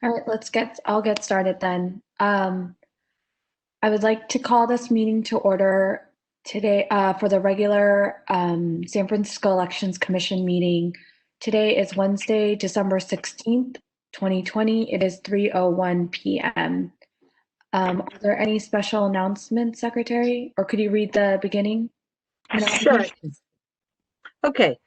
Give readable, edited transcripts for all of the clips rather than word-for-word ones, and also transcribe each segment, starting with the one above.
All right, I'll get started then. I would like to call this meeting to order today for the regular San Francisco Elections Commission meeting. Today is Wednesday, December 16th, 2020. It is 3:01 p.m. Are there any special announcements, Secretary? Or could you read the beginning? Sure. Okay.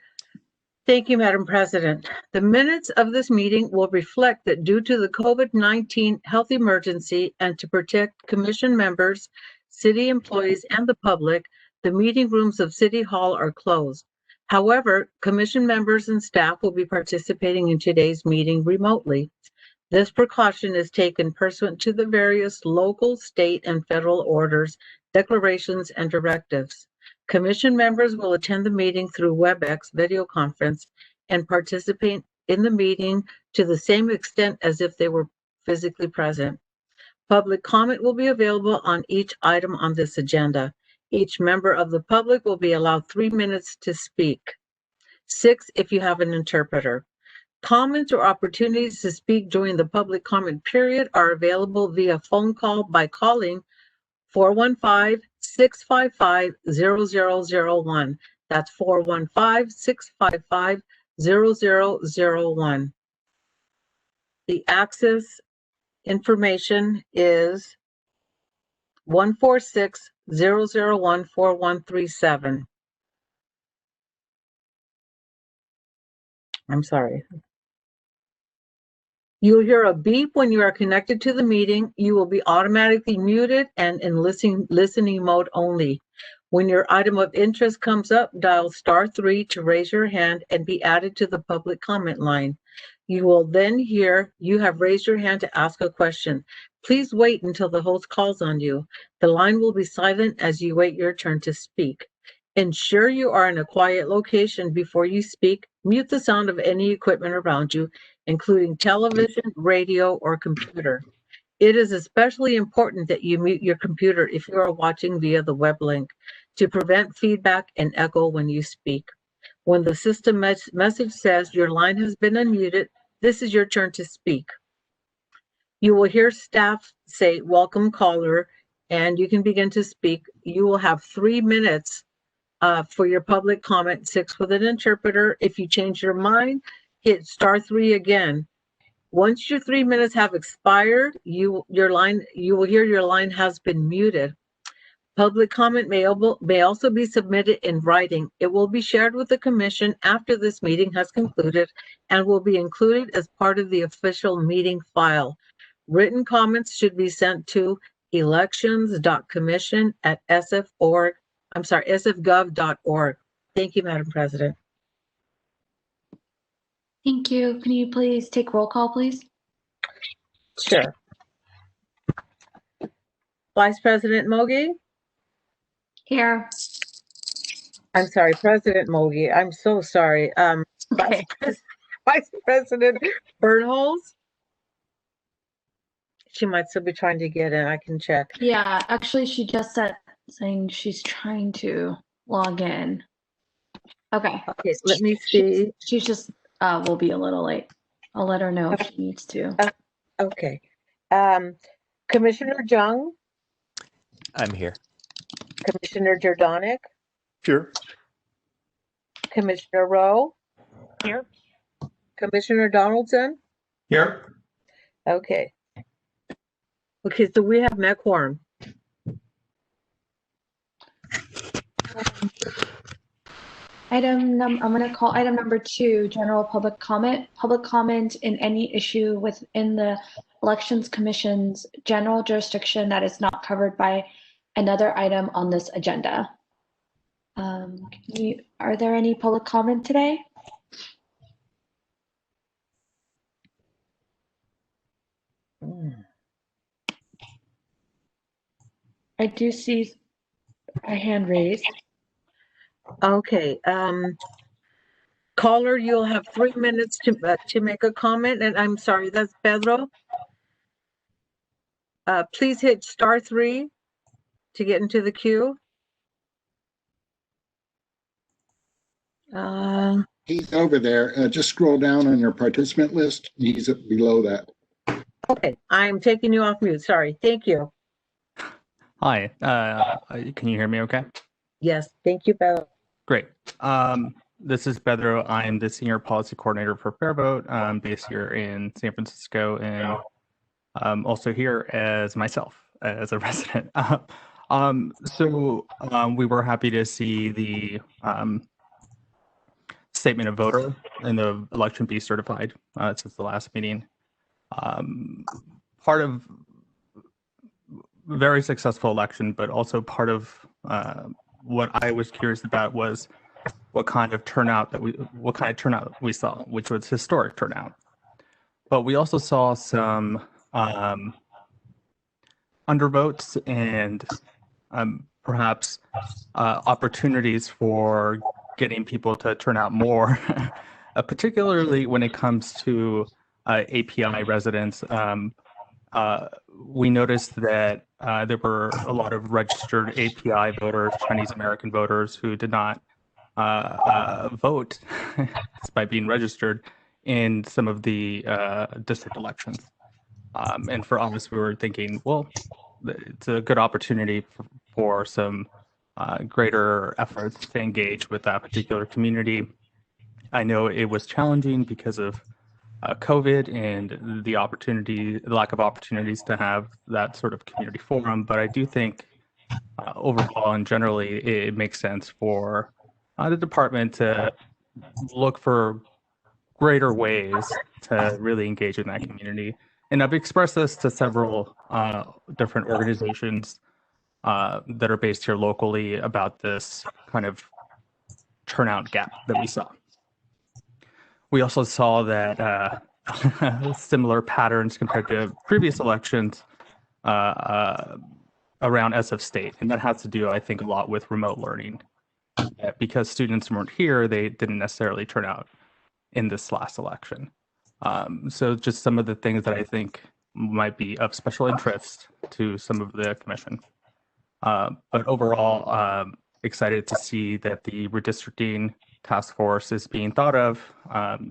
Thank you, Madam President. The minutes of this meeting will reflect that due to the COVID-19 health emergency and to protect Commission members, city employees, and the public, the meeting rooms of City Hall are closed. However, Commission members and staff will be participating in today's meeting remotely. This precaution is taken pursuant to the various local, state, and federal orders, declarations, and directives. Commission members will attend the meeting through WebEx video conference and participate in the meeting to the same extent as if they were physically present. Public comment will be available on each item on this agenda. Each member of the public will be allowed 3 minutes to speak. 6 if you have an interpreter. Comments or opportunities to speak during the public comment period are available via phone call by calling 415-655-0001. That's 415-655-0001. The access information is 146-001-4137. I'm sorry. You'll hear a beep when you are connected to the meeting. You will be automatically muted and in listening mode only. When your item of interest comes up, dial *3 to raise your hand and be added to the public comment line. You will then hear you have raised your hand to ask a question. Please wait until the host calls on you. The line will be silent as you wait your turn to speak. Ensure you are in a quiet location before you speak. Mute the sound of any equipment around you, including television, radio, or computer. It is especially important that you mute your computer if you are watching via the web link to prevent feedback and echo when you speak. When the system message says your line has been unmuted, this is your turn to speak. You will hear staff say, "Welcome caller," and you can begin to speak. You will have 3 minutes for your public comment, 6 with an interpreter. If you change your mind, hit *3 again. Once your 3 minutes have expired, you will hear your line has been muted. Public comment may also be submitted in writing. It will be shared with the Commission after this meeting has concluded and will be included as part of the official meeting file. Written comments should be sent to elections.commission@sfgov.org. Thank you, Madam President. Thank you. Can you please take roll call, please? Sure. Vice President Mogi? Here. I'm sorry, President Mogi. I'm so sorry. Okay. Vice President Bernholz? She might still be trying to get in. I can check. Yeah, actually, she just said saying she's trying to log in. Okay. Okay, let me see. She's just will be a little late. I'll let her know if she needs to. Okay. Commissioner Jung? I'm here. Commissioner Jordanic? Sure. Commissioner Rowe? Here. Commissioner Donaldson? Here. Okay. Okay, so we have met quorum. I'm going to call item number 2, general public comment. Public comment in any issue within the Elections Commission's general jurisdiction that is not covered by another item on this agenda. Are there any public comment today? I do see a hand raised. Okay. Caller, you'll have 3 minutes to make a comment. And I'm sorry, that's Pedro. Please hit *3 to get into the queue. He's over there. Just scroll down on your participant list. He's below that. Okay, I'm taking you off mute. Sorry. Thank you. Hi, can you hear me okay? Yes, thank you, Bella. Great. This is Pedro. I'm the Senior Policy Coordinator for Fair Vote, based here in San Francisco, and also here as myself, as a resident. We were happy to see the statement of voter and the election be certified since the last meeting. Part of very successful election, but also part of what I was curious about was what kind of turnout we saw, which was historic turnout. But we also saw some undervotes and perhaps opportunities for getting people to turn out more, particularly when it comes to API residents. We noticed that there were a lot of registered API voters, Chinese American voters, who did not vote despite being registered in some of the district elections. And for us, we were thinking, well, it's a good opportunity for some greater efforts to engage with that particular community. I know it was challenging because of COVID and the lack of opportunities to have that sort of community forum, but I do think overall and generally it makes sense for the department to look for greater ways to really engage in that community. And I've expressed this to several different organizations that are based here locally about this kind of turnout gap that we saw. We also saw that similar patterns compared to previous elections around SF State. And that has to do, I think, a lot with remote learning. Because students weren't here, they didn't necessarily turn out in this last election. So just some of the things that I think might be of special interest to some of the commission. But overall, excited to see that the redistricting task force is being thought of.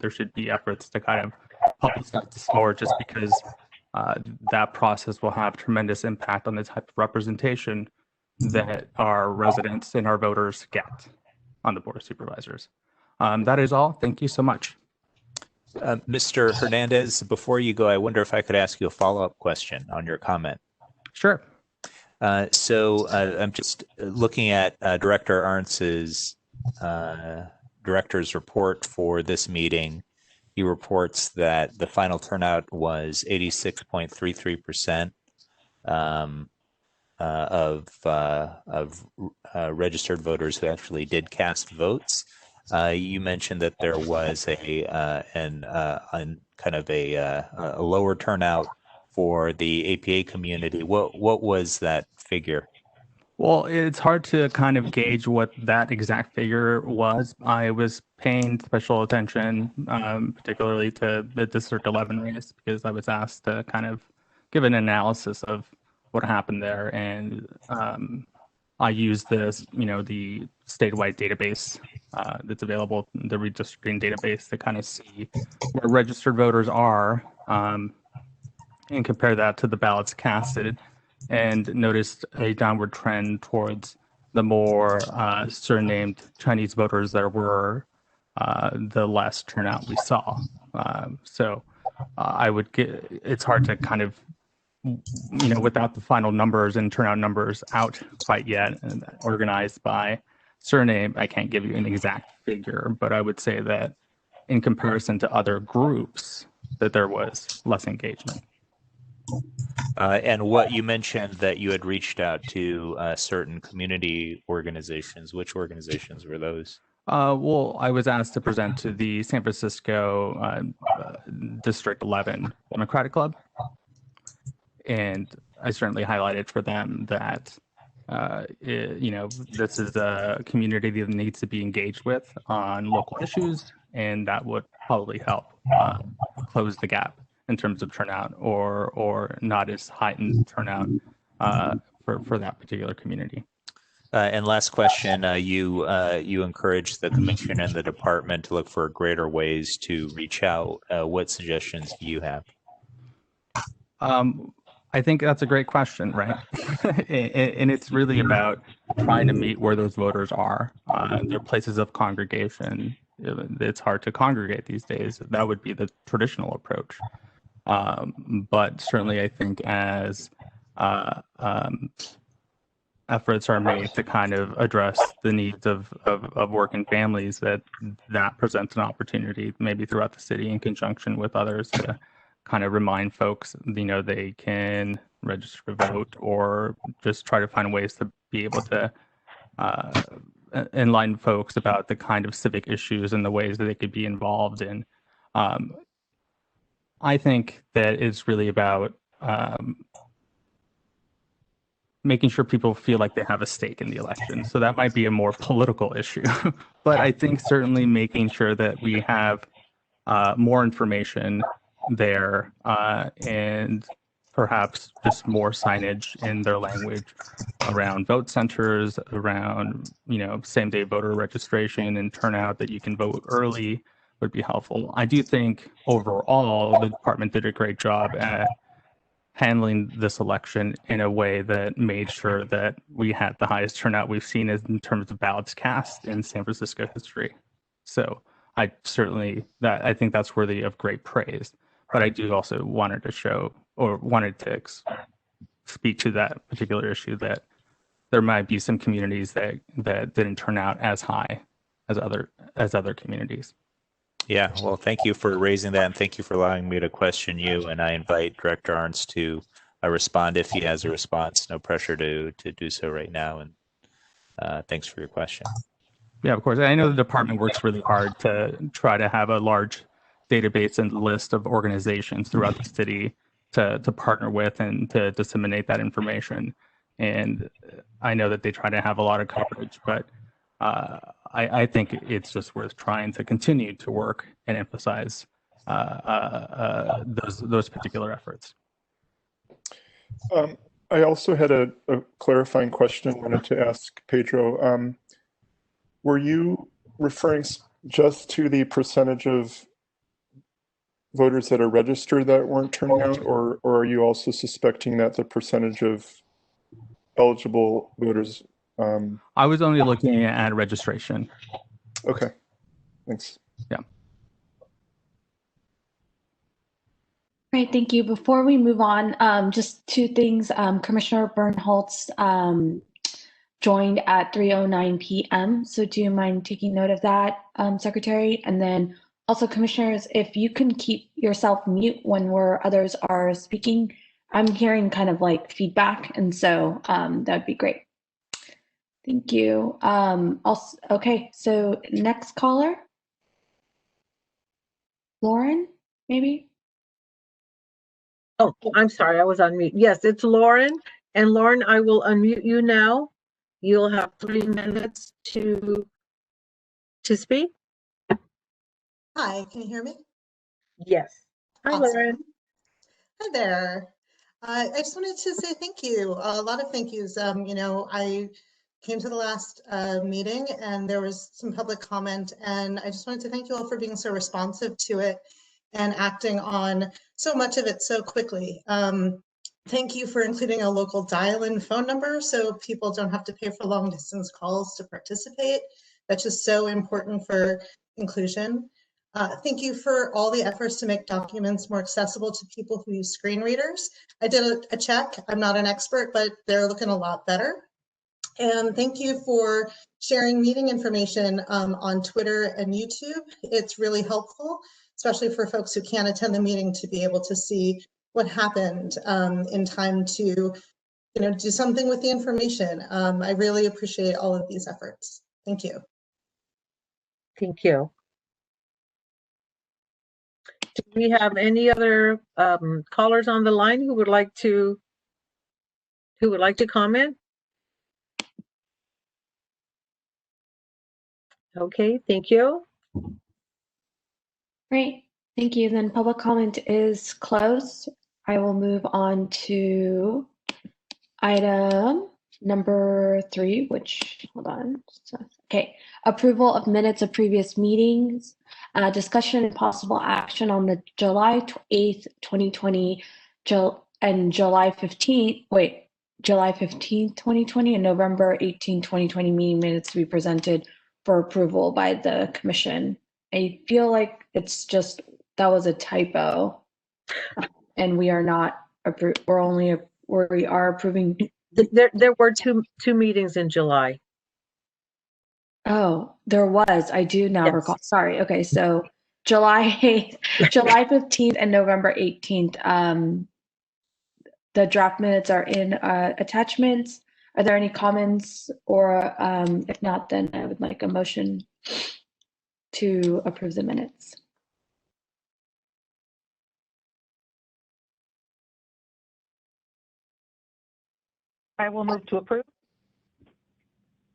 There should be efforts to kind of publicize this more, just because that process will have tremendous impact on the type of representation that our residents and our voters get on the Board of Supervisors. That is all. Thank you so much. Mr. Hernandez, before you go, I wonder if I could ask you a follow-up question on your comment. Sure. So I'm just looking at Director Arndt's director's report for this meeting. He reports that the final turnout was 86.33% of registered voters who actually did cast votes. You mentioned that there was a lower turnout for the APA community. What was that figure? Well, it's hard to kind of gauge what that exact figure was. I was paying special attention, particularly to the District 11 race, because I was asked to kind of give an analysis of what happened there. And I used this, the statewide database that's available, the redistricting database, to kind of see where registered voters are and compare that to the ballots casted, and noticed a downward trend towards the more surnamed Chinese voters that were the less turnout we saw. It's hard to kind of, without the final numbers and turnout numbers out quite yet and organized by surname, I can't give you an exact figure, but I would say that in comparison to other groups, that there was less engagement. And what you mentioned that you had reached out to certain community organizations. Which organizations were those? Well, I was asked to present to the San Francisco District 11 Democratic Club. And I certainly highlighted for them that, this is a community that needs to be engaged with on local issues, and that would probably help close the gap in terms of turnout, or not as heightened turnout for that particular community. And last question, you encouraged the commission and the department to look for greater ways to reach out. What suggestions do you have? I think that's a great question, right? And it's really about trying to meet where those voters are. Their places of congregation. It's hard to congregate these days. That would be the traditional approach. But certainly, I think as efforts are made to kind of address the needs of working families, that presents an opportunity maybe throughout the city in conjunction with others to kind of remind folks, they can register to vote, or just try to find ways to be able to enlighten folks about the kind of civic issues and the ways that they could be involved in. I think that it's really about making sure people feel like they have a stake in the election. So that might be a more political issue, but I think certainly making sure that we have more information there, and perhaps just more signage in their language around vote centers, around same-day voter registration and turnout, that you can vote early would be helpful. I do think overall the department did a great job at handling this election in a way that made sure that we had the highest turnout we've seen in terms of ballots cast in San Francisco history. So I think that's worthy of great praise. But I do also wanted to speak to that particular issue, that there might be some communities that didn't turn out as high as other communities. Yeah, well, thank you for raising that, and thank you for allowing me to question you. And I invite Director Arntz to respond if he has a response. No pressure to do so right now. And thanks for your question. Yeah, of course. I know the department works really hard to try to have a large database and list of organizations throughout the city to partner with and to disseminate that information. And I know that they try to have a lot of coverage, but I think it's just worth trying to continue to work and emphasize those particular efforts. I also had a clarifying question I wanted to ask Pedro. Were you referring just to the percentage of voters that are registered that weren't turning out, or are you also suspecting that the percentage of eligible voters? I was only looking at registration. Okay, thanks. Yeah. Great, thank you. Before we move on, just two things. Commissioner Bernholtz joined at 3:09 p.m. So do you mind taking note of that, Secretary? And then also, commissioners, if you can keep yourself mute when others are speaking, I'm hearing kind of like feedback, and so that'd be great. Thank you. Also, okay, so next caller, Lauren, maybe? Oh, I'm sorry, I was on mute. Yes, it's Lauren. And Lauren, I will unmute you now. You'll have 3 minutes to speak. Hi, can you hear me? Yes. Hi, Awesome. Lauren. Hi there. I just wanted to say thank you. A lot of thank yous. I came to the last meeting and there was some public comment, and I just wanted to thank you all for being so responsive to it and acting on so much of it so quickly. Thank you for including a local dial-in phone number so people don't have to pay for long distance calls to participate. That's just so important for inclusion. Thank you for all the efforts to make documents more accessible to people who use screen readers. I did a check. I'm not an expert, but they're looking a lot better. And thank you for sharing meeting information on Twitter and YouTube. It's really helpful, especially for folks who can't attend the meeting, to be able to see what happened in time to do something with the information. I really appreciate all of these efforts. Thank you. Thank you. Do we have any other callers on the line who would like to comment? Okay, thank you. Great, thank you. Then public comment is closed. I will move on to item number 3, which, hold on. Okay, approval of minutes of previous meetings, discussion and possible action on the July 8th, 2020 and July 15th, 2020 and November 18th, 2020 meeting minutes to be presented for approval by the commission. I feel like it's just, that was a typo. And we are not, we are approving. There were two meetings in July. Oh, there was, I do now Yes. recall. Sorry. Okay. So July 8th, July 15th and November 18th. The draft minutes are in attachments. Are there any comments, or if not, then I would like a motion to approve the minutes. I will move to approve.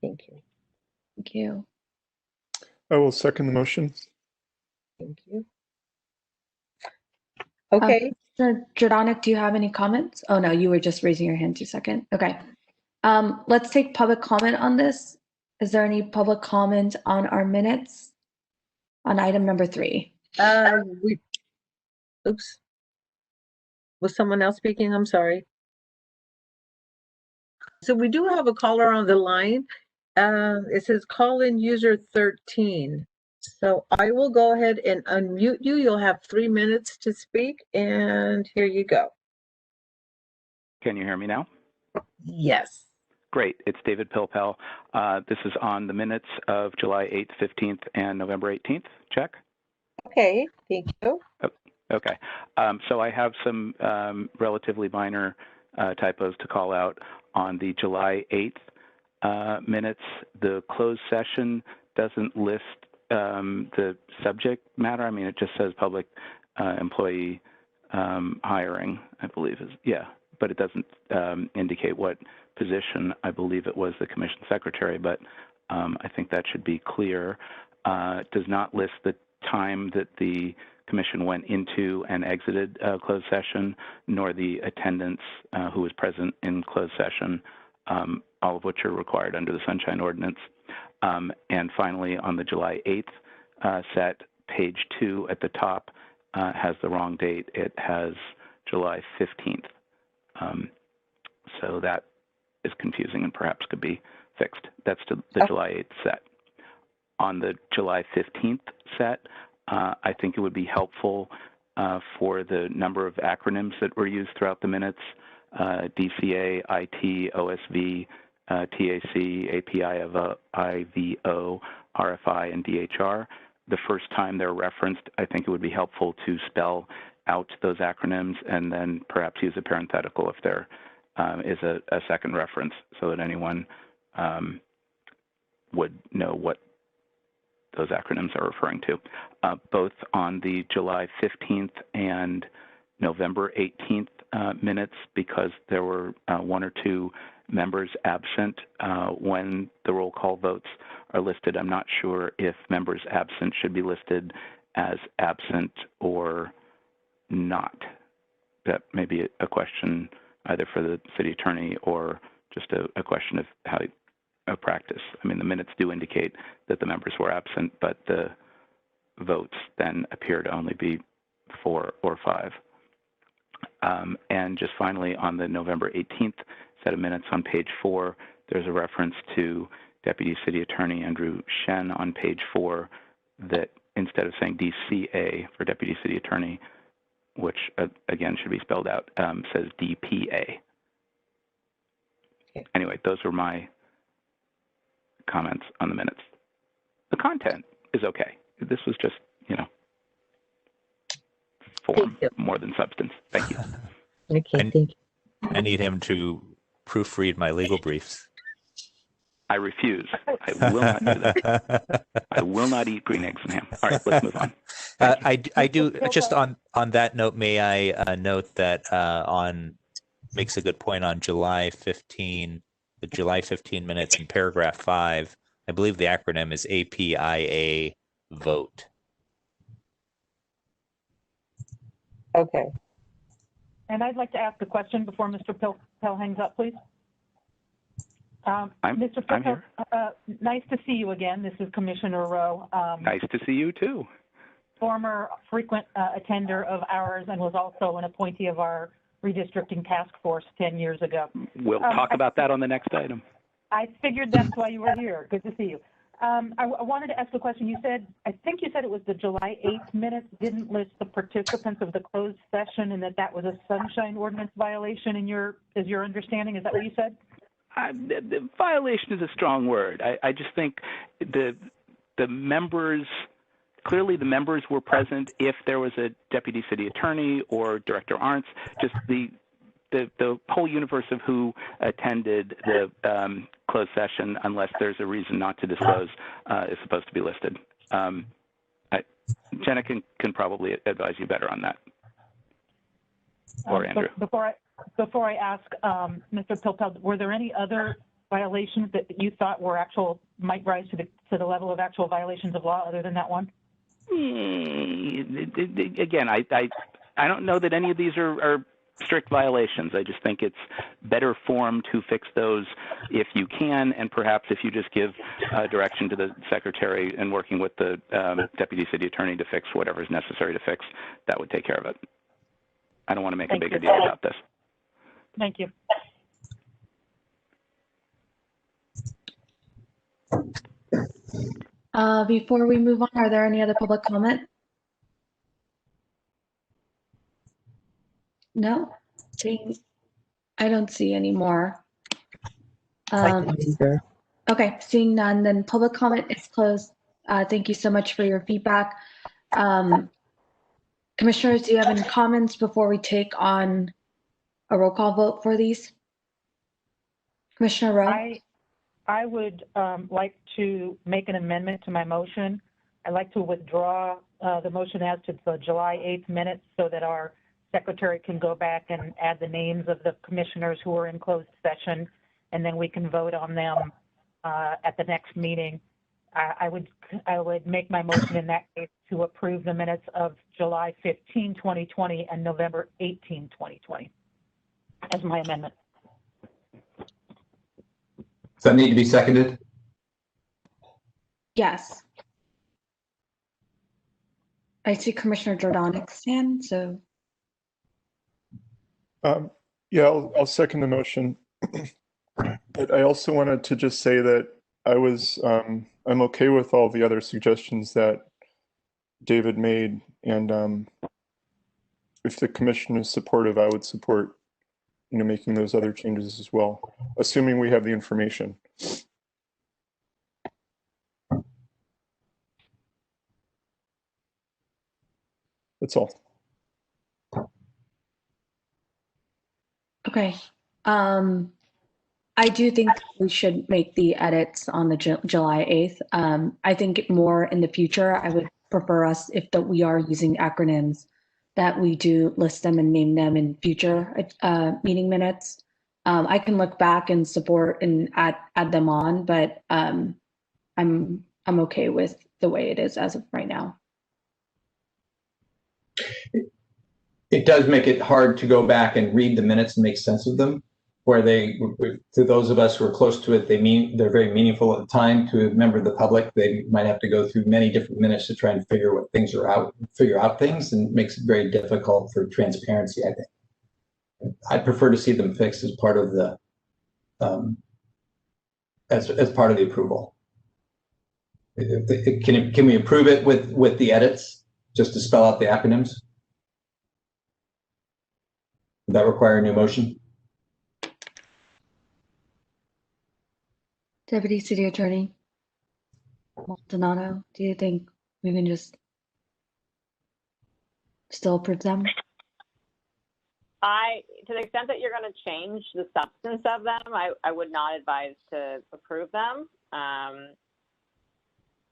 Thank you. Thank you. I will second the motion. Thank you. Okay. Mr. Jordanic, do you have any comments? Oh, no, you were just raising your hand 2 seconds. Okay. Let's take public comment on this. Is there any public comment on our minutes on item number 3? Oops. Was someone else speaking? I'm sorry. So we do have a caller on the line. It says call in user 13. So I will go ahead and unmute you. You'll have 3 minutes to speak, and here you go. Can you hear me now? Yes. Great. It's David Pilpel. This is on the minutes of July 8th, 15th, and November 18th. Check. Okay, thank you. Okay. So I have some relatively minor typos to call out on the July 8th minutes. The closed session doesn't list the subject matter. I mean, it just says public employee hiring, I believe is, yeah, but it doesn't indicate what position. I believe it was the commission secretary, but I think that should be clear. It does not list the time that the commission went into and exited closed session, nor the attendance who was present in closed session, all of which are required under the Sunshine Ordinance. And finally, on the July 8th set, page 2 at the top has the wrong date. It has July 15th. So that is confusing and perhaps could be fixed. That's the July 8th set. On the July 15th set, I think it would be helpful for the number of acronyms that were used throughout the minutes, DCA, IT, OSV, TAC, API, IVO, RFI, and DHR. The first time they're referenced, I think it would be helpful to spell out those acronyms and then perhaps use a parenthetical if there is a second reference so that anyone would know what those acronyms are referring to. Both on the July 15th and November 18th minutes, because there were 1 or 2 members absent when the roll call votes are listed. I'm not sure if members absent should be listed as absent or not. That may be a question either for the city attorney or just a question of how a practice. I mean, the minutes do indicate that the members were absent, but the votes then appear to only be 4 or 5. And just finally, on the November 18th set of minutes on page 4, there's a reference to Deputy City Attorney Andrew Shen on page 4 that instead of saying DCA for Deputy City Attorney, which again should be spelled out, says DPA. Okay. Anyway, those were my comments on the minutes. The content is okay. This was just, form more than substance. Thank you. Okay, thank you. I need him to proofread my legal briefs. I refuse. I will not do that. I will not eat green eggs and ham. All right, let's move on. I do just on that note. May I note that makes a good point on July 15, the July 15 minutes in paragraph 5. I believe the acronym is APIA vote. Okay. And I'd like to ask a question before Mr. Pell hangs up, please. Mr. I'm Pell, here. Nice to see you again. This is Commissioner Rowe. Nice to see you too. Former frequent attender of ours and was also an appointee of our redistricting task force 10 years ago. We'll talk about that on the next item. I figured that's why you were here. Good to see you. I wanted to ask a question. You said, I think you said it was the July 8th minutes didn't list the participants of the closed session, and that was a sunshine ordinance violation is your understanding? Is that what you said? The violation is a strong word. I just think the members, clearly the members were present if there was a deputy city attorney or Director Arntz. Just the whole universe of who attended the closed session, unless there's a reason not to disclose, is supposed to be listed. Jenna can probably advise you better on that, or Andrew. Before I ask Mr. Pilpel, were there any other violations that you thought might rise to the level of actual violations of law other than that one? Again, I don't know that any of these are strict violations. I just think it's better form to fix those if you can, and perhaps if you just give direction to the secretary and working with the deputy city attorney to fix whatever is necessary to fix, that would take care of it. I don't want to make a bigger deal about this. Thank you. Before we move on, are there any other public comment? No, I don't see any more. Okay, seeing none, then public comment is closed. Thank you so much for your feedback. Commissioners, do you have any comments before we take on a roll call vote for these? Commissioner Rowe? I would like to make an amendment to my motion. I'd like to withdraw the motion as to the July 8th minutes so that our secretary can go back and add the names of the commissioners who are in closed session, and then we can vote on them at the next meeting. I would make my motion in that case to approve the minutes of July 15, 2020 and November 18, 2020 as my amendment. Does that need to be seconded? Yes. I see Commissioner Jordanik's hand, so. Yeah, I'll second the motion. But I also wanted to just say that I'm okay with all the other suggestions that David made, and if the commission is supportive, I would support, making those other changes as well, assuming we have the information. That's all. Okay. I do think we should make the edits on the July 8th. I think more in the future, I would prefer us, if we are using acronyms, that we do list them and name them in future meeting minutes. I can look back and support and add them on, but I'm okay with the way it is as of right now. It does make it hard to go back and read the minutes and make sense of them, where to those of us who are close to it, they're very meaningful at the time. To a member of the public, they might have to go through many different minutes to try and figure out things, and it makes it very difficult for transparency, I think. I prefer to see them fixed as part of the as part of the approval. Can we approve it with the edits, just to spell out the acronyms? Would that require a new motion? Deputy City Attorney Maldonado, do you think we can just still approve them? To the extent that you're going to change the substance of them, I would not advise to approve them.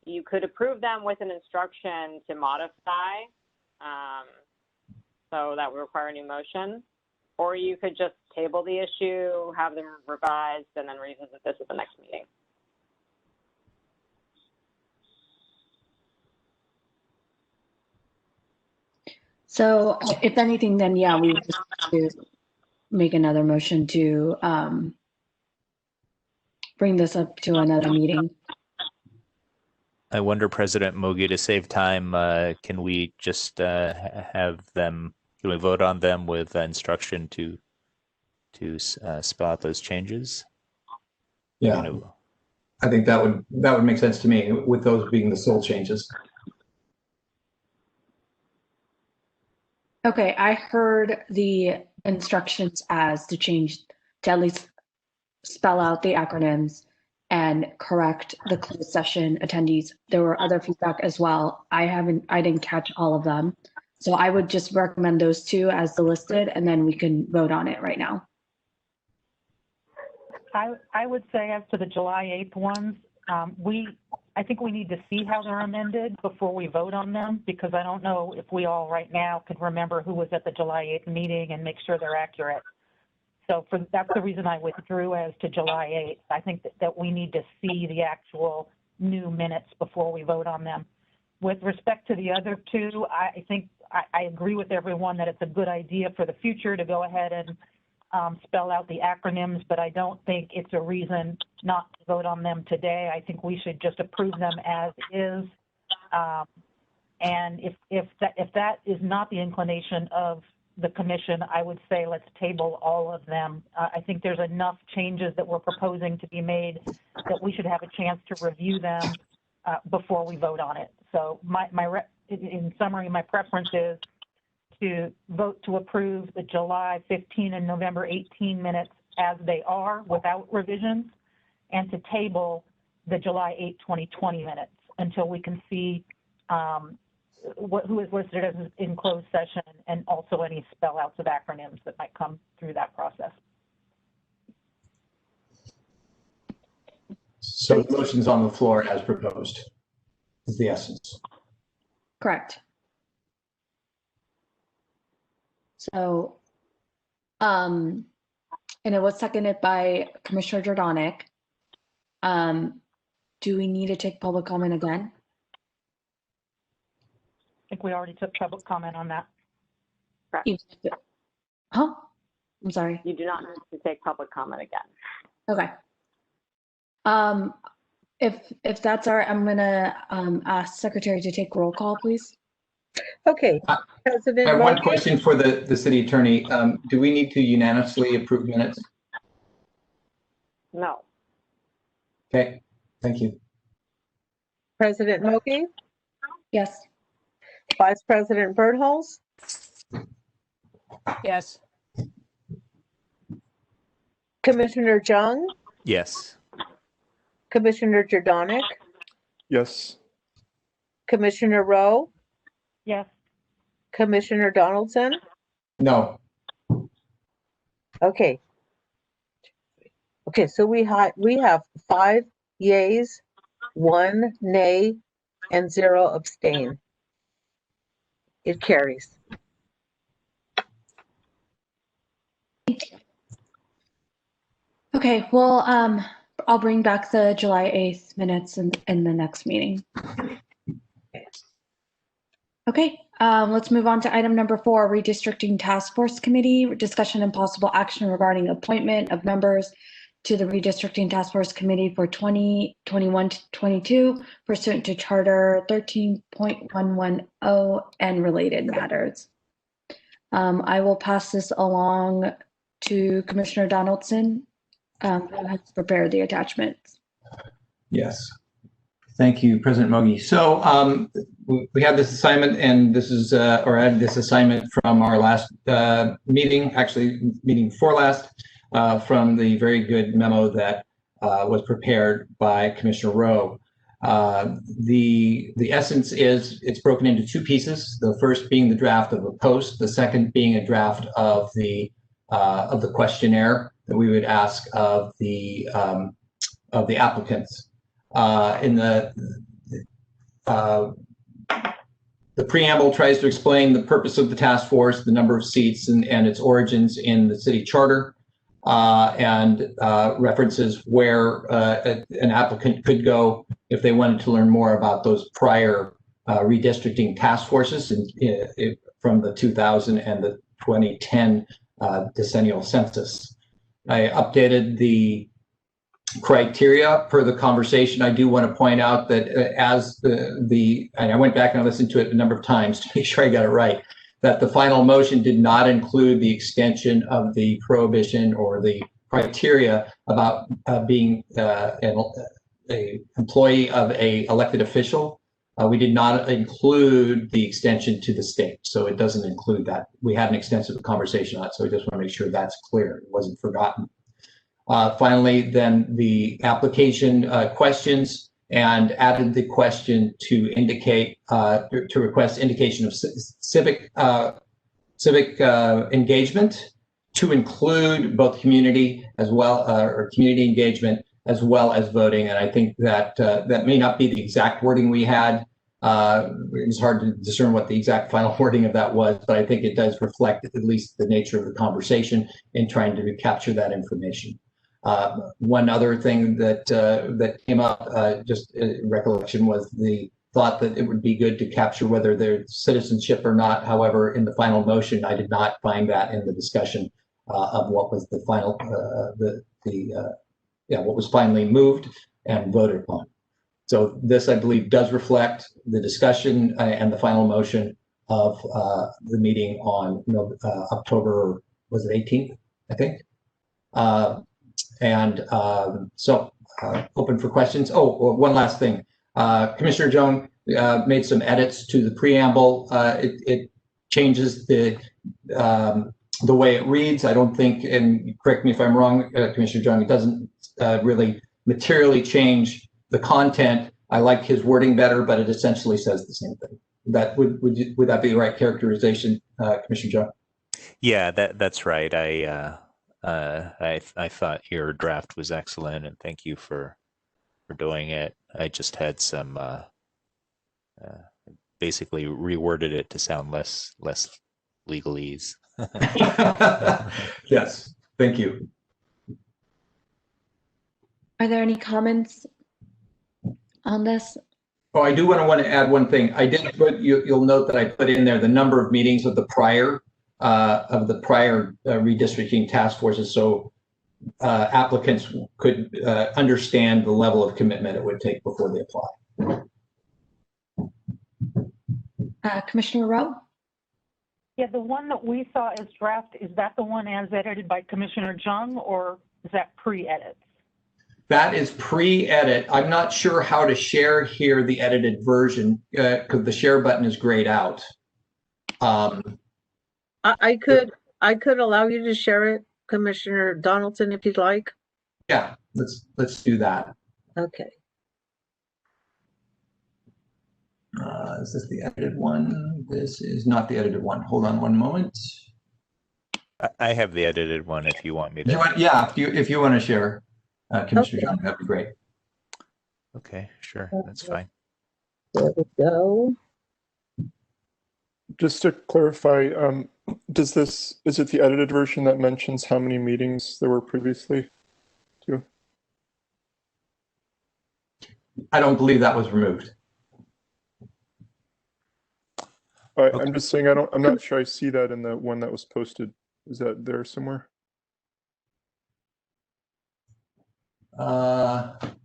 You could approve them with an instruction to modify, so that would require a new motion. Or you could just table the issue, have them revised, and then revisit this at the next meeting. So if anything, then yeah, we would just have to make another motion to bring this up to another meeting. I wonder, President Mogi, to save time, can we just have them can we vote on them with instruction to spell out those changes? Yeah, I think that would make sense to me, with those being the sole changes. Okay, I heard the instructions as to at least spell out the acronyms and correct the closed session attendees. There were other feedback as well. I didn't catch all of them. So I would just recommend those two as the listed, and then we can vote on it right now. I would say as to the July 8th ones, I think we need to see how they're amended before we vote on them, because I don't know if we all right now could remember who was at the July 8th meeting and make sure they're accurate. So that's the reason I withdrew as to July 8th. I think that we need to see the actual new minutes before we vote on them. With respect to the other two, I think I agree with everyone that it's a good idea for the future to go ahead and spell out the acronyms, but I don't think it's a reason not to vote on them today. I think we should just approve them as is. And if that is not the inclination of the commission, I would say let's table all of them. I think there's enough changes that we're proposing to be made that we should have a chance to review them before we vote on it. So in summary, my preference is to vote to approve the July 15 and November 18 minutes as they are without revisions, and to table the July 8, 2020 minutes until we can see who is listed as in closed session, and also any spell outs of acronyms that might come through that process. So the motion's on the floor as proposed, is the essence. Correct. So, and it was seconded by Commissioner Jordanek. Do we need to take public comment again? I think we already took public comment on that. Correct. Huh? I'm sorry. You do not need to take public comment again. Okay. If that's all right, I'm gonna ask Secretary to take roll call, please. Okay, President. I have one Logan? question for the city attorney. Do we need to unanimously approve minutes? No. Okay, thank you. President Mogi? Yes. Vice President Birdholz? Yes. Commissioner Jung? Yes. Commissioner Jordanek? Yes. Commissioner Rowe? Yes. Commissioner Donaldson? No. Okay. Okay, so we have 5 yeas, 1 nay, and 0 abstain. It carries. Okay, well, I'll bring back the July 8th minutes in the next meeting. Okay, let's move on to item number 4, Redistricting Task Force Committee, discussion and possible action regarding appointment of members to the Redistricting Task Force Committee for 2021-22 pursuant to Charter 13.110 and related matters. I will pass this along to Commissioner Donaldson, who has prepared the attachments. Yes. Thank you, President Mogi. So we have this assignment, and this is, or I had this assignment from our last meeting, actually meeting before last, from the very good memo that was prepared by Commissioner Rowe. The essence is it's broken into 2 pieces. The first being the draft of a post, the second being a draft of the questionnaire that we would ask of the applicants. In the preamble tries to explain the purpose of the task force, the number of seats, and its origins in the city charter, and references where an applicant could go if they wanted to learn more about those prior redistricting task forces from the 2000 and the 2010 decennial census. I updated the criteria per the conversation. I do want to point out that as and I went back and I listened to it a number of times to make sure I got it right. that the final motion did not include the extension of the prohibition or the criteria about being an employee of a elected official. We did not include the extension to the state, so it doesn't include that. We had an extensive conversation on it, so we just want to make sure that's clear. It wasn't forgotten. Finally, then the application questions, and added the question to indicate to request indication of civic engagement to include both community as well or community engagement as well as voting. And I think that that may not be the exact wording we had. It was hard to discern what the exact final wording of that was, but I think it does reflect at least the nature of the conversation in trying to capture that information. One other thing that that came up, just recollection, was the thought that it would be good to capture whether there's citizenship or not. However, in the final motion, I did not find that in the discussion of what was the final, what was finally moved and voted upon. So this, I believe, does reflect the discussion and the final motion of the meeting on October, was it 18th, I think? Open for questions. Oh, one last thing. Commissioner Jung made some edits to the preamble. It changes the way it reads. I don't think, and correct me if I'm wrong, Commissioner Jung, it doesn't really materially change the content. I like his wording better, but it essentially says the same thing. That would that be the right characterization, Commissioner Jung? Yeah, that's right. I thought your draft was excellent, and thank you for doing it. I just had some basically reworded it to sound less legalese. Yes, thank you. Are there any comments on this? Oh, I do want to add one thing. I did put, you'll note that I put in there the number of meetings of the prior redistricting task forces, so applicants could understand the level of commitment it would take before they apply. Commissioner Rowe? Yeah, the one that we saw as draft, is that the one as edited by Commissioner Jung, or is that pre-edit? That is pre-edit. I'm not sure how to share here the edited version because the share button is grayed out. I could allow you to share it, Commissioner Donaldson, if you'd like. Yeah, let's do that. Okay. Is this the edited one? This is not the edited one. Hold on one moment. I have the edited one if you want me to. Yeah, if you want to share, Commissioner John, that'd be great. Okay, sure, that's fine. There we go. Just to clarify, is it the edited version that mentions how many meetings there were previously? I don't believe that was removed. Okay. I'm just saying I'm not sure I see that in the one that was posted. Is that there somewhere? The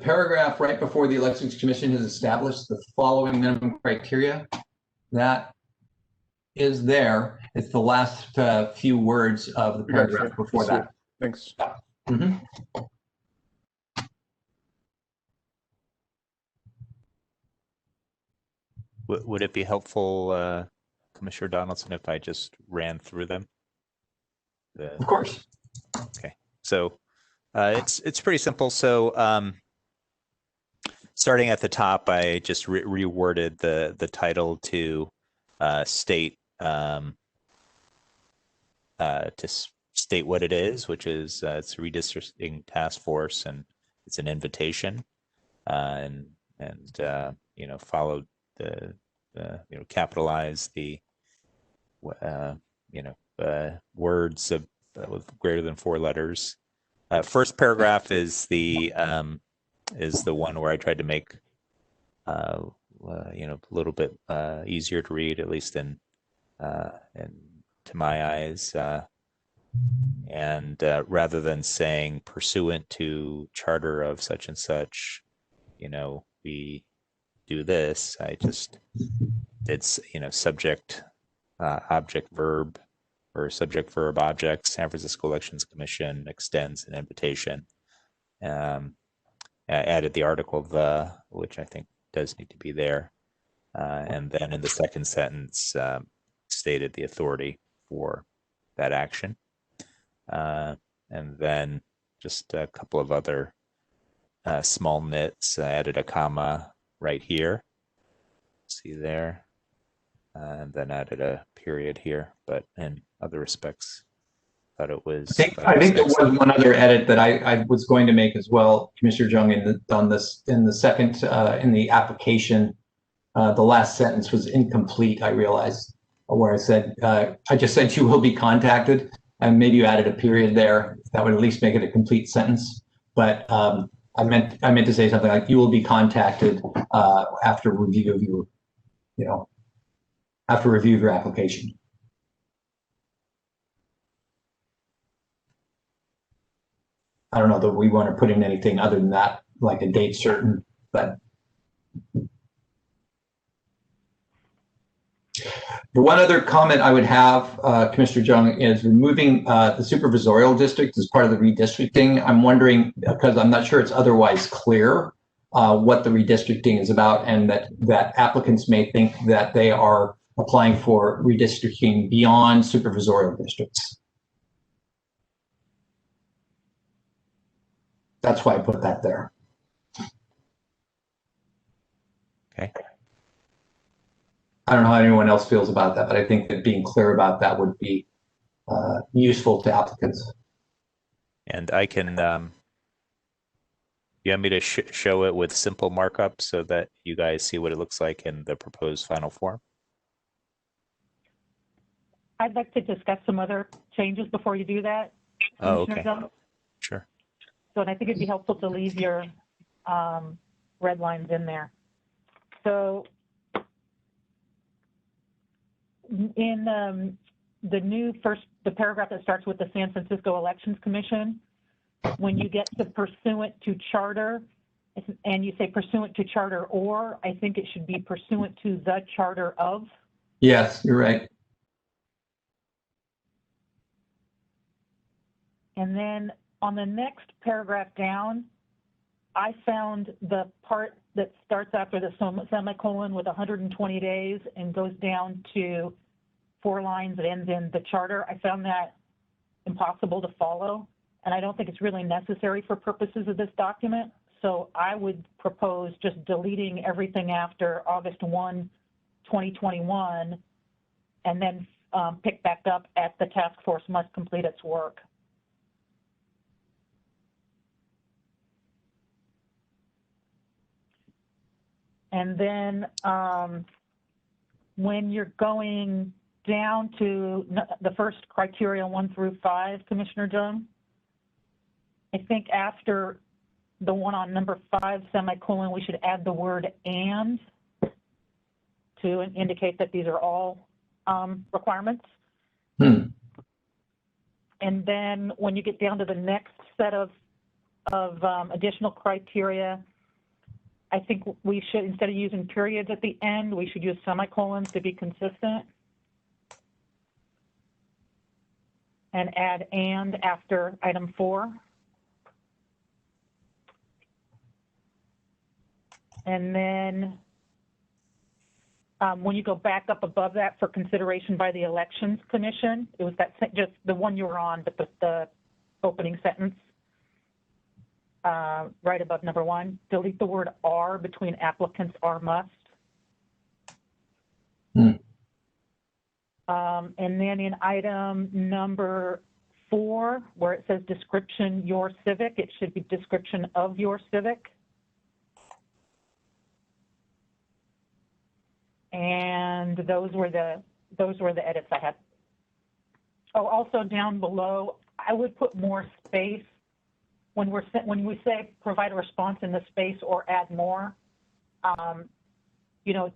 paragraph right before the Elections Commission has established the following minimum criteria. That is there. It's the last few words of the paragraph before that. Thanks. Mm-hmm. Would it be helpful, Commissioner Donaldson, if I just ran through them? Of course. Okay, so it's pretty simple. So starting at the top, I just reworded the title to state what it is, which is it's a redistricting task force, and it's an invitation, and followed the capitalize the words with greater than 4 letters. First paragraph is the one where I tried to make a little bit easier to read, at least in to my eyes, and rather than saying pursuant to charter of such and such, we do this, I just it's, subject, object, verb, or subject, verb, object. San Francisco Elections Commission extends an invitation. I added the article the, which I think does need to be there. And then in the second sentence, stated the authority for that action. And then just a couple of other small nits. I added a comma right here. See there. And then added a period here. But in other respects, thought it was. I think there was one other edit that I was going to make as well, Commissioner Jung, in the second in the application. The last sentence was incomplete. I realized where I said I just said you will be contacted, and maybe you added a period there. That would at least make it a complete sentence. But I meant to say something like you will be contacted after review of your, after review of your application. I don't know that we want to put in anything other than that, like a date certain, but. The one other comment I would have, Commissioner Jung, is removing the supervisorial district as part of the redistricting. I'm wondering, because I'm not sure it's otherwise clear what the redistricting is about, and that applicants may think that they are applying for redistricting beyond supervisorial districts. That's why I put that there. Okay. I don't know how anyone else feels about that, but I think that being clear about that would be useful to applicants. And I can, you want me to show it with simple markup so that you guys see what it looks like in the proposed final form? I'd like to discuss some other changes before you do that. Oh, okay. Commissioner Jung. Sure. So, and I think it'd be helpful to leave your red lines in there. So in the paragraph that starts with the San Francisco Elections Commission, when you get to pursuant to charter, and you say pursuant to charter or, I think it should be pursuant to the charter of. Yes, you're right. And then on the next paragraph down, I found the part that starts after the semicolon with 120 days and goes down to 4 lines that ends in the charter. I found that impossible to follow, and I don't think it's really necessary for purposes of this document. So I would propose just deleting everything after August 1, 2021, and then pick back up at the task force must complete its work. And then when you're going down to the first criteria 1 through 5, Commissioner Jung, I think after the one on number 5, semicolon, we should add the word and to indicate that these are all requirements. And then when you get down to the next set of additional criteria, I think we should, instead of using periods at the end, we should use semicolons to be consistent. And add and after item 4. And then when you go back up above that for consideration by the Elections Commission, it was that just the one you were on, but the opening sentence. Right above number 1, delete the word are between applicants are must. And then in item number 4, where it says description your civic, it should be description of your civic. And those were the edits I had. Oh, also down below, I would put more space. When we say provide a response in the space or add more, to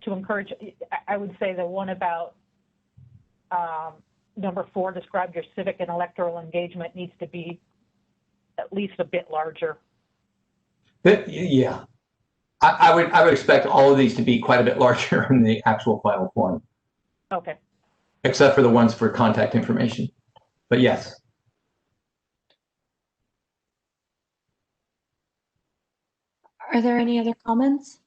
encourage, I would say the one about number 4, describe your civic and electoral engagement, needs to be at least a bit larger. Yeah. I would expect all of these to be quite a bit larger in the actual final form, Okay. except for the ones for contact information. But yes. Are there any other comments?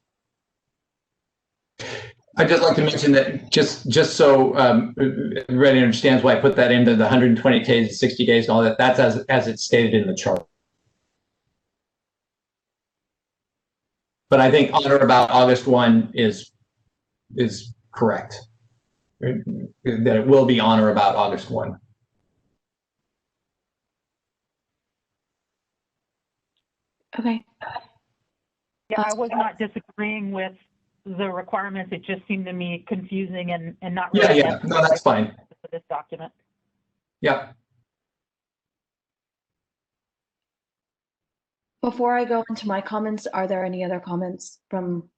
I'd just like to mention that just so everybody understands why I put that into the 120 days, 60 days, and all that. That's as it's stated in the chart. But I think on or about August 1 is correct. That it will be on or about August 1. Okay. Yeah, I was not disagreeing with the requirements. It just seemed to me confusing and not really. Yeah. No, that's fine. For this document. Yeah. Before I go into my comments, are there any other comments from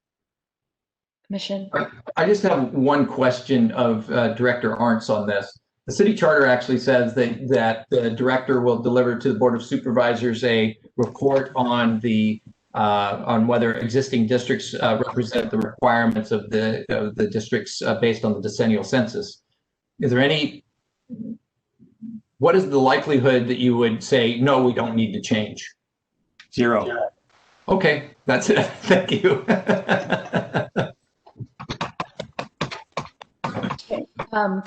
Commission? I just have one question of Director Arntz on this. The city charter actually says that the director will deliver to the Board of Supervisors a report on whether existing districts represent the requirements of the districts based on the decennial census. What is the likelihood that you would say, no, we don't need to change? 0. Okay, that's it. Thank you. Okay.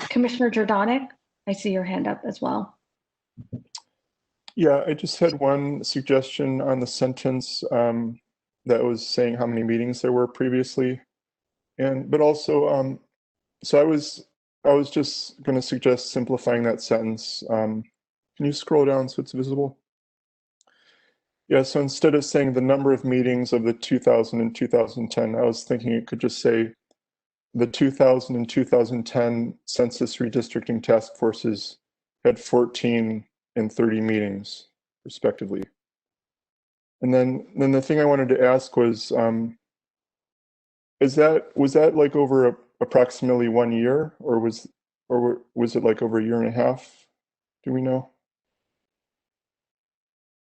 Commissioner Jordanek, I see your hand up as well. Yeah, I just had one suggestion on the sentence that was saying how many meetings there were previously, but also, so I was just going to suggest simplifying that sentence. Can you scroll down so it's visible? Yeah, so instead of saying the number of meetings of the 2000 and 2010, I was thinking it could just say the 2000 and 2010 Census Redistricting Task Forces had 14 and 30 meetings, respectively. And then the thing I wanted to ask was that like over approximately 1 year, or was it like over a year and a half? Do we know?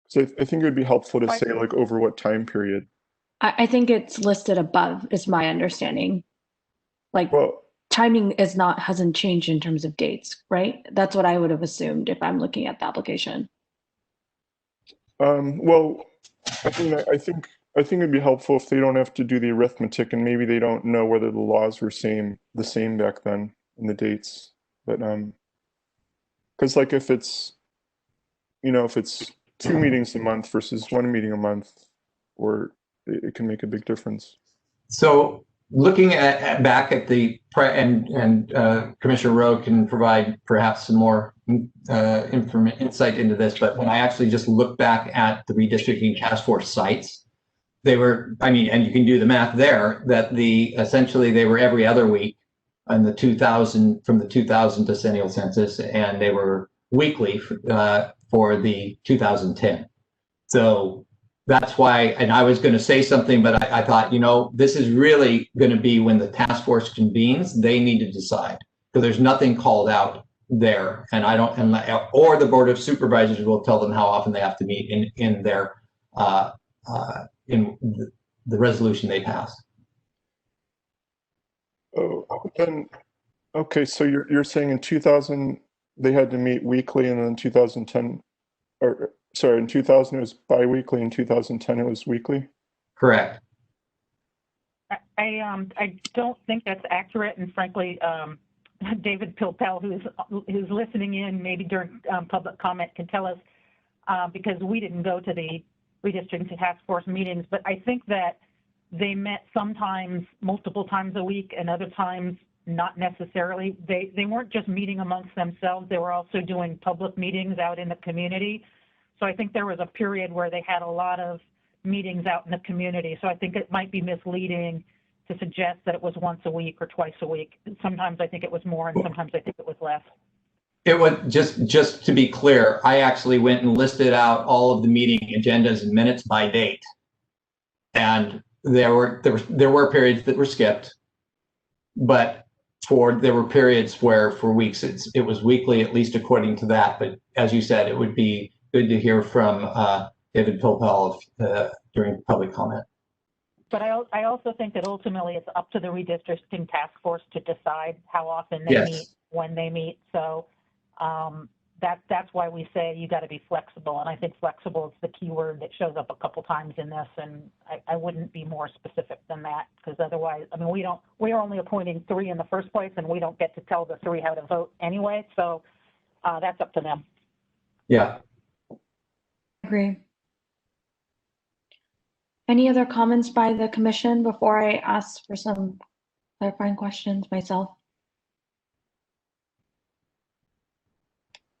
So I think it would be helpful to say like over what time period. I think it's listed above, is my understanding. Like, Well, timing hasn't changed in terms of dates, right? That's what I would have assumed if I'm looking at the application. well, I think it'd be helpful if they don't have to do the arithmetic, and maybe they don't know whether the laws were the same back then in the dates. But because like if it's 2 meetings a month versus 1 meeting a month, or it can make a big difference. So looking back at the and Commissioner Rowe can provide perhaps some more insight into this, but when I actually just look back at the redistricting task force sites, they were, and you can do the math there, that essentially they were every other week in the 2000 from the 2000 decennial census, and they were weekly for the 2010. So that's why, and I was going to say something, but I thought, this is really going to be when the task force convenes, they need to decide, because there's nothing called out there, or the Board of Supervisors will tell them how often they have to meet in their in the resolution they pass. Oh, then okay, so you're saying in 2000 they had to meet weekly, and then 2010, or sorry, in 2000 it was bi-weekly, in 2010 it was weekly? Correct. I don't think that's accurate, and frankly, David Pilpel, who's listening in maybe during public comment, can tell us, because we didn't go to the redistricting task force meetings, but I think that they met sometimes multiple times a week, and other times not necessarily. They weren't just meeting amongst themselves, they were also doing public meetings out in the community. So I think there was a period where they had a lot of meetings out in the community. So I think it might be misleading to suggest that it was once a week or twice a week. Sometimes I think it was more, and sometimes I think it was less. It was just to be clear, I actually went and listed out all of the meeting agendas and minutes by date, and there were periods that were skipped, but there were periods where for weeks it was weekly, at least according to that. But as you said, it would be good to hear from David Pilpel during public comment. But I also think that ultimately it's up to the redistricting task force to decide how often they Yes. meet, when they meet. So that's why we say you got to be flexible. And I think flexible is the key word that shows up a couple times in this. And I wouldn't be more specific than that, because otherwise, I mean, we are only appointing 3 in the first place, and we don't get to tell the 3 how to vote anyway. So that's up to them. Yeah. Agree. Any other comments by the commission before I ask for some clarifying questions myself?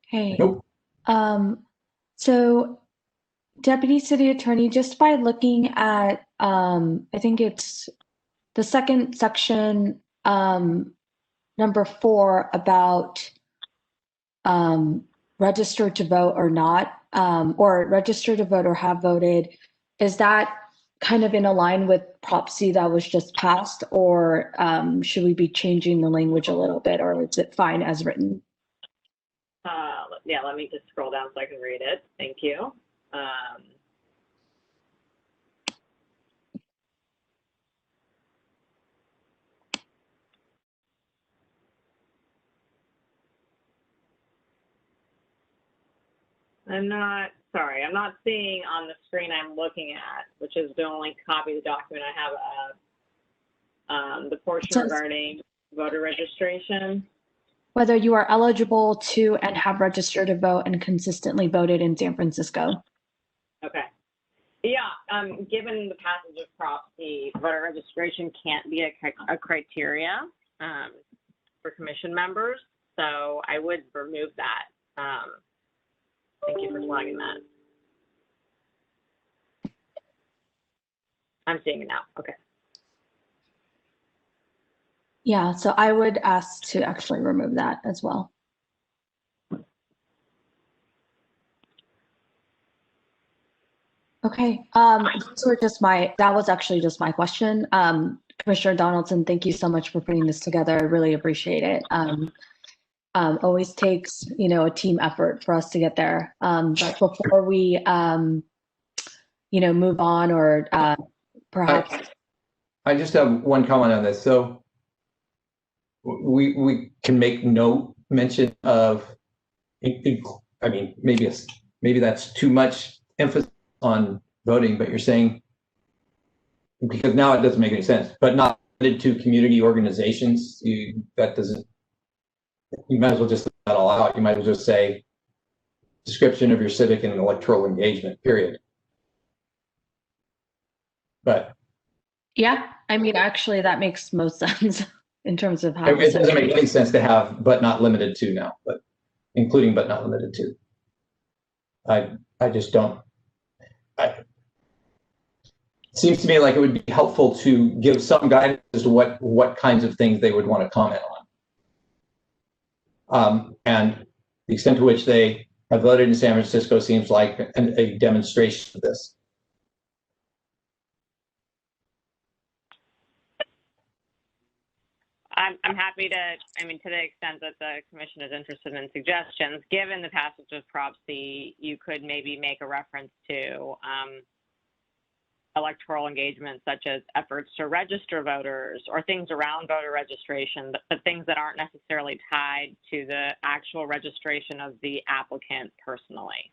Okay. Nope. So Deputy City Attorney, just by looking at, I think it's the second section, number 4 about register to vote or not, or register to vote or have voted, is that kind of in a line with Prop C that was just passed, or should we be changing the language a little bit, or is it fine as written? Yeah, let me just scroll down so I can read it. Thank you. I'm not seeing on the screen I'm looking at, which is the only copy of the document I have, the portion regarding voter registration. Whether you are eligible to and have registered to vote and consistently voted in San Francisco. Okay. Yeah, given the passage of Prop C, voter registration can't be a criteria for commission members, so I would remove that. Thank you for flagging that. I'm seeing it now. Okay. Yeah, so I would ask to actually remove that as well. Okay, that was actually just my question. Commissioner Donaldson, thank you so much for putting this together. I really appreciate it. Always takes, a team effort for us to get there. But before we, move on, or perhaps. I just have one comment on this. So we can make no mention of, I mean, maybe that's too much emphasis on voting, but you're saying, because now it doesn't make any sense, but not limited to community organizations. That doesn't, you might as well just let that all out. You might as well just say description of your civic and electoral engagement, period. But yeah, I mean, actually that makes most sense in terms of how it doesn't make any sense to have but not limited to now, but including but not limited to. I just don't. It seems to me like it would be helpful to give some guidance as to what kinds of things they would want to comment on. And the extent to which they have voted in San Francisco seems like a demonstration of this. I'm happy to, to the extent that the commission is interested in suggestions, given the passage of Prop C, you could maybe make a reference to electoral engagement, such as efforts to register voters or things around voter registration, but things that aren't necessarily tied to the actual registration of the applicant personally.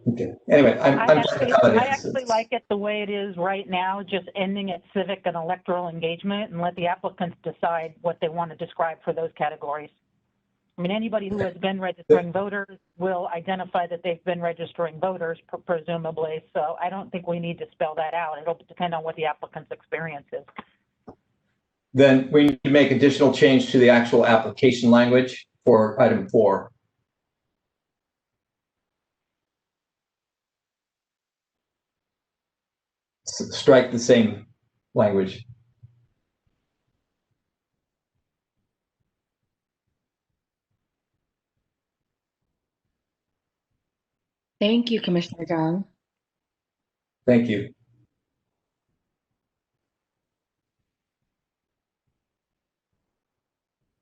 Okay. Anyway, I actually like it the way it is right now, just ending at civic and electoral engagement, and let the applicants decide what they want to describe for those categories. I mean, anybody who has been registering voters will identify that they've been registering voters, presumably. So I don't think we need to spell that out. It'll depend on what the applicant's experience is. Then we need to make additional change to the actual application language for item 4. Strike the same language. Thank you, Commissioner Jung. Thank you.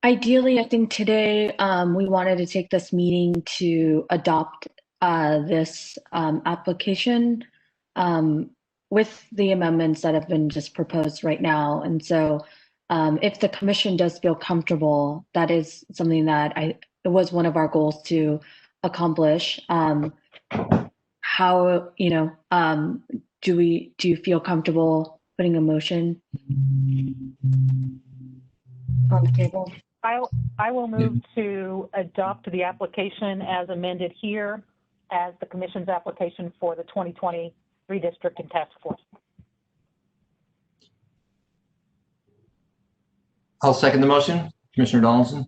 Ideally, I think today we wanted to take this meeting to adopt this application with the amendments that have been just proposed right now. And so if the commission does feel comfortable, that is something that it was one of our goals to accomplish. How, do you feel comfortable putting a motion on the table? I will move to adopt the application as amended here as the commission's application for the 2020 redistricting task force. I'll second the motion. Commissioner Donaldson?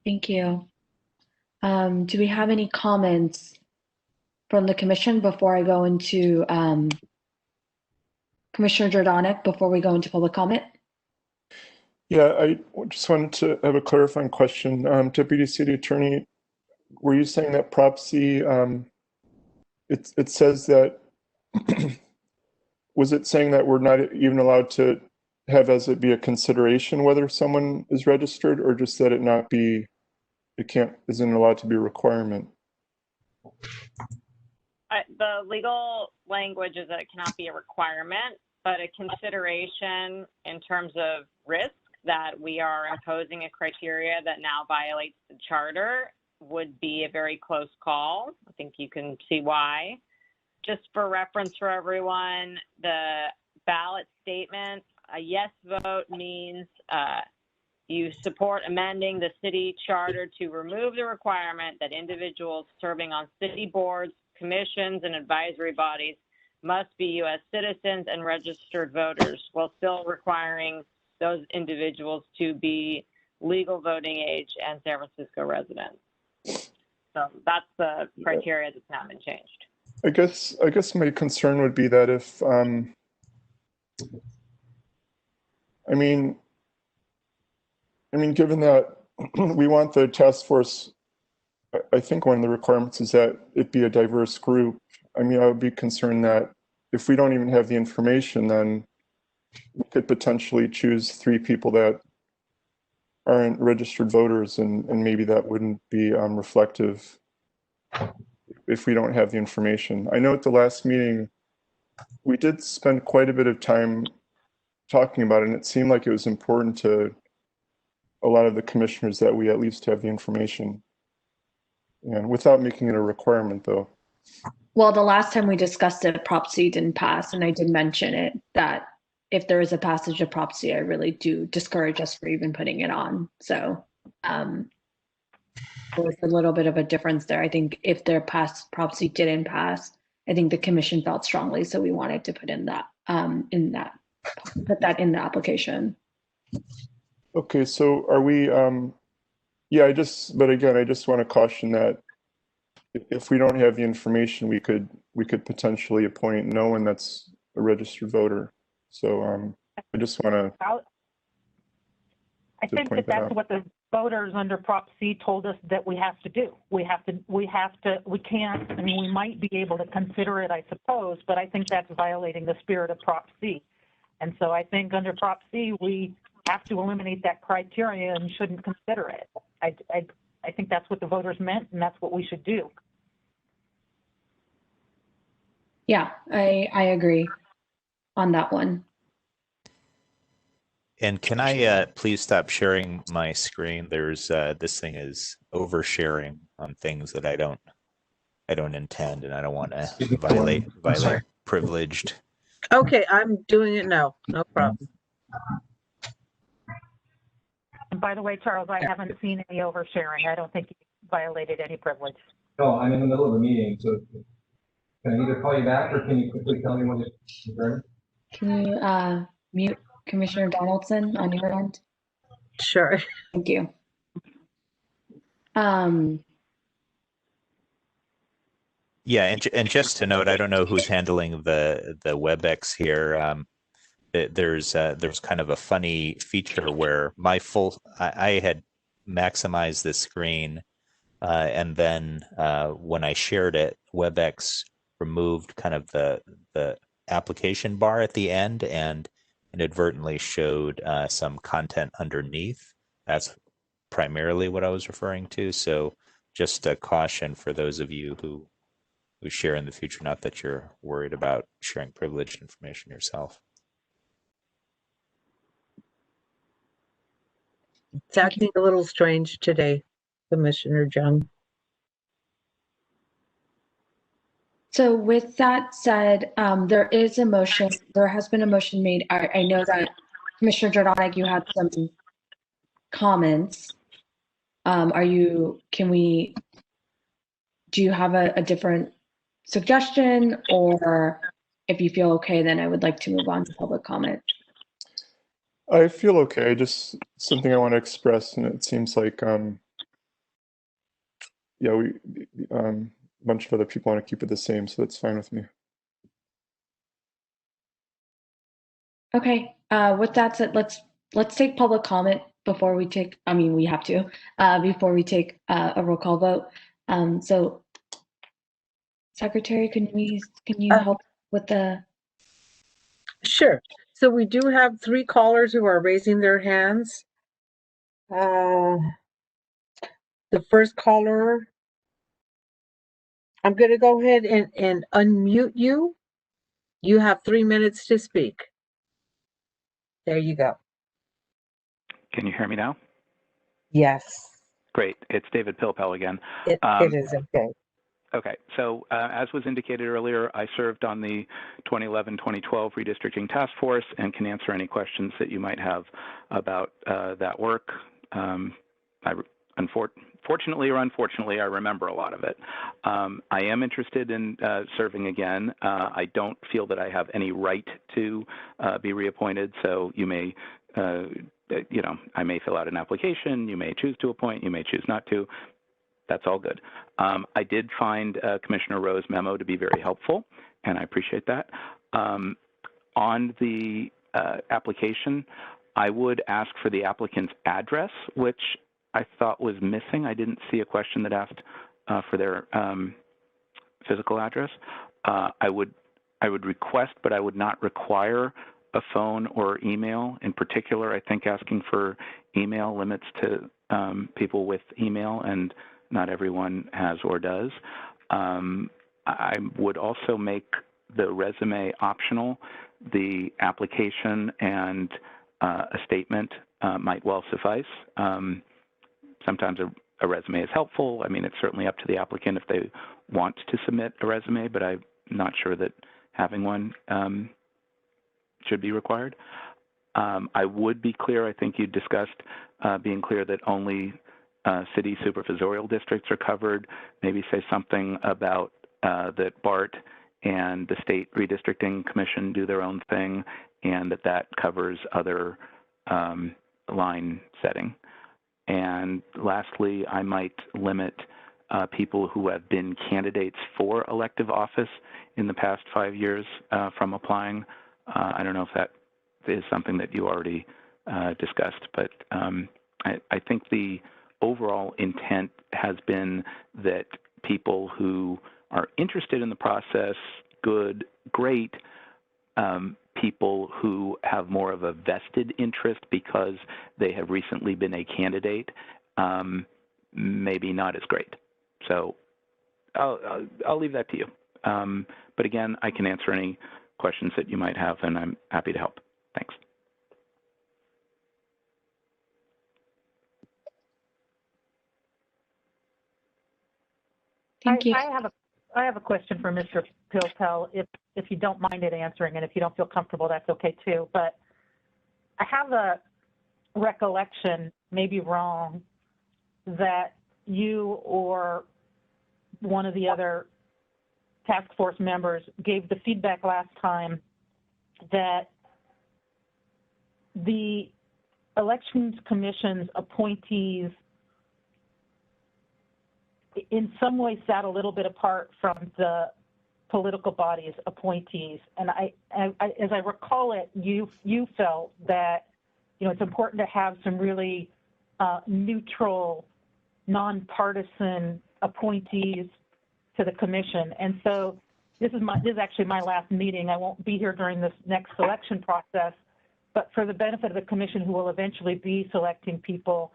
Thank you. Do we have any comments from the commission before I go into Commissioner Jordanek, before we go into public comment? Yeah, I just wanted to have a clarifying question. Deputy City Attorney, were you saying that Prop C, it says that, was it saying that we're not even allowed to have as it be a consideration whether someone is registered, or just that isn't allowed to be a requirement? The legal language is that it cannot be a requirement, but a consideration in terms of risk that we are imposing a criteria that now violates the charter would be a very close call. I think you can see why. Just for reference for everyone, the ballot statement, a yes vote means you support amending the city charter to remove the requirement that individuals serving on city boards, commissions, and advisory bodies must be U.S. citizens and registered voters, while still requiring those individuals to be legal voting age and San Francisco residents. So that's the criteria that's now been changed. I guess my concern would be that if, given that we want the task force, I think one of the requirements is that it be a diverse group. I would be concerned that if we don't even have the information, then we could potentially choose 3 people that aren't registered voters, and maybe that wouldn't be reflective if we don't have the information. I know at the last meeting, we did spend quite a bit of time talking about it, and it seemed like it was important to a lot of the commissioners that we at least have the information, and without making it a requirement, though. Well, the last time we discussed it, Prop C didn't pass, and I did mention it, that if there is a passage of Prop C, I really do discourage us for even putting it on. So there's a little bit of a difference there. I think if their Prop C didn't pass, I think the commission felt strongly, so we wanted to put put that in the application. Okay, so are we, I just want to caution that if we don't have the information, we could potentially appoint no one that's a registered voter. So I just want to. I think that's what the voters under Prop C told us that we have to do. We can't, we might be able to consider it, I suppose, but I think that's violating the spirit of Prop C. And so I think under Prop C, we have to eliminate that criteria and shouldn't consider it. I think that's what the voters meant, and that's what we should do. Yeah, I agree on that one. And can I please stop sharing my screen? There's this thing is oversharing on things that I don't intend, and I don't want to violate privileged. Okay, I'm doing it now. No problem. And by the way, Charles, I haven't seen any oversharing. I don't think you violated any privilege. No, I'm in the middle of a meeting, so can I either call you back or can you quickly tell me when it's adjourned? Can you mute Commissioner Donaldson on your end? Sure. Thank you. Yeah, and just to note, I don't know who's handling the WebEx here. There's kind of a funny feature where I had maximized the screen, and then when I shared it, WebEx removed kind of the application bar at the end and inadvertently showed some content underneath. That's primarily what I was referring to. So just a caution for those of you who share in the future, not that you're worried about sharing privileged information yourself. It's acting a little strange today, Commissioner Jung. So with that said, there is a motion, there has been a motion made. I know that Commissioner Jordan, you had some comments. Do you have a different suggestion, or if you feel okay, then I would like to move on to public comment. I feel okay, just something I want to express, and it seems like, yeah, a bunch of other people want to keep it the same, so that's fine with me. Okay, with that said, let's take public comment before we take, I mean, we have to, before we take a roll call vote. So Secretary, can you help with the? Sure. So we do have 3 callers who are raising their hands. The first caller, I'm going to go ahead and unmute you. You have 3 minutes to speak. There you go. Can you hear me now? Yes, Great. It's David Pilpel again. it is okay. Okay, so as was indicated earlier, I served on the 2011-2012 redistricting task force and can answer any questions that you might have about that work. Fortunately or unfortunately, I remember a lot of it. I am interested in serving again. I don't feel that I have any right to be reappointed, so you may, I may fill out an application, you may choose to appoint, you may choose not to. That's all good. I did find Commissioner Rowe's memo to be very helpful, and I appreciate that. On the application, I would ask for the applicant's address, which I thought was missing. I didn't see a question that asked for their physical address. I would request, but I would not require a phone or email. In particular, I think asking for email limits to people with email, and not everyone has or does. I would also make the resume optional. The application and a statement might well suffice. Sometimes a resume is helpful. I mean, it's certainly up to the applicant if they want to submit a resume, but I'm not sure that having one should be required. I would be clear, I think you discussed being clear that only city supervisorial districts are covered. Maybe say something about that BART and the State Redistricting Commission do their own thing, and that covers other line setting. And lastly, I might limit people who have been candidates for elective office in the past 5 years from applying. I don't know if that is something that you already discussed, but I think the overall intent has been that people who are interested in the process, good, great. People who have more of a vested interest because they have recently been a candidate, maybe not as great. So I'll leave that to you. But again, I can answer any questions that you might have, and I'm happy to help. Thanks. Thank you. I have a question for Mr. Pilpel, if you don't mind it answering, and if you don't feel comfortable, that's okay too. But I have a recollection, maybe wrong, that you or one of the other task force members gave the feedback last time that the Elections Commission's appointees in some ways sat a little bit apart from the political body's appointees. And I as I recall it, you felt that, it's important to have some really neutral, nonpartisan appointees to the commission. And so this is actually my last meeting. I won't be here during this next selection process, but for the benefit of the commission who will eventually be selecting people,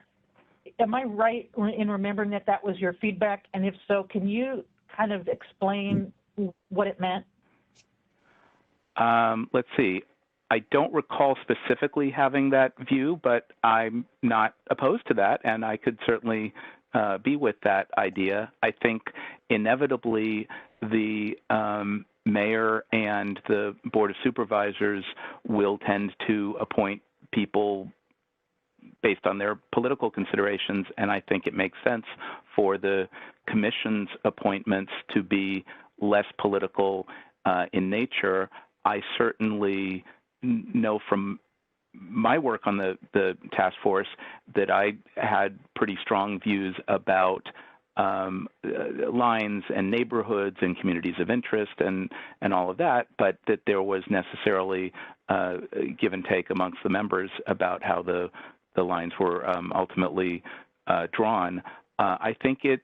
am I right in remembering that that was your feedback? And if so, can you kind of explain what it meant? Let's see. I don't recall specifically having that view, but I'm not opposed to that, and I could certainly be with that idea. I think inevitably the mayor and the Board of Supervisors will tend to appoint people based on their political considerations, and I think it makes sense for the commission's appointments to be less political in nature. I certainly know from my work on the task force that I had pretty strong views about lines and neighborhoods and communities of interest and all of that, but that there was necessarily give and take amongst the members about how the lines were ultimately drawn. I think it.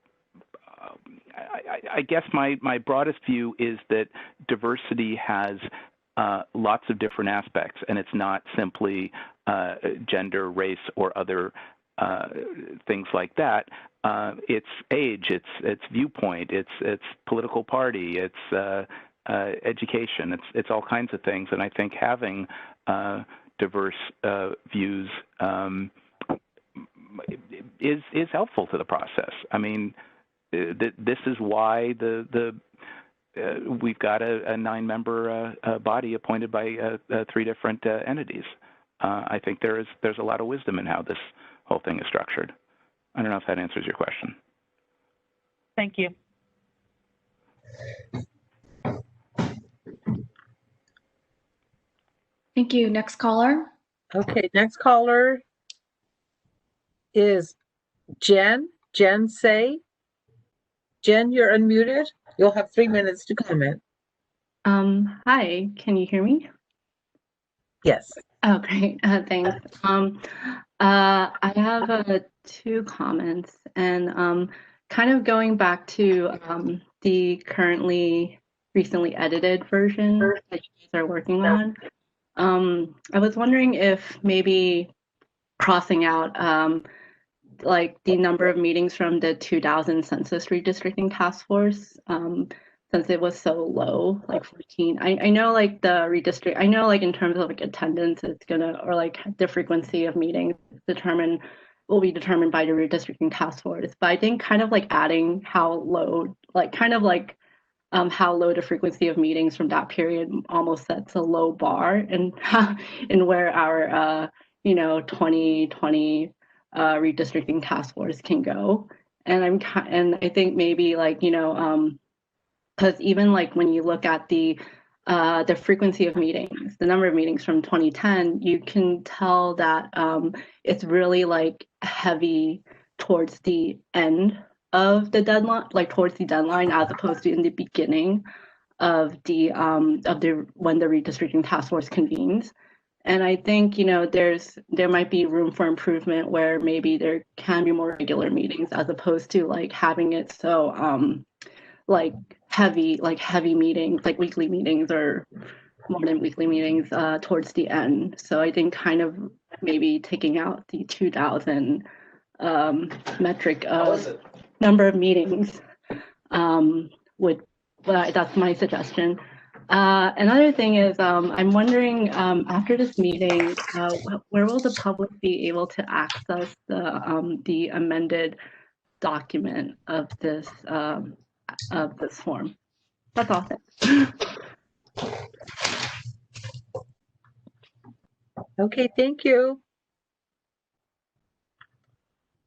I guess my broadest view is that diversity has lots of different aspects, and it's not simply gender, race, or other things like that. It's age, it's viewpoint, it's political party, it's education, it's all kinds of things. And I think having diverse views is helpful to the process. I mean, this is why we've got a 9-member body appointed by 3 different entities. I think there's a lot of wisdom in how this whole thing is structured. I don't know if that answers your question. Thank you. Thank you. Next caller. Okay, next caller is Jen Say. Jen, you're unmuted. You'll have 3 minutes to comment. Hi, can you hear me? Yes. Oh, great. Thanks. I have 2 comments, and kind of going back to the recently edited version that you guys are working on. I was wondering if maybe crossing out like the number of meetings from the 2000 census redistricting task force, since it was so low, like 14. I know like the redistrict, I know like in terms of like attendance, it's gonna, or like the frequency of meetings will be determined by the redistricting task force. But I think kind of like adding how low, like kind of like how low the frequency of meetings from that period almost sets a low bar, and where our 2020 redistricting task force can go. And I think maybe like because even like when you look at the frequency of meetings, the number of meetings from 2010, you can tell that it's really like heavy towards the end of the deadline, like towards the deadline, as opposed to in the beginning of the when the redistricting task force convenes. And I think there might be room for improvement where maybe there can be more regular meetings as opposed to like having it so like heavy meetings, like weekly meetings or more than weekly meetings towards the end. So I think kind of maybe taking out the 2000 metric of number of meetings that's my suggestion. Another thing is I'm wondering after this meeting, where will the public be able to access the amended document of this form? That's all. Okay, thank you.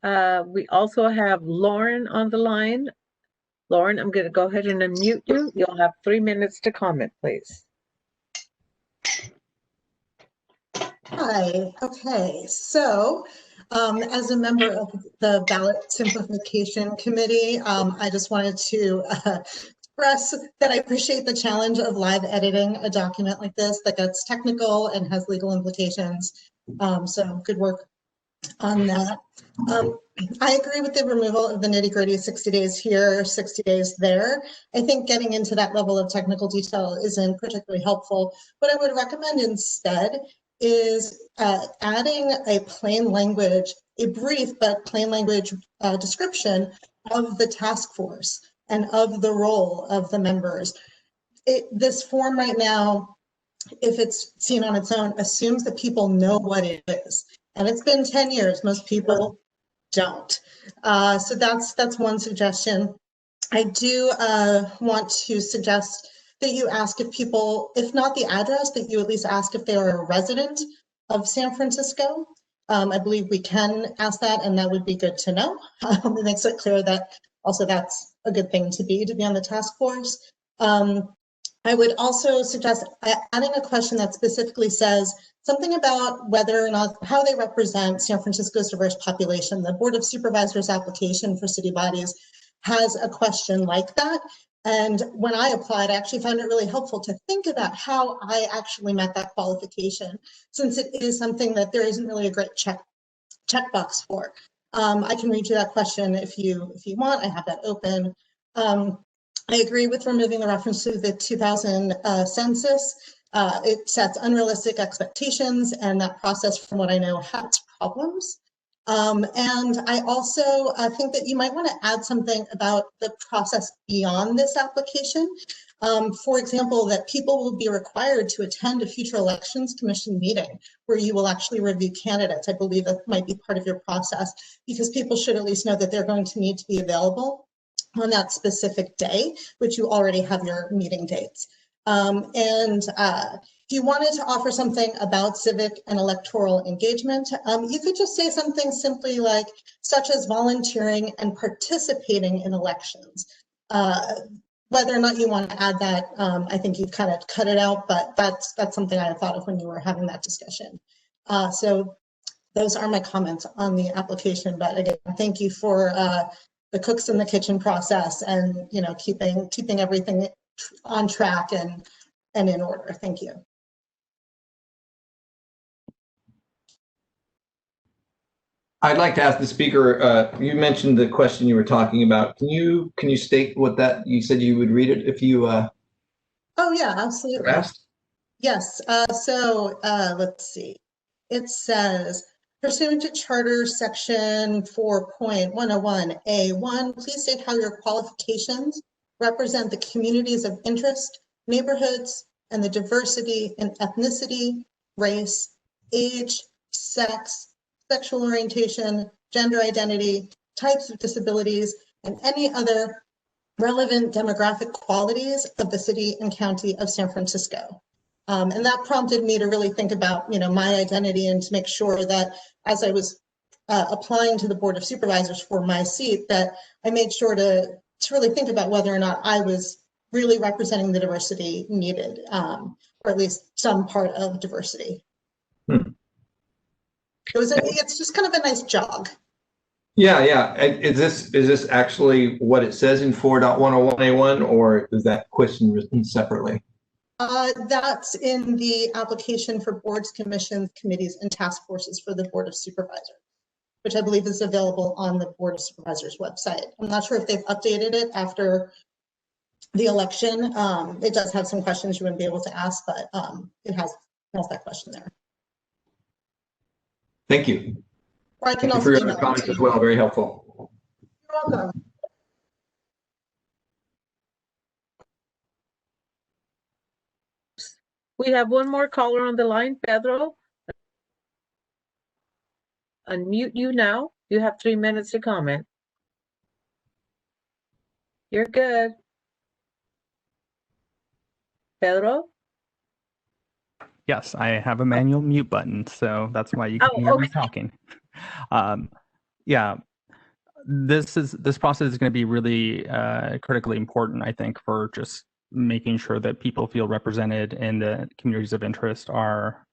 We also have Lauren on the line. Lauren, I'm going to go ahead and unmute you. You'll have 3 minutes to comment, please. Hi, okay, so as a member of the Ballot Simplification Committee, I just wanted to express that I appreciate the challenge of live editing a document like this that gets technical and has legal implications. So good work on that. I agree with the removal of the nitty-gritty 60 days here, 60 days there. I think getting into that level of technical detail isn't particularly helpful. What I would recommend instead is adding a plain language, a brief but plain language description of the task force and of the role of the members. This form right now, if it's seen on its own, assumes that people know what it is. And it's been 10 years, most people don't. So that's one suggestion. I do want to suggest that you ask if people, if not the address, that you at least ask if they are a resident of San Francisco. I believe we can ask that, and that would be good to know. It makes it clear that also that's a good thing to be on the task force. I would also suggest adding a question that specifically says something about whether or not, how they represent San Francisco's diverse population. The Board of Supervisors application for city bodies has a question like that. And when I applied, I actually found it really helpful to think about how I actually met that qualification, since it is something that there isn't really a great checkbox for. I can read you that question if you want. I have that open. I agree with removing the reference to the 2000 census. It sets unrealistic expectations, and that process, from what I know, has problems. And I also think that you might want to add something about the process beyond this application. For example, that people will be required to attend a future elections commission meeting where you will actually review candidates. I believe that might be part of your process, because people should at least know that they're going to need to be available on that specific day, which you already have your meeting dates. If you wanted to offer something about civic and electoral engagement, you could just say something simply like, such as volunteering and participating in elections. Whether or not you want to add that, I think you've kind of cut it out, but that's something I thought of when you were having that discussion. So those are my comments on the application. But again, thank you for the cooks in the kitchen process, and keeping everything on track and in order. Thank you. I'd like to ask the speaker, you mentioned the question you were talking about. Can you state what that, you said you would read it if you Oh yeah, absolutely. asked? Yes, let's see. It says, pursuant to Charter Section 4.101A1, please state how your qualifications represent the communities of interest, neighborhoods, and the diversity in ethnicity, race, age, sex, sexual orientation, gender identity, types of disabilities, and any other relevant demographic qualities of the city and county of San Francisco. And that prompted me to really think about, my identity, and to make sure that as I was applying to the Board of Supervisors for my seat, that I made sure to really think about whether or not I was really representing the diversity needed, or at least some part of diversity. It's just kind of a nice jog. Yeah. Is this actually what it says in 4.101A1, or is that question written separately? That's in the application for boards, commissions, committees, and task forces for the Board of Supervisors, which I believe is available on the Board of Supervisors website. I'm not sure if they've updated it after the election. It does have some questions you wouldn't be able to ask, but it has that question there. Thank you. Or I can Thank you for your comments as well. Very helpful. You're welcome. We have one more caller on the line, Pedro. Unmute you now. You have 3 minutes to comment. You're good. Pedro? Yes, I have a manual mute button, so that's why you can hear me talking. Yeah, this process is going to be really critically important, I think, for just making sure that people feel represented and the communities of interest are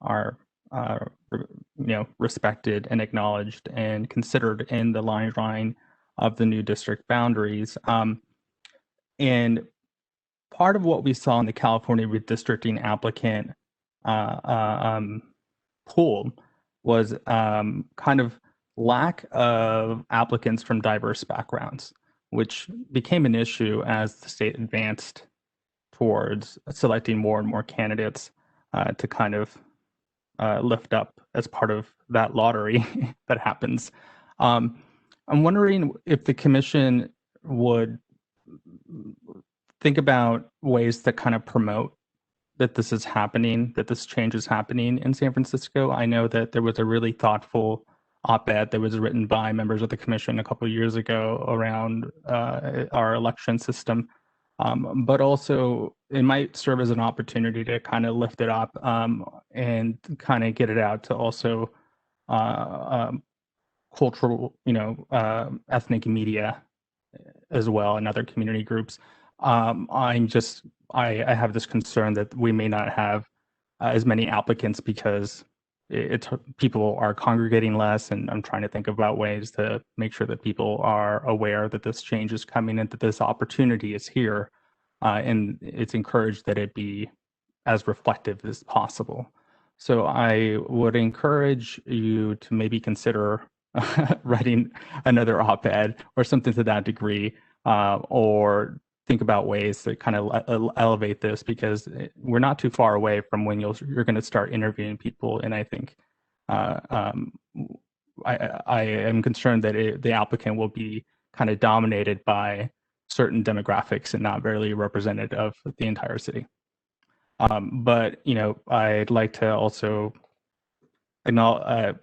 respected and acknowledged and considered in the line drawing of the new district boundaries. And part of what we saw in the California redistricting applicant pool was kind of lack of applicants from diverse backgrounds, which became an issue as the state advanced towards selecting more and more candidates to kind of lift up as part of that lottery that happens. I'm wondering if the commission would think about ways to kind of promote that this is happening, that this change is happening in San Francisco. I know that there was a really thoughtful op-ed that was written by members of the commission a couple of years ago around our election system. But also it might serve as an opportunity to kind of lift it up and kind of get it out to also cultural, ethnic media as well and other community groups. I have this concern that we may not have as many applicants because people are congregating less, and I'm trying to think about ways to make sure that people are aware that this change is coming and that this opportunity is here, and it's encouraged that it be as reflective as possible. So I would encourage you to maybe consider writing another op-ed or something to that degree, or think about ways to kind of elevate this, because we're not too far away from when you're going to start interviewing people. And I think I am concerned that the applicant will be kind of dominated by certain demographics and not very representative of the entire city. But I'd like to also acknowledge,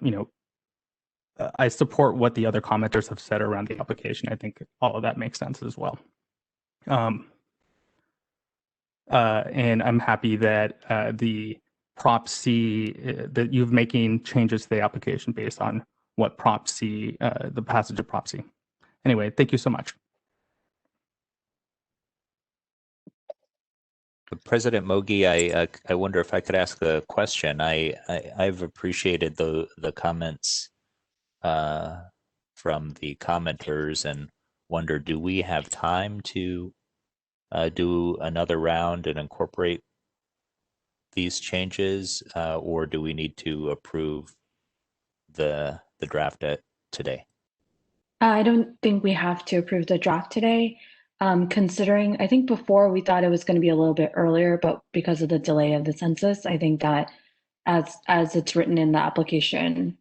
I support what the other commenters have said around the application. I think all of that makes sense as well. And I'm happy that the Prop C, that you're making changes to the application based on what Prop C, the passage of Prop C. Anyway, thank you so much. President Mogi, I wonder if I could ask a question. I've appreciated the comments from the commenters and wonder, do we have time to do another round and incorporate these changes, or do we need to approve the draft today? I don't think we have to approve the draft today. Considering, I think before we thought it was going to be a little bit earlier, but because of the delay of the census, I think that as it's written in the application,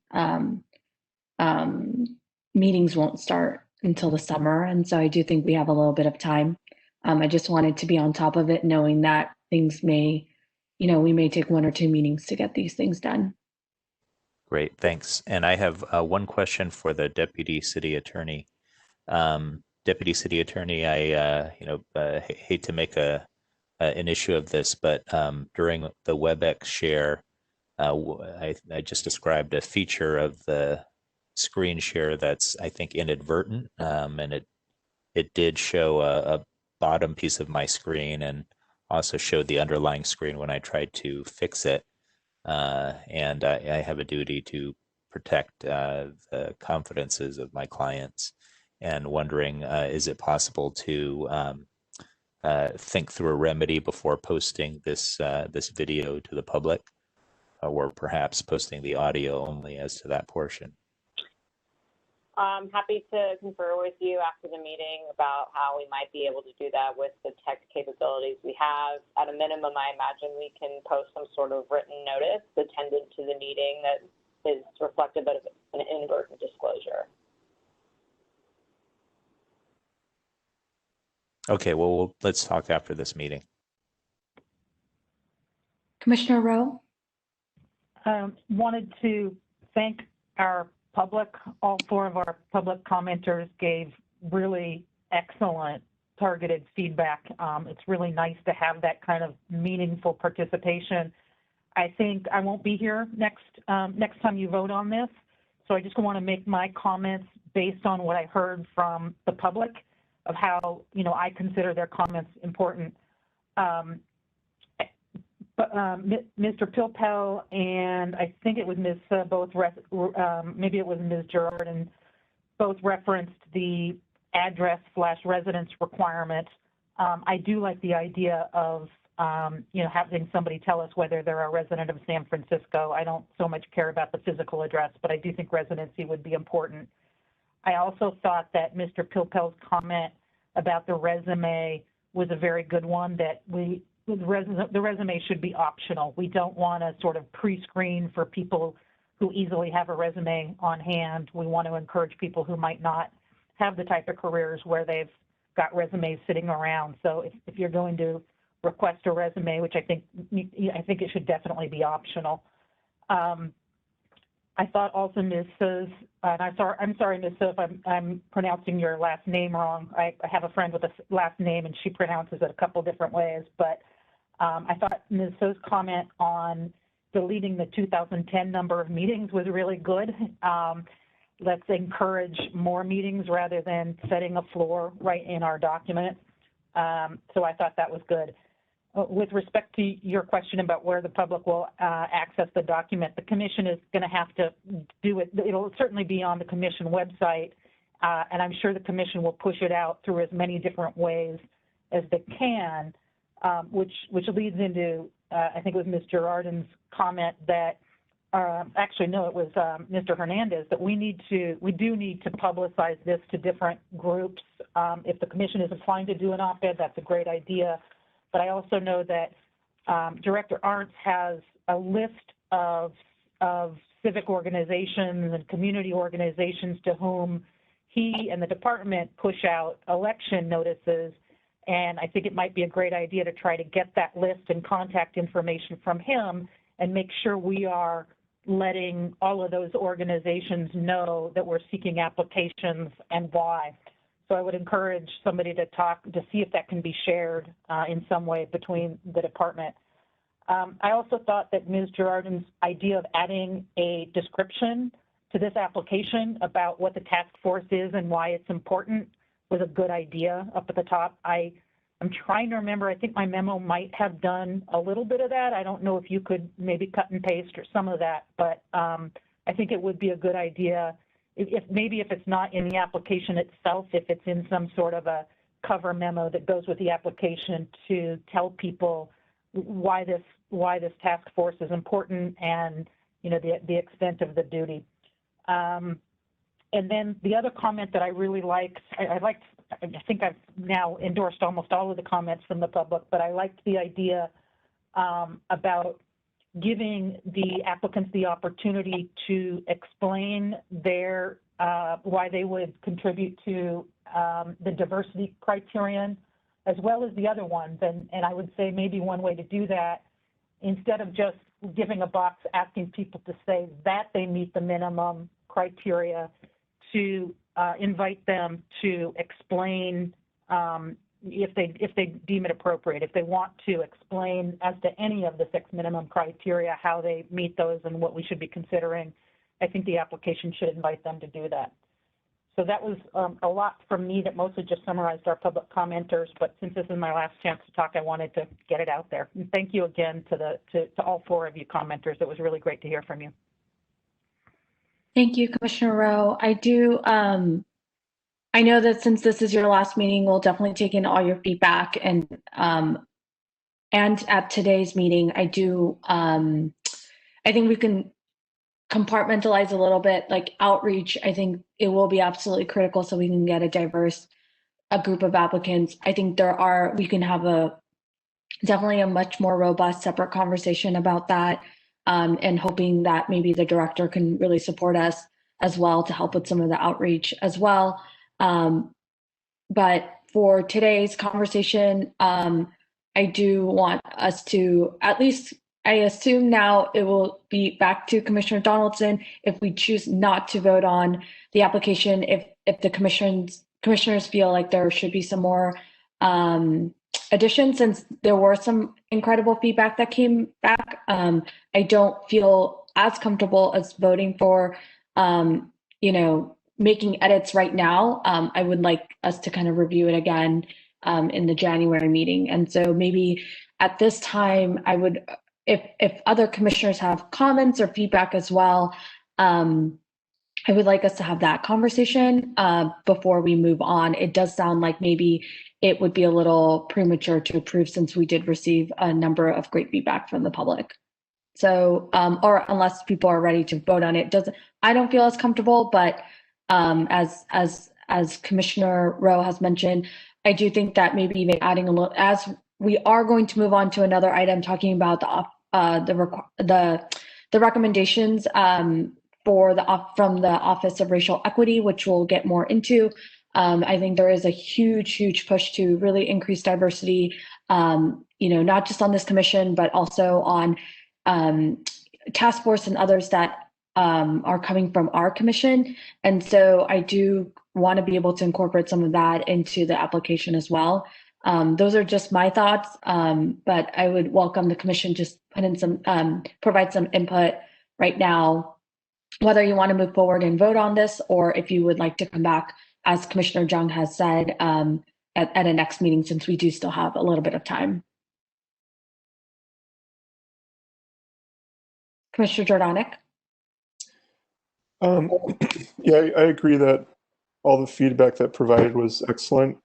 meetings won't start until the summer. And so I do think we have a little bit of time. I just wanted to be on top of it, knowing that things may, we may take 1 or 2 meetings to get these things done. Great, thanks. And I have one question for the Deputy City Attorney. Deputy City Attorney, I hate to make an issue of this, but during the WebEx share, I just described a feature of the screen share that's, I think, inadvertent, and it did show a bottom piece of my screen and also showed the underlying screen when I tried to fix it. And I have a duty to protect the confidences of my clients, and wondering, is it possible to think through a remedy before posting this video to the public, or perhaps posting the audio only as to that portion? I'm happy to confer with you after the meeting about how we might be able to do that with the tech capabilities we have. At a minimum, I imagine we can post some sort of written notice attendant to the meeting that is reflective of an inadvertent disclosure. Okay, well, let's talk after this meeting. Commissioner Rowe? Wanted to thank our public. All 4 of our public commenters gave really excellent targeted feedback. It's really nice to have that kind of meaningful participation. I think I won't be here next time you vote on this, so I just want to make my comments based on what I heard from the public of how I consider their comments important. But Mr. Pilpel and I think it was Ms. maybe it was Ms. Girardin, both referenced the address/residence requirement. I do like the idea of having somebody tell us whether they're a resident of San Francisco. I don't so much care about the physical address, but I do think residency would be important. I also thought that Mr. Pilpel's comment about the resume was a very good one, that we the resume should be optional. We don't want to sort of pre-screen for people who easily have a resume on hand. We want to encourage people who might not have the type of careers where they've got resumes sitting around. So if you're going to request a resume, which I think it should definitely be optional. I thought also Ms. Soos, and I'm sorry, Ms. Soos, if I'm pronouncing your last name wrong. I have a friend with a last name and she pronounces it a couple different ways, but I thought Ms. Soos' comment on deleting the 2010 number of meetings was really good. Let's encourage more meetings rather than setting a floor right in our document. So I thought that was good. With respect to your question about where the public will access the document, the commission is going to have to do it. It'll certainly be on the commission website, and I'm sure the commission will push it out through as many different ways as they can, which leads into, I think it was Ms. Girardin's comment that, actually, no, it was Mr. Hernandez, that we do need to publicize this to different groups. If the commission is inclined to do an op-ed, that's a great idea. But I also know that Director Arntz has a list of civic organizations and community organizations to whom he and the department push out election notices. And I think it might be a great idea to try to get that list and contact information from him and make sure we are letting all of those organizations know that we're seeking applications and why. So I would encourage somebody to talk to see if that can be shared in some way between the department. I also thought that Ms. Girardin's idea of adding a description to this application about what the task force is and why it's important was a good idea up at the top. I'm trying to remember, I think my memo might have done a little bit of that. I don't know if you could maybe cut and paste or some of that, but I think it would be a good idea if it's not in the application itself, if it's in some sort of a cover memo that goes with the application to tell people why this task force is important and, you know, the extent of the duty. And then the other comment that I really liked, I think I've now endorsed almost all of the comments from the public, but I liked the idea about giving the applicants the opportunity to explain their why they would contribute to the diversity criterion as well as the other ones. And I would say maybe one way to do that, instead of just giving a box asking people to say that they meet the minimum criteria, to invite them to explain if they deem it appropriate, if they want to explain as to any of the 6 minimum criteria, how they meet those and what we should be considering. I think the application should invite them to do that. So that was a lot from me that mostly just summarized our public commenters, but since this is my last chance to talk, I wanted to get it out there. And thank you again to all 4 of you commenters. It was really great to hear from you. Thank you, Commissioner Rowe. I know that since this is your last meeting, we'll definitely take in all your feedback, and at today's meeting, I think we can compartmentalize a little bit, like outreach. I think it will be absolutely critical so we can get a group of applicants. I think we can have definitely a much more robust separate conversation about that, and hoping that maybe the director can really support us as well to help with some of the outreach as well. But for today's conversation, I do want us to, at least I assume now it will be back to Commissioner Donaldson if we choose not to vote on the application, if the commissioners feel like there should be some more additions, since there were some incredible feedback that came back. I don't feel as comfortable as voting for, making edits right now. I would like us to kind of review it again in the January meeting. And so maybe at this time, I would, if other commissioners have comments or feedback as well, I would like us to have that conversation before we move on. It does sound like maybe it would be a little premature to approve since we did receive a number of great feedback from the public. So, or unless people are ready to vote on it, I don't feel as comfortable, but as Commissioner Rowe has mentioned, I do think that maybe even adding a little, as we are going to move on to another item talking about the recommendations for from the Office of Racial Equity, which we'll get more into. I think there is a huge push to really increase diversity, not just on this commission, but also on task force and others that are coming from our commission. And so I do want to be able to incorporate some of that into the application as well. Those are just my thoughts, but I would welcome the commission just put in provide some input right now, whether you want to move forward and vote on this, or if you would like to come back, as Commissioner Jung has said, at a next meeting, since we do still have a little bit of time. Commissioner Jordanek? Yeah, I agree that all the feedback that provided was excellent.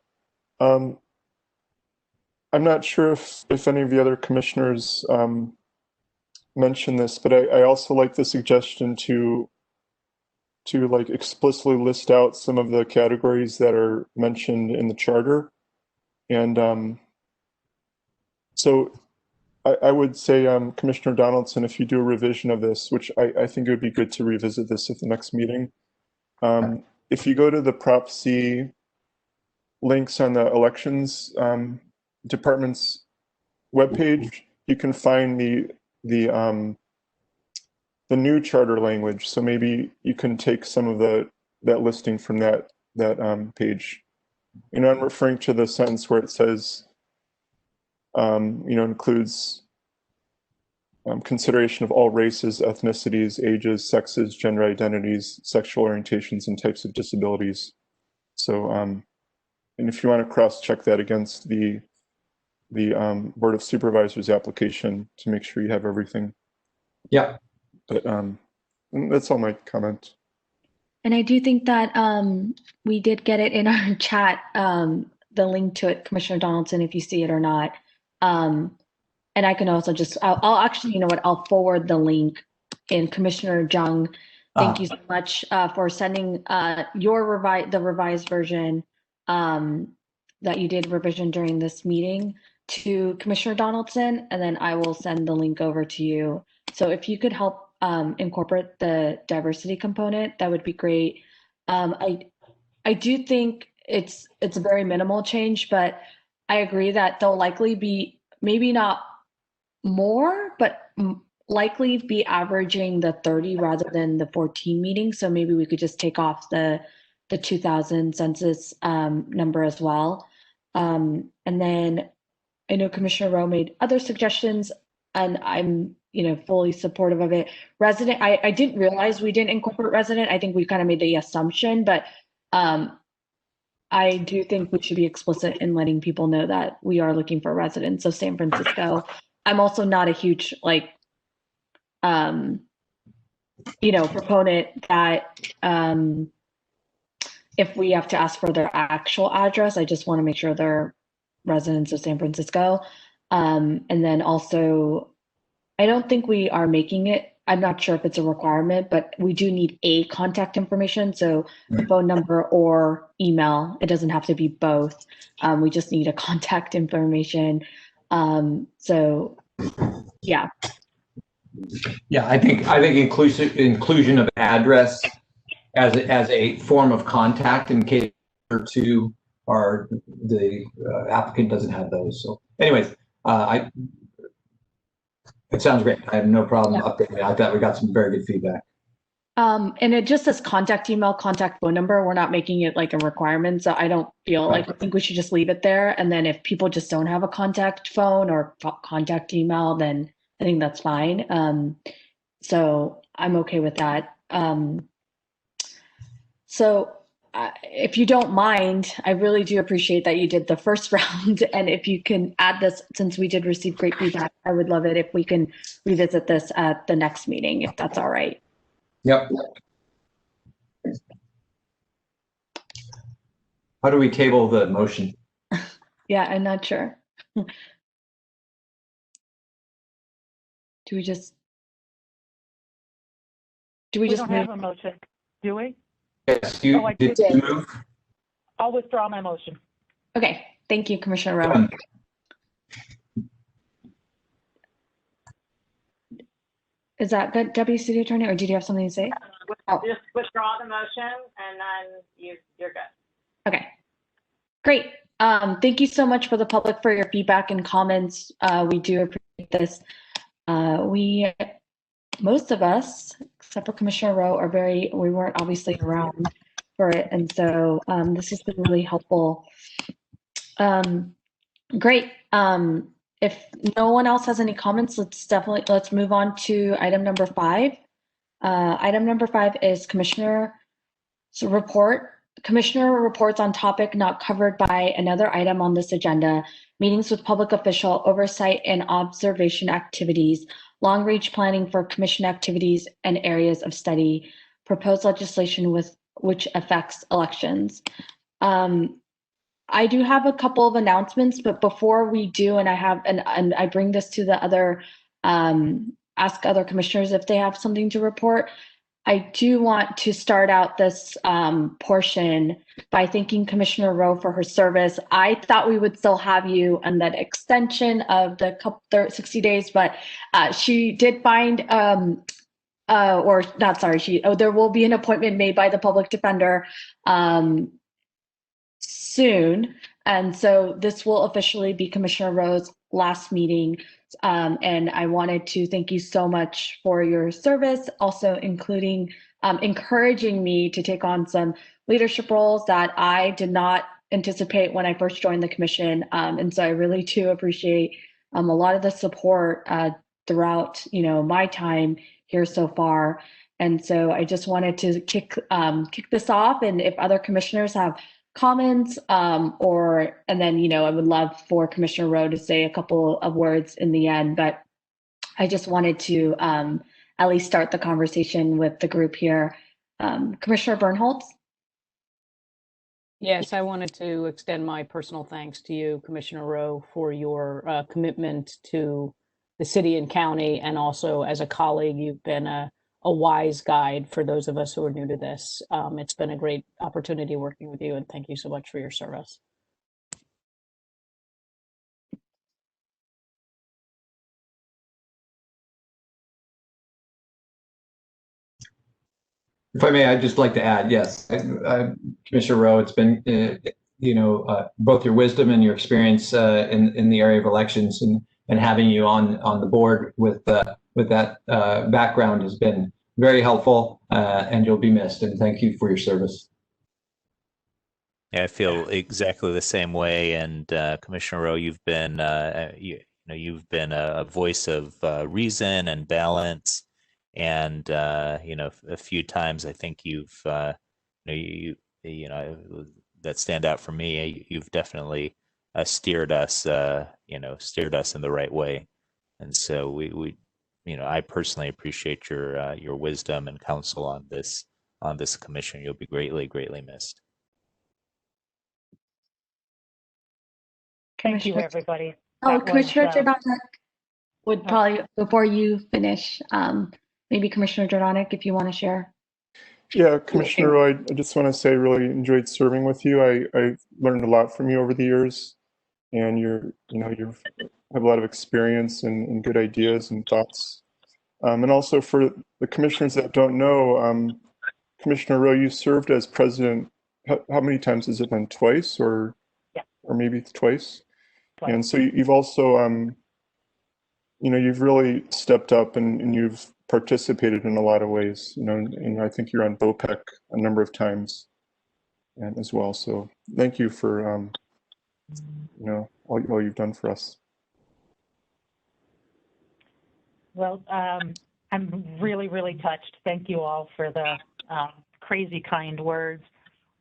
I'm not sure if any of the other commissioners mentioned this, but I also like the suggestion to like explicitly list out some of the categories that are mentioned in the charter. And so I would say, Commissioner Donaldson, if you do a revision of this, which I think it would be good to revisit this at the next meeting. If you go to the Prop C links on the elections department's webpage, you can find the new charter language. So maybe you can take some of that listing from that page. I'm referring to the sentence where it says, includes consideration of all races, ethnicities, ages, sexes, gender identities, sexual orientations, and types of disabilities. So, and if you want to cross-check that against the Board of Supervisors application to make sure you have everything. Yeah. But that's all my comment. And I do think that we did get it in our chat, the link to it, Commissioner Donaldson, if you see it or not. And I can also I'll actually, you know what, I'll forward the link. And Commissioner Jung, thank you so much for sending the revised version that you did revision during this meeting to Commissioner Donaldson, and then I will send the link over to you. So if you could help incorporate the diversity component, that would be great. I do think it's a very minimal change, but I agree that there'll likely be maybe not more, but likely be averaging the 30 rather than the 14 meetings. So maybe we could just take off the 2000 census number as well. And then I know Commissioner Rowe made other suggestions, and I'm fully supportive of it. Resident, I didn't realize we didn't incorporate resident. I think we kind of made the assumption, but I do think we should be explicit in letting people know that we are looking for residents of San Francisco. I'm also not a huge proponent that if we have to ask for their actual address, I just want to make sure they're residents of San Francisco. And then also, I don't think we are making it. I'm not sure if it's a requirement, but we do need a contact information. So phone number or email. It doesn't have to be both. We just need a contact information. So yeah. Yeah, I think inclusion of address as a form of contact in case the applicant doesn't have those. So anyways, it sounds great. I have no problem updating it. I thought we got some very good feedback. And it just says contact email, contact phone number. We're not making it like a requirement. So I don't feel I think we should just leave it there. And then if people just don't have a contact phone or contact email, then I think that's fine. So I'm okay with that. So if you don't mind, I really do appreciate that you did the first round. And if you can add this, since we did receive great feedback, I would love it if we can revisit this at the next meeting, if that's all right. Yep. How do we table the motion? Yeah, I'm not sure. Do we just We don't move? have a motion, do we? Yes, you I did did. move. I'll withdraw my motion. Okay, thank you, Commissioner Rowe. Is that good, Deputy City Attorney, or did you have something to say? Oh. Just withdraw the motion and then you're good. Okay, great. Thank you so much for the public for your feedback and comments. We do appreciate this. Most of us, except for Commissioner Rowe, we weren't obviously around for it. And so this has been really helpful. Great. If no one else has any comments, let's move on to item number 5. Item number 5 is Commissioner's report. Commissioner reports on topic not covered by another item on this agenda, meetings with public official, oversight and observation activities, long-range planning for commission activities and areas of study, proposed legislation which affects elections. I do have a couple of announcements, but before we do, and I bring this to the other, ask other commissioners if they have something to report. I do want to start out this portion by thanking Commissioner Rowe for her service. I thought we would still have you on that extension of the 60 days, but she did find, or not, sorry, there will be an appointment made by the public defender soon. And so this will officially be Commissioner Rowe's last meeting. And I wanted to thank you so much for your service, also including encouraging me to take on some leadership roles that I did not anticipate when I first joined the commission. And so I really do appreciate a lot of the support throughout, my time here so far. And so I just wanted to kick this off. And if other commissioners have comments, and then, I would love for Commissioner Rowe to say a couple of words in the end, but I just wanted to at least start the conversation with the group here. Commissioner Bernholz? Yes, I wanted to extend my personal thanks to you, Commissioner Rowe, for your commitment to the city and county, and also as a colleague, you've been a wise guide for those of us who are new to this. It's been a great opportunity working with you, and thank you so much for your service. If I may, I'd just like to add, yes, Commissioner Rowe, it's been, both your wisdom and your experience in the area of elections, and having you on the board with that background has been very helpful, and you'll be missed. And thank you for your service. Yeah, I feel exactly the same way. And Commissioner Rowe, you've been you've been a voice of reason and balance. And a few times I think you've that stand out for me. You've definitely steered us in the right way. And so we I personally appreciate your wisdom and counsel on this commission. You'll be greatly missed. Thank you, everybody. Commissioner Jordanek would probably, before you finish, maybe Commissioner Jordanek, if you want to share. Yeah, Commissioner Rowe, I just want to say I really enjoyed serving with you. I learned a lot from you over the years, and you have a lot of experience and good ideas and thoughts. And also for the commissioners that don't know, Commissioner Rowe, you served as president. How many times has it been? Twice, or maybe twice? And so you've also, you've really stepped up and you've participated in a lot of ways. And I think you're on BOPEC a number of times, and as well. So thank you for all you've done for us. Well, I'm really touched. Thank you all for the crazy kind words.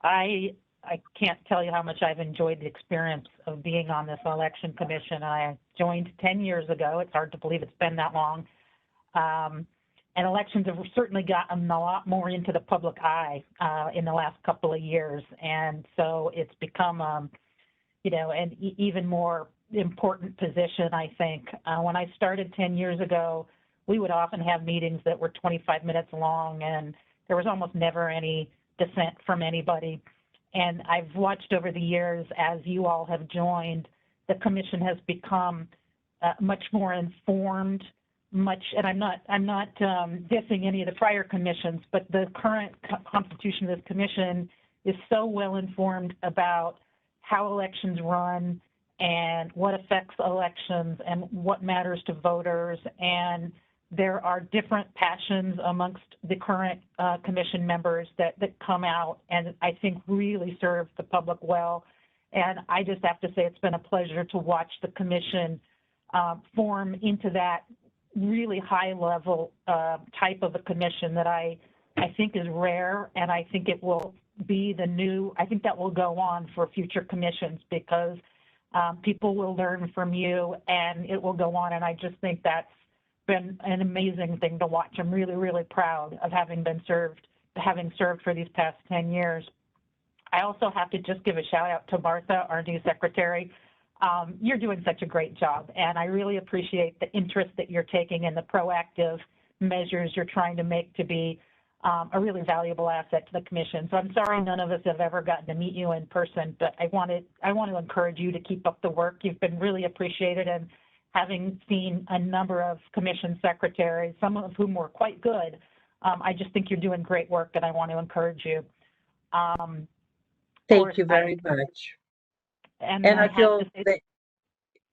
I can't tell you how much I've enjoyed the experience of being on this election commission. I joined 10 years ago. It's hard to believe it's been that long. And elections have certainly gotten a lot more into the public eye in the last couple of years. And so it's become, an even more important position, I think. When I started 10 years ago, we would often have meetings that were 25 minutes long, and there was almost never any dissent from anybody. And I've watched over the years, as you all have joined, the commission has become much more informed, much, and I'm not dissing any of the prior commissions, but the current constitution of this commission is so well informed about how elections run and what affects elections and what matters to voters. And there are different passions amongst the current commission members that come out and I think really serve the public well. And I just have to say it's been a pleasure to watch the commission form into that really high level type of a commission that I think is rare, and I think it will be I think that will go on for future commissions because people will learn from you and it will go on, and I just think that's been an amazing thing to watch. I'm really, really proud of having served for these past 10 years. I also have to just give a shout out to Martha, our new secretary. You're doing such a great job, and I really appreciate the interest that you're taking and the proactive measures you're trying to make to be a really valuable asset to the commission. So I'm sorry none of us have ever gotten to meet you in person, but I want to encourage you to keep up the work. You've been really appreciated, and having seen a number of commission secretaries, some of whom were quite good, I just think you're doing great work, and I want to encourage you. Thank you very much. And I feel that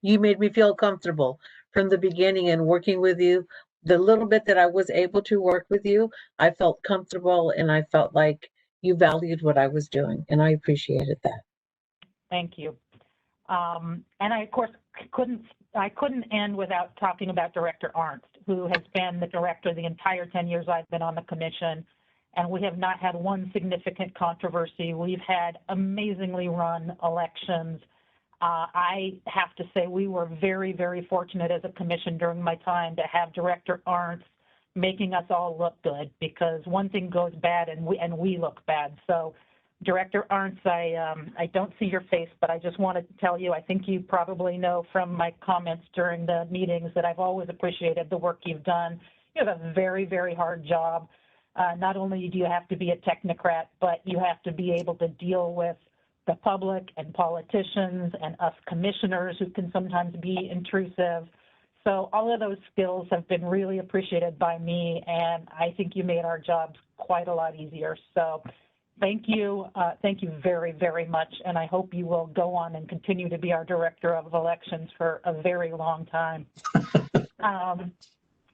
you made me feel comfortable from the beginning and working with you. The little bit that I was able to work with you, I felt comfortable and I felt like you valued what I was doing, and I appreciated that. Thank you. And I, of course, I couldn't end without talking about Director Arndt, who has been the director the entire 10 years I've been on the commission, and we have not had one significant controversy. We've had amazingly run elections. I have to say we were very, very fortunate as a commission during my time to have Director Arndt making us all look good, because one thing goes bad and we look bad. So Director Arndt, I don't see your face, but I just wanted to tell you, I think you probably know from my comments during the meetings that I've always appreciated the work you've done. You have a very, very hard job. Not only do you have to be a technocrat, but you have to be able to deal with the public and politicians and us commissioners who can sometimes be intrusive. So all of those skills have been really appreciated by me, and I think you made our jobs quite a lot easier. So thank you very, very much, and I hope you will go on and continue to be our Director of Elections for a very long time.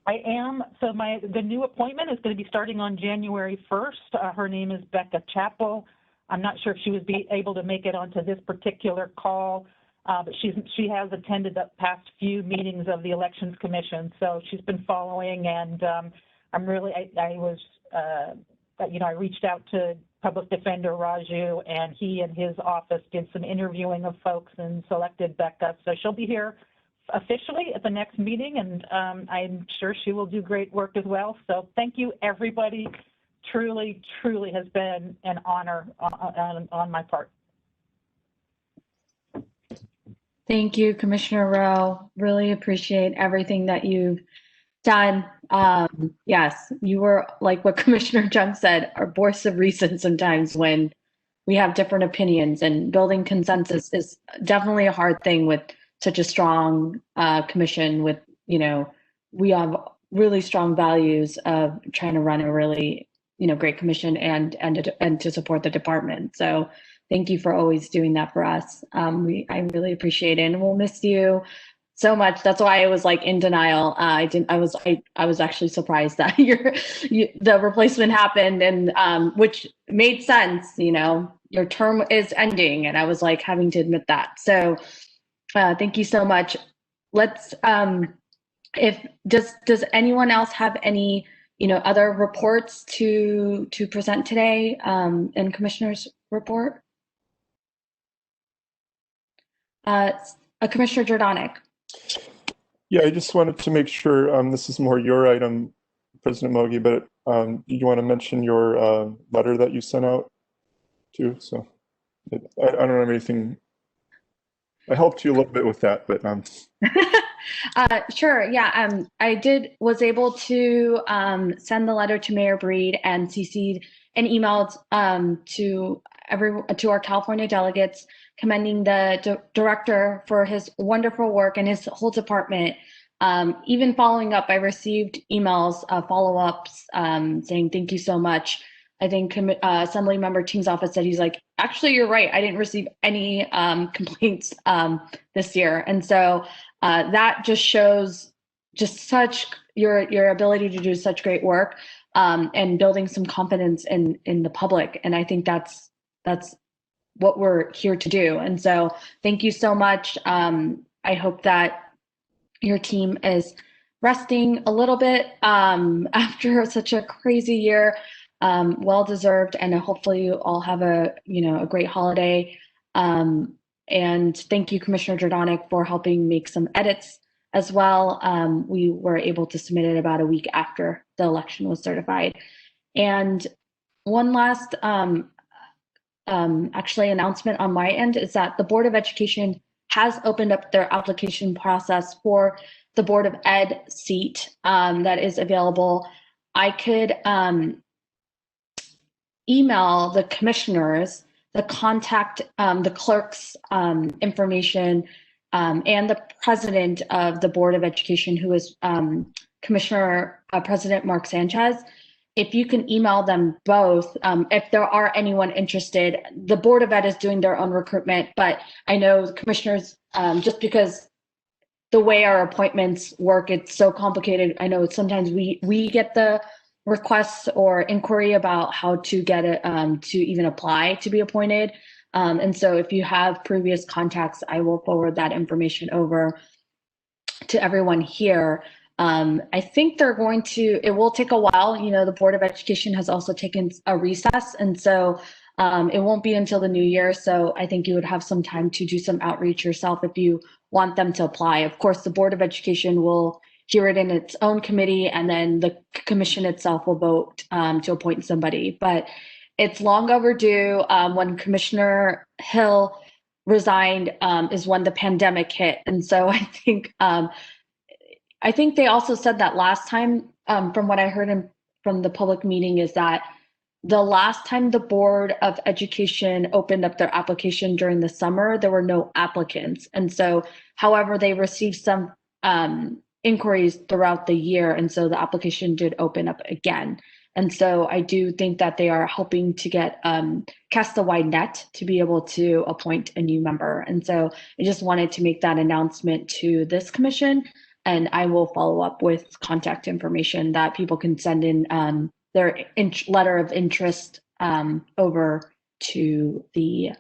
The new appointment is going to be starting on January 1st. Her name is Becca Chappell. I'm not sure if she would be able to make it onto this particular call, but she has attended the past few meetings of the Elections Commission, so she's been following, and I reached out to Public Defender Raju, and he and his office did some interviewing of folks and selected Becca, so she'll be here officially at the next meeting, and I'm sure she will do great work as well. So thank you, everybody. Truly, truly has been an honor on my part. Thank you, Commissioner Rowe. Really appreciate everything that you've done. Yes, you were, like what Commissioner Jung said, our voice of reason sometimes when we have different opinions, and building consensus is definitely a hard thing with such a strong commission with, we have really strong values of trying to run a really, great commission and to support the department. So thank you for always doing that for us. I really appreciate it, and we'll miss you so much. That's why I was like in denial. I was actually surprised that the replacement happened, and which made sense. Your term is ending, and I was like having to admit that. So thank you so much. Let's does anyone else have any other reports to present today in Commissioner's report? Commissioner Jordanek. Yeah, I just wanted to make sure this is more your item, President Mogi, but you want to mention your letter that you sent out too? So I don't have anything. I helped you a little bit with that, but sure. Yeah. I was able to send the letter to Mayor Breed and CC'd and emailed to our California delegates, commending the director for his wonderful work and his whole department Even following up, I received emails, follow-ups saying thank you so much. I think Assembly Member Ting's office said he's like, actually, you're right. I didn't receive any complaints this year, and so that just shows just such your ability to do such great work and building some confidence in the public. And I think that's what we're here to do. And so thank you so much. I hope that your team is resting a little bit after such a crazy year. Well deserved, and hopefully you all have a great holiday. And thank you, Commissioner Jordanek, for helping make some edits as well. We were able to submit it about a week after the election was certified. And one last actually announcement on my end is that the Board of Education has opened up their application process for the Board of Ed seat that is available. I could email the commissioners, the contact, the clerk's information, and the president of the Board of Education, who is Commissioner President Mark Sanchez. If you can email them both, if there are anyone interested. The Board of Ed is doing their own recruitment, but I know the commissioners, just because the way our appointments work, it's so complicated. I know sometimes we get the requests or inquiry about how to get it to even apply to be appointed. And so if you have previous contacts, I will forward that information over to everyone here. I think they're going to, it will take a while. The Board of Education has also taken a recess, and so it won't be until the new year. So I think you would have some time to do some outreach yourself if you want them to apply. Of course, the Board of Education will hear it in its own committee, and then the commission itself will vote to appoint somebody. But it's long overdue. When Commissioner Hill resigned is when the pandemic hit. And so I think they also said that last time, from what I heard from the public meeting, is that the last time the Board of Education opened up their application during the summer, there were no applicants. And so, however, they received some inquiries throughout the year. And so the application did open up again. And so I do think that they are hoping to get cast a wide net to be able to appoint a new member. And so I just wanted to make that announcement to this commission. And I will follow up with contact information that people can send in their letter of interest over to the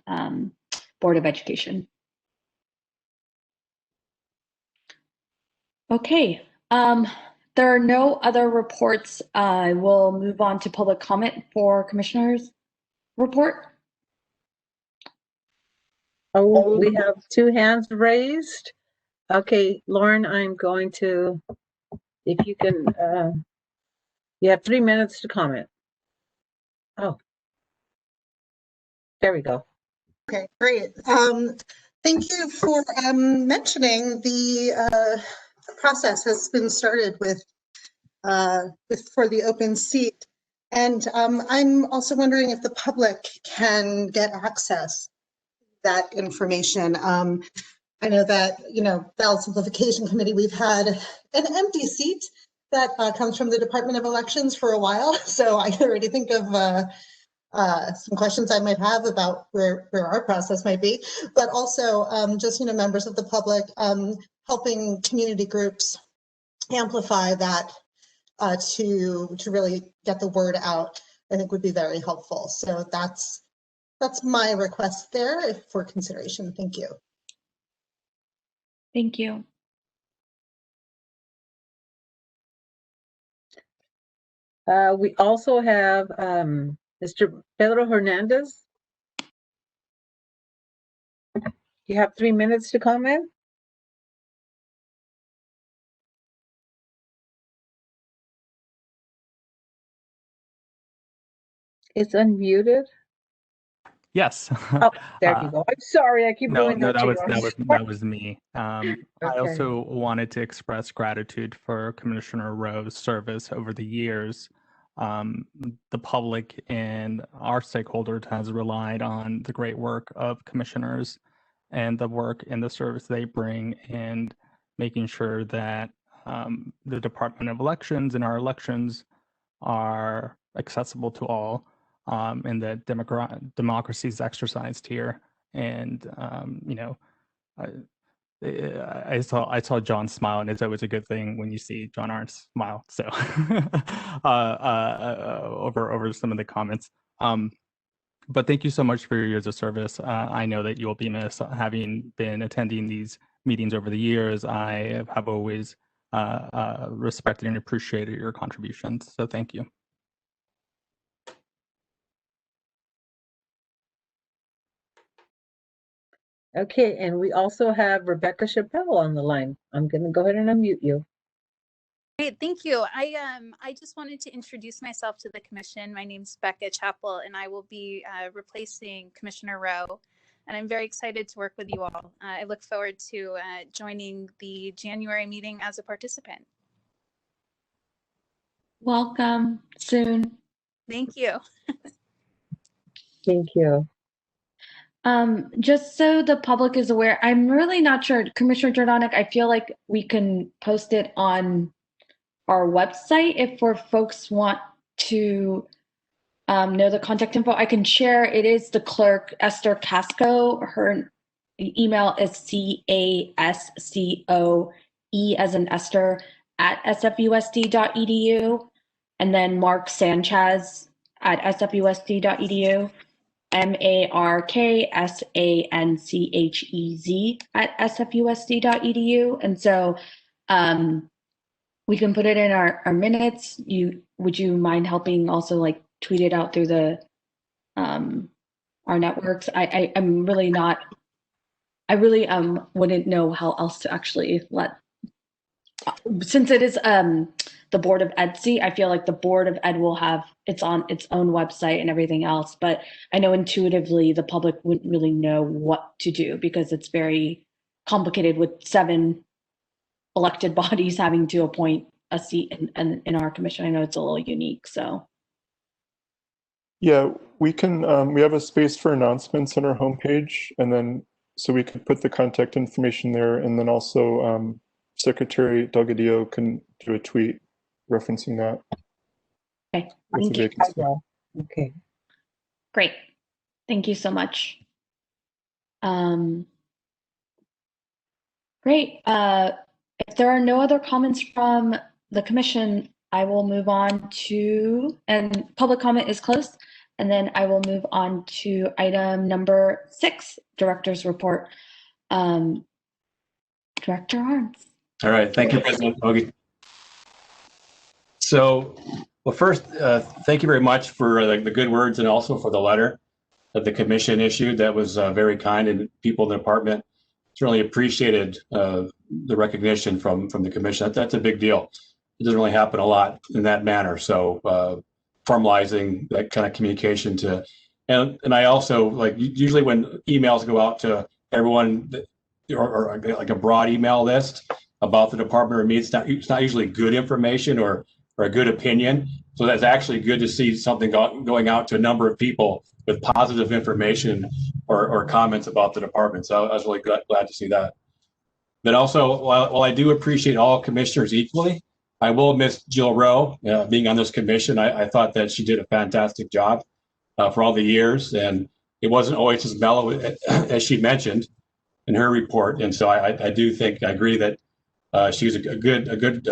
Board of Education. Okay, there are no other reports. I will move on to public comment for Commissioner's report. Oh, we have 2 hands raised. Okay, Lauren, I'm going to, if you can, you have 3 minutes to comment. Oh, there we go. Okay, great. Thank you for mentioning the process has been started with for the open seat. And I'm also wondering if the public can get access to that information. I know that, Ballot Simplification Committee, we've had an empty seat that comes from the Department of Elections for a while. So I can already think of some questions I might have about where our process might be, but also just, members of the public helping community groups amplify that to really get the word out, I think would be very helpful. So that's my request there for consideration. Thank you. Thank you. We also have Mr. Pedro Hernandez. You have 3 minutes to comment. It's unmuted. Yes. Oh, there you go. I'm sorry, I keep doing no, that. that was me. I Okay. also wanted to express gratitude for Commissioner Rowe's service over the years. The public and our stakeholders has relied on the great work of commissioners and the work and the service they bring, and making sure that the Department of Elections and our elections are accessible to all, and that democracy is exercised here. And I saw John smile, and it's always a good thing when you see John Arntz smile. So over some of the comments. But thank you so much for your years of service. I know that you will be missed, having been attending these meetings over the years. I have always respected and appreciated your contributions. So thank you. Okay, and we also have Rebecca Chappelle on the line. I'm going to go ahead and unmute you. Great, thank you. I just wanted to introduce myself to the commission. My name's Becca Chappell, and I will be replacing Commissioner Rowe. And I'm very excited to work with you all. I look forward to joining the January meeting as a participant. Welcome soon. Thank you. Thank you. Just so the public is aware, I'm really not sure, Commissioner Jordanek, I feel like we can post it on our website if folks want to know the contact info. I can share. It is the clerk, Esther Casco. Her email is CASCOE as in Esther @sfusd.edu, and then Mark Sanchez @sfusd.edu, MarkSanchez @sfusd.edu. And so we can put it in our minutes. Would you mind helping also like tweet it out through the our networks? I'm really not. I really wouldn't know how else to actually let. Since it is the Board of EDC, I feel like the Board of Ed will have it's on its own website and everything else. But I know intuitively the public wouldn't really know what to do because it's very complicated with 7 elected bodies having to appoint a seat in our commission. I know it's a little unique, so. Yeah, we can, we have a space for announcements on our homepage, and then, so we could put the contact information there, and then also Secretary Delgadillo can do a tweet referencing that. Okay, thank you. Okay. Great, thank you so much. Great, if there are no other comments from the commission, I will move on to, and public comment is closed, and then I will move on to item number 6, Director's Report. Director Arntz. All right, thank you, President Hoagie. So, well, first, thank you very much for the good words and also for the letter that the commission issued. That was very kind, and people in the department certainly appreciated the recognition from the commission. That's a big deal. It doesn't really happen a lot in that manner. So formalizing that kind of communication to, and I also like usually when emails go out to everyone or like a broad email list about the department or me, it's not usually good information or a good opinion. So that's actually good to see something going out to a number of people with positive information or comments about the department. So I was really glad to see that. But also, while I do appreciate all commissioners equally, I will miss Jill Rowe being on this commission. I thought that she did a fantastic job for all the years, and it wasn't always as mellow as she mentioned in her report. And so I do think I agree that she's a good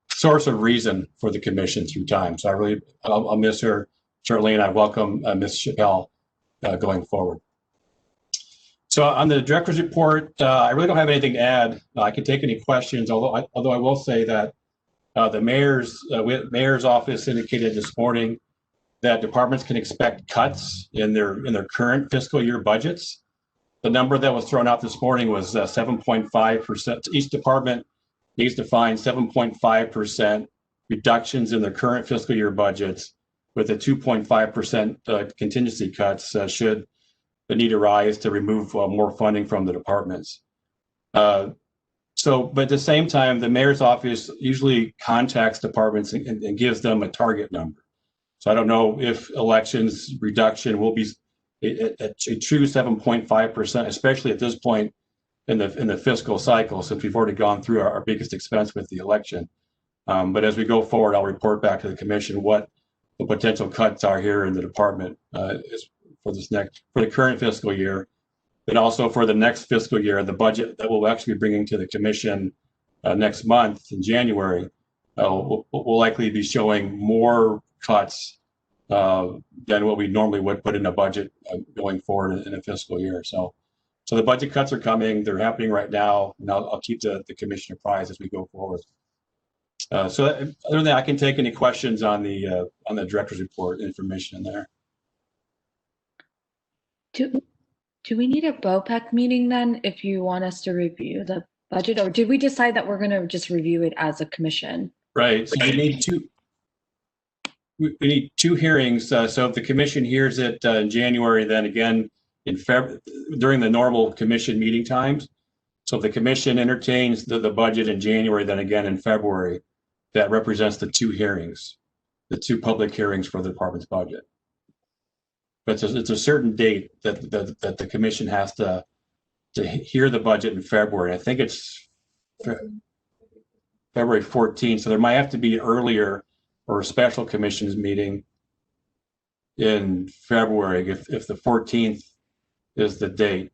source of reason for the commission through time. So I'll miss her certainly, and I welcome Ms. Chappelle going forward. So on the director's report, I really don't have anything to add. I can take any questions, although I will say that the mayor's office indicated this morning that departments can expect cuts in their current fiscal year budgets. The number that was thrown out this morning was 7.5%. Each department needs to find 7.5% reductions in their current fiscal year budgets, with a 2.5% contingency cuts should the need arise to remove more funding from the departments. But at the same time, the mayor's office usually contacts departments and gives them a target number. So I don't know if elections reduction will be a true 7.5%, especially at this point in the fiscal cycle, since we've already gone through our biggest expense with the election. But as we go forward, I'll report back to the commission what the potential cuts are here in the department for the current fiscal year, and also for the next fiscal year, the budget that we'll actually be bringing to the commission next month in January. We'll likely be showing more cuts than what we normally would put in a budget going forward in a fiscal year. So the budget cuts are coming. They're happening right now, and I'll keep the commission apprised as we go forward. So other than that, I can take any questions on the director's report information in there. Do we need a BOPEC meeting then if you want us to review the budget, or did we decide that we're going to just review it as a commission? Right. So we need two. We need two hearings. So if the commission hears it in January, then again in February during the normal commission meeting times. So if the commission entertains the budget in January, then again in February, that represents the two hearings, the two public hearings for the department's budget. But it's a certain date that the commission has to hear the budget in February. I think it's February 14th. So there might have to be earlier or a special commissions meeting in February if the 14th is the date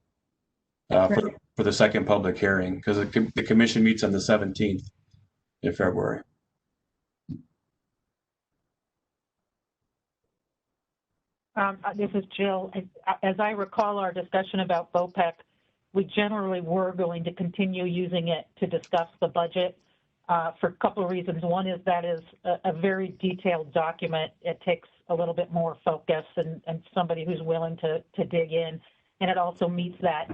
for the second public hearing, because the commission meets on the 17th in February. This is Jill. As I recall our discussion about BOPEC, we generally were going to continue using it to discuss the budget for a couple of reasons. One is that is a very detailed document. It takes a little bit more focus and somebody who's willing to dig in. And it also meets that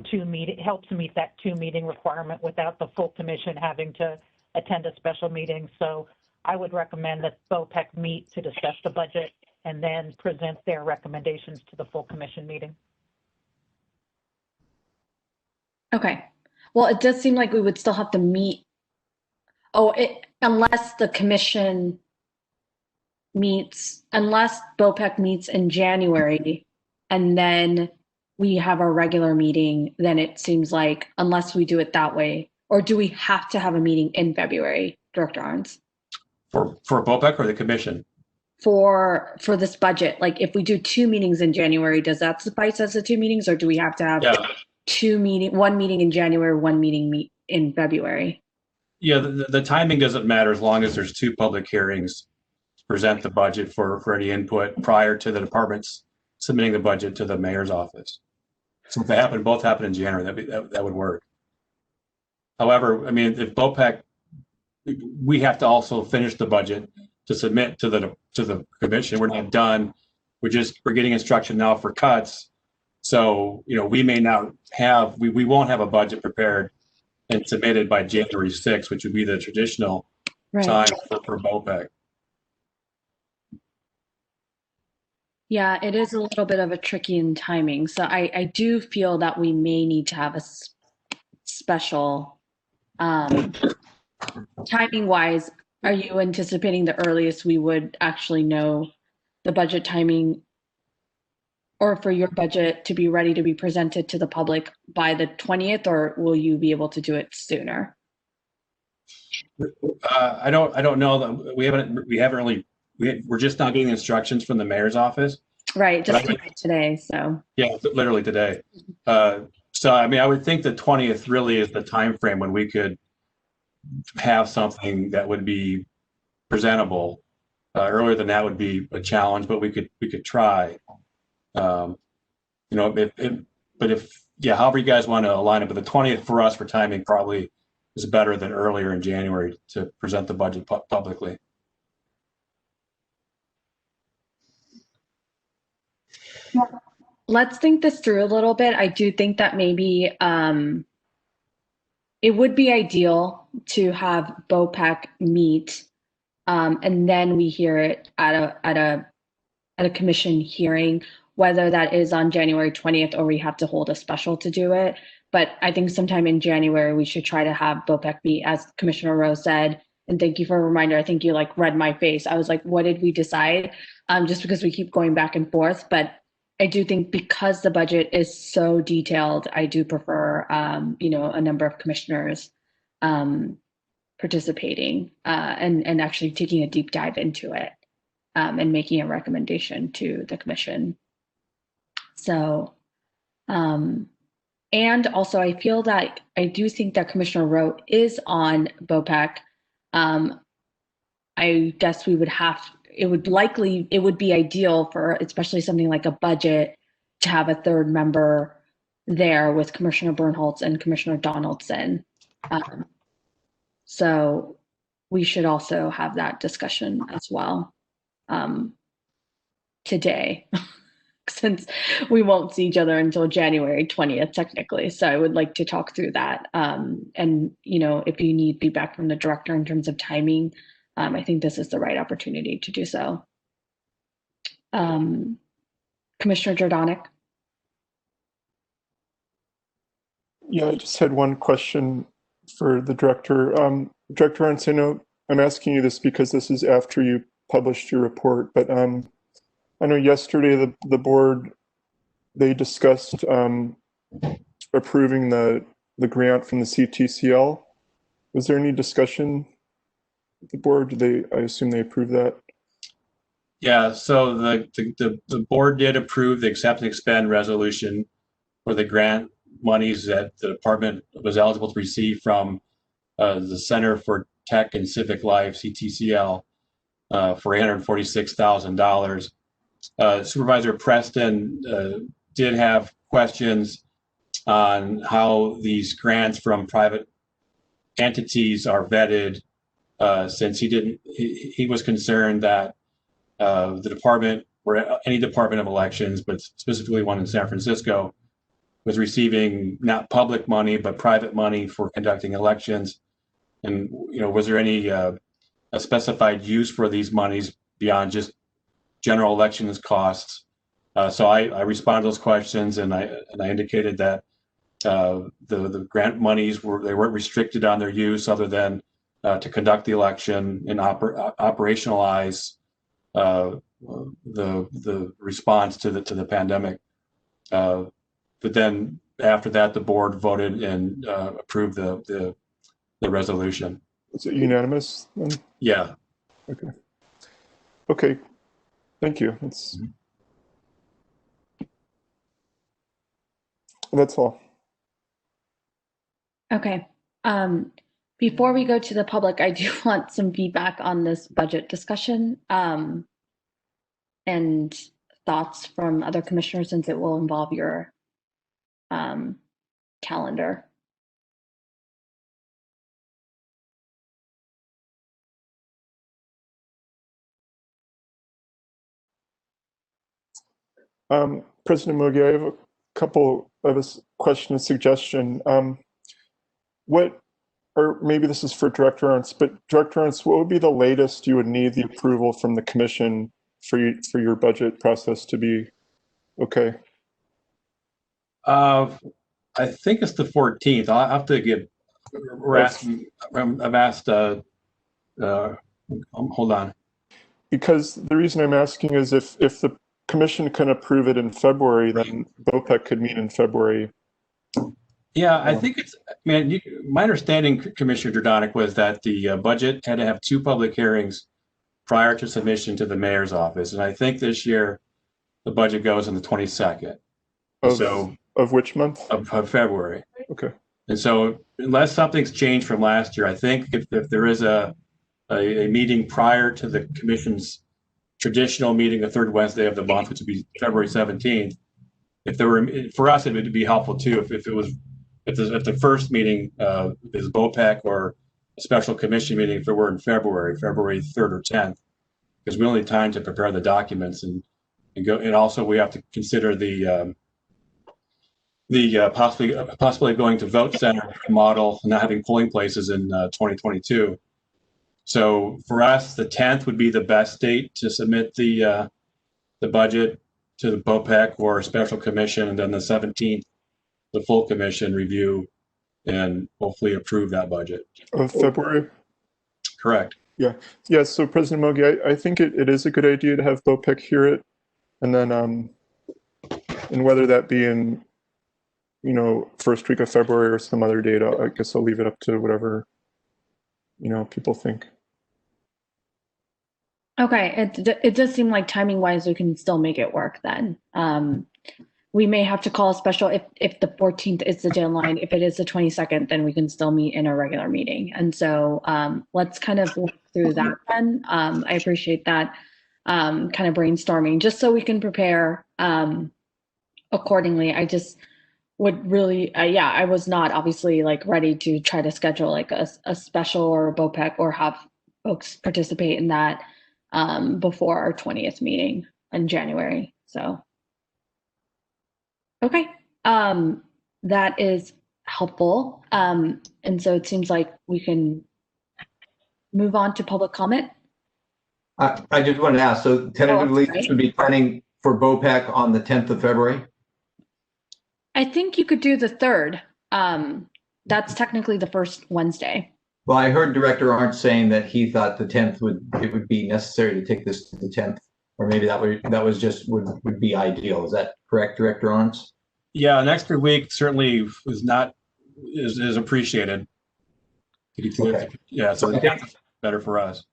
helps meet that two meeting requirement without the full commission having to attend a special meeting. So I would recommend that BOPEC meet to discuss the budget and then present their recommendations to the full commission meeting. Okay. Well, it does seem like we would still have to meet. Unless the commission unless BOPEC meets in January and then we have a regular meeting, then it seems like unless we do it that way, or do we have to have a meeting in February, Director Arns? For BOPEC or the commission? For this budget, like if we do two meetings in January, does that suffice as the two meetings, or do we have to have one meeting in January, one meeting in February? Yeah, the timing doesn't matter as long as there's two public hearings to present the budget for any input prior to the departments submitting the budget to the mayor's office. So if they both happen in January, that would work. However, I mean, if BOPEC, we have to also finish the budget to submit to the commission. We're not done. We're getting instruction now for cuts. So, we may not have, we won't have a budget prepared and submitted by January 6th, which would be the traditional time for BOPEC. Yeah, it is a little bit of a tricky in timing. So I do feel that we may need to have a special, timing wise, are you anticipating the earliest we would actually know the budget timing, or for your budget to be ready to be presented to the public by the 20th, or will you be able to do it sooner? I don't know. We're just not getting instructions from the mayor's office. Right, just today, so. Yeah, literally today. So, I mean, I would think the 20th really is the time frame when we could have something that would be presentable. Earlier than that would be a challenge, but we could try. However you guys want to align it, but the 20th for us for timing probably is better than earlier in January to present the budget publicly. Let's think this through a little bit. I do think that maybe it would be ideal to have BOPEC meet and then we hear it at a commission hearing, whether that is on January 20th or we have to hold a special to do it. But I think sometime in January, we should try to have BOPEC meet, as Commissioner Rowe said. And thank you for a reminder. I think you read my face. I was like, what did we decide? Just because we keep going back and forth. But I do think because the budget is so detailed, I do prefer, you know, a number of commissioners participating and actually taking a deep dive into it and making a recommendation to the commission. So, and also I feel that I do think that Commissioner Rowe is on BOPEC. I guess we would have, it would be ideal for, especially something like a budget, to have a third member there with Commissioner Bernholtz and Commissioner Donaldson. So we should also have that discussion as well today, since we won't see each other until January 20th, technically. So I would like to talk through that. And, you know, if you need feedback from the director in terms of timing, I think this is the right opportunity to do so. Commissioner Jordanek. Yeah, I just had one question for the director. Director Arntz, I know I'm asking you this because this is after you published your report, but I know yesterday the board, they discussed approving the grant from the CTCL. Was there any discussion with the board? I assume they approved that? Yeah, so the board did approve the accept and expend resolution for the grant monies that the department was eligible to receive from the Center for Tech and Civic Life, CTCL, for $846,000. Supervisor Preston did have questions on how these grants from private entities are vetted, since he was concerned that the department, or any department of elections, but specifically one in San Francisco, was receiving not public money but private money for conducting elections. And, you know, was there any a specified use for these monies beyond just general elections costs? So I responded to those questions, and I indicated that the grant monies weren't restricted on their use other than to conduct the election and operationalize the response to the pandemic. But then after that, the board voted and approved the resolution. Was it unanimous then? Yeah. Okay. Okay. Thank you. That's all. Okay. Before we go to the public, I do want some feedback on this budget discussion and thoughts from other commissioners, since it will involve your calendar. President Mogi, I have a couple of a question and suggestion. Or maybe this is for Director Arntz, but Director Arntz, what would be the latest you would need the approval from the commission for your budget process to be okay? I think it's the 14th. I'll have to get. I've asked. Hold on. Because the reason I'm asking is if the commission can approve it in February, then BOPEC could meet in February. Yeah, I think it's. My understanding, Commissioner Jordanek, was that the budget had to have 2 public hearings prior to submission to the mayor's office, and I think this year the budget goes on the 22nd. Of which month? Of February. Okay. And so, unless something's changed from last year, I think if there is a meeting prior to the commission's traditional meeting, the third Wednesday of the month, which would be February 17th, if there were, for us, it would be helpful too if the first meeting is BOPEC or a special commission meeting, if it were in February 3rd or 10th, because we only have time to prepare the documents and go. And also we have to consider the possibly going to vote center model and not having polling places in 2022. So for us, the 10th would be the best date to submit the budget to the BOPEC or a special commission, and then the 17th, the full commission review and hopefully approve that budget. Of February? Correct. Yeah. Yeah. So President Mogi, I think it is a good idea to have BOPEC hear it, and then And whether that be in, first week of February or some other date, I guess I'll leave it up to whatever, people think. Okay, it does seem like timing wise we can still make it work then. We may have to call a special if the 14th is the deadline. If it is the 22nd, then we can still meet in a regular meeting. And so let's kind of work through that then. I appreciate that kind of brainstorming just so we can prepare accordingly. I just would really, I was not obviously like ready to try to schedule like a special or a BOPEC or have folks participate in that before our 20th meeting in January. So, okay, that is helpful. And so it seems like we can move on to public comment. I just wanted to ask, so tentatively right. should be planning for BOPEC on the 10th of February? I think you could do the 3rd. That's technically the first Wednesday. Well, I heard Director Arndt saying that he thought the 10th would be necessary to take this to the 10th, or maybe that would be ideal. Is that correct, Director Arndt? Yeah, an extra week certainly is appreciated. Okay. Yeah, so the 10th is better for us.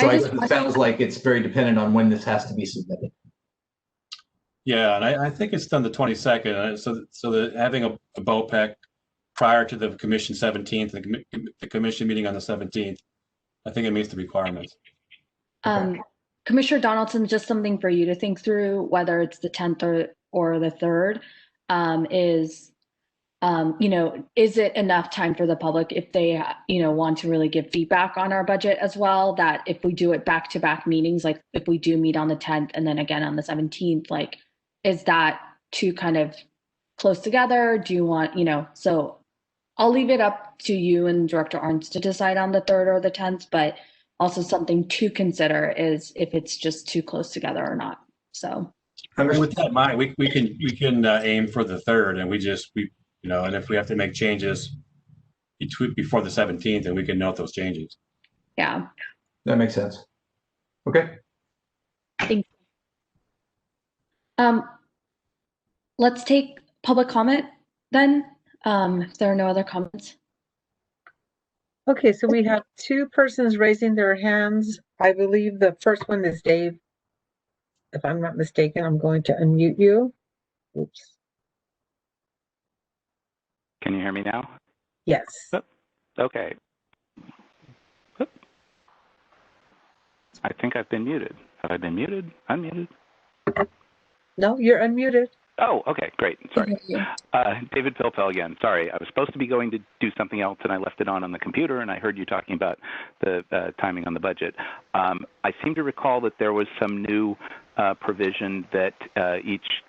So it sounds like it's very dependent on when this has to be submitted. Yeah, and I think it's done the 22nd. So that having a BOPEC prior to the commission 17th, the commission meeting on the 17th, I think it meets the requirements. Commissioner Donaldson, just something for you to think through, whether it's the 10th or the 3rd, is it enough time for the public if they, want to really give feedback on our budget as well, that if we do it back-to-back meetings, like if we do meet on the 10th and then again on the 17th, like, is that too kind of close together? Do you want, so I'll leave it up to you and Director Arndt to decide on the 3rd or the 10th, but also something to consider is if it's just too close together or not. So with that in mind, we can aim for the 3rd, and and if we have to make changes before the 17th, then we can note those changes. Yeah, that makes sense. Okay. Thank you. Let's take public comment then, if there are no other comments. Okay, so we have 2 persons raising their hands. I believe the first one is Dave. If I'm not mistaken, I'm going to unmute you. Oops. Can you hear me now? Yes. Okay. I think I've been muted. Have I been muted? Unmuted? No, you're unmuted. Oh, okay, great. Sorry. David Pilpel again. Sorry, I was supposed to be going to do something else and I left it on the computer and I heard you talking about the timing on the budget. I seem to recall that there was some new provision that each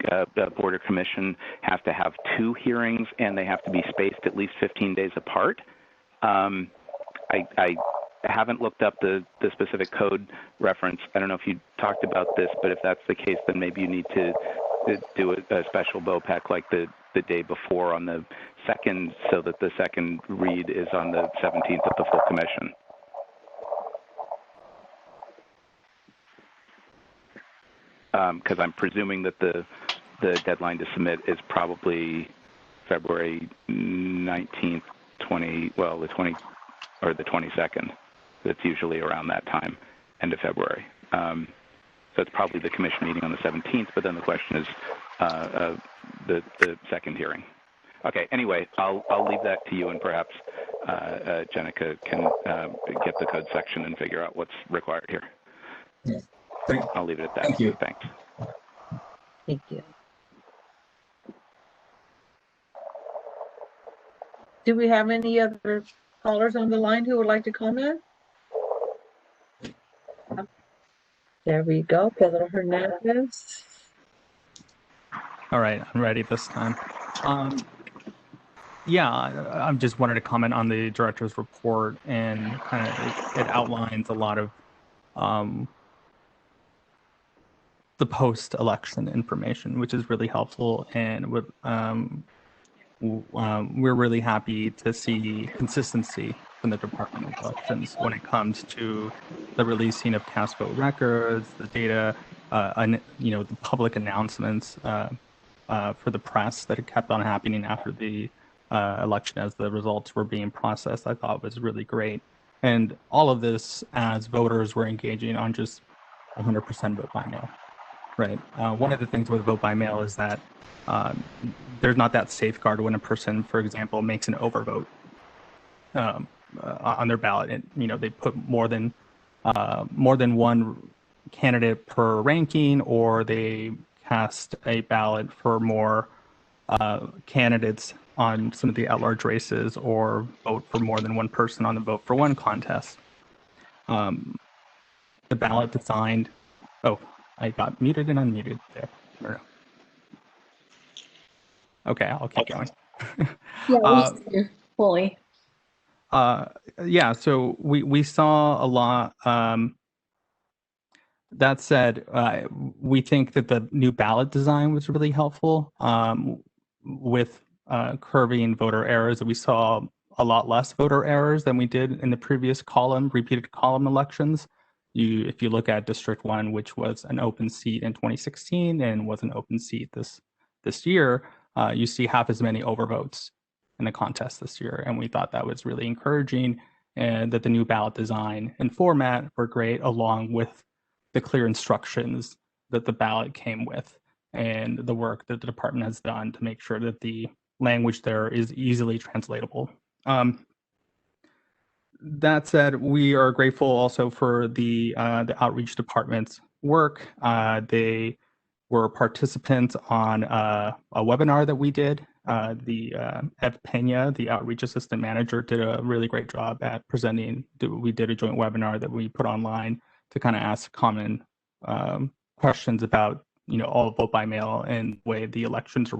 board or commission has to have 2 hearings and they have to be spaced at least 15 days apart. I haven't looked up the specific code reference. I don't know if you talked about this, but if that's the case, then maybe you need to do a special BOPEC like the day before on the 2nd, so that the second read is on the 17th of the full commission. Because I'm presuming that the deadline to submit is probably February 19th, the 20 or the 22nd. That's usually around that time, end of February. So it's probably the commission meeting on the 17th, but then the question is the second hearing. Okay, anyway, I'll leave that to you, and perhaps Jenica can get the code section and figure out what's required here. Yeah. I'll leave it at that. Thank you. Thanks. Thank you. Do we have any other callers on the line who would like to comment? There we go, Pedro Hernandez. All right, I'm ready this time. Yeah, I just wanted to comment on the director's report, and kind of it outlines a lot of the post-election information, which is really helpful, and we're really happy to see consistency in the Department of Elections when it comes to the releasing of cast vote records, the data, the public announcements. for the press that it kept on happening after the election as the results were being processed, I thought was really great. And all of this as voters were engaging on just 100% vote by mail, right? One of the things with vote by mail is that there's not that safeguard when a person, for example, makes an overvote on their ballot, and they put more than one candidate per ranking, or they cast a ballot for more candidates on some of the at-large races, or vote for more than one person on the vote for one contest. The ballot designed. Oh, I got muted and unmuted there. Or, okay, I'll keep going. Yeah, we see you fully. Yeah, so we saw a lot. That said, we think that the new ballot design was really helpful with curbing voter errors. We saw a lot less voter errors than we did in the previous repeated column elections. If you look at District 1, which was an open seat in 2016 and was an open seat this year, you see half as many overvotes in the contest this year. And we thought that was really encouraging, and that the new ballot design and format were great, along with the clear instructions that the ballot came with, and the work that the department has done to make sure that the language there is easily translatable. That said, we are grateful also for the outreach department's work. They were participants on a webinar that we did. Ev Pena, the outreach assistant manager, did a really great job at presenting. We did a joint webinar that we put online to kind of ask common questions about, all vote by mail and the way the elections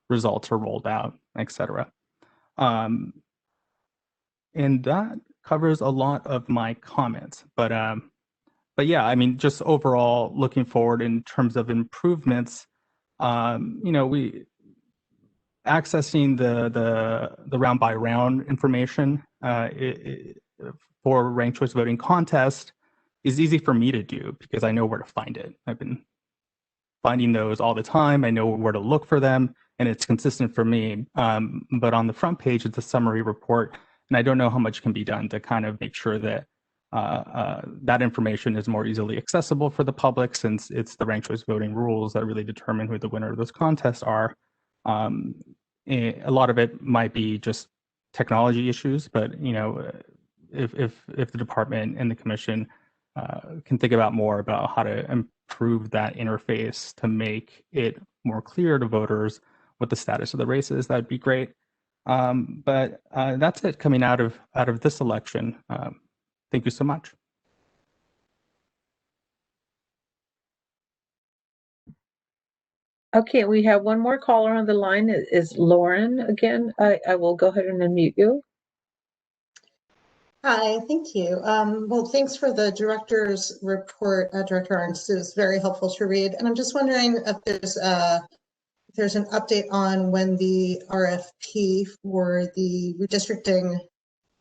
results are rolled out, etc. And that covers a lot of my comments. But yeah, I mean, just overall looking forward in terms of improvements, we accessing the round by round information for ranked choice voting contest is easy for me to do because I know where to find it. I've been finding those all the time. I know where to look for them, and it's consistent for me. But on the front page, it's a summary report, and I don't know how much can be done to kind of make sure that that information is more easily accessible for the public, since it's the ranked choice voting rules that really determine who the winner of those contests are. A lot of it might be just technology issues, but if the department and the commission can think about more about how to improve that interface to make it more clear to voters what the status of the race is, that'd be great. But that's it coming out of this election. Thank you so much. Okay, we have one more caller on the line. It is Lauren again. I will go ahead and unmute you. Hi, thank you. Well, thanks for the director's report, Director Arntz. It was very helpful to read. And I'm just wondering if there's an update on when the RFP for the redistricting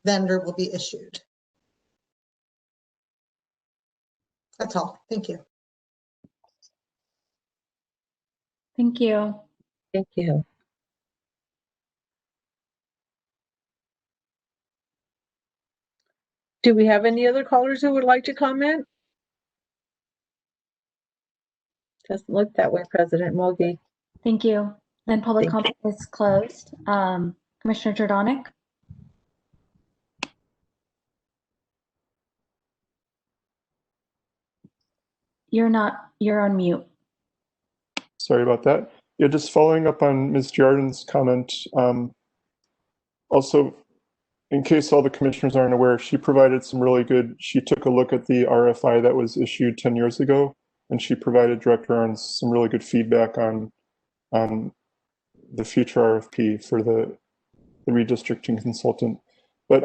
vendor will be issued. That's all. Thank you. Thank you. Thank you. Do we have any other callers who would like to comment? Doesn't look that way, President Mulkey. Thank you. Then public Thank comment is closed. Commissioner Jordanek? You're on mute. Sorry about that. Yeah, just following up on Ms. Giardin's comment. Also, in case all the commissioners aren't aware, she provided some really good, she took a look at the RFI that was issued 10 years ago, and she provided Director Arntz some really good feedback on the future RFP for the redistricting consultant. But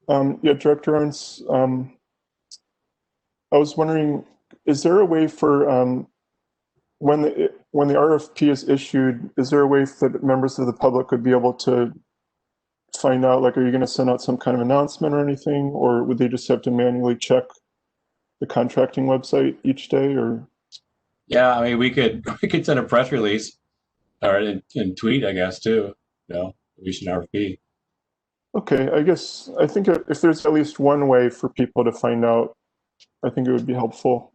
yeah, Director Arntz, I was wondering, is there a way for when the RFP is issued, is there a way that members of the public could be able to find out, like, are you going to send out some kind of announcement or anything, or would they just have to manually check the contracting website each day? Or Yeah, I mean, we could send a press release or in tweet, I guess, too. We should RFP. Okay, I think if there's at least one way for people to find out, I think it would be helpful.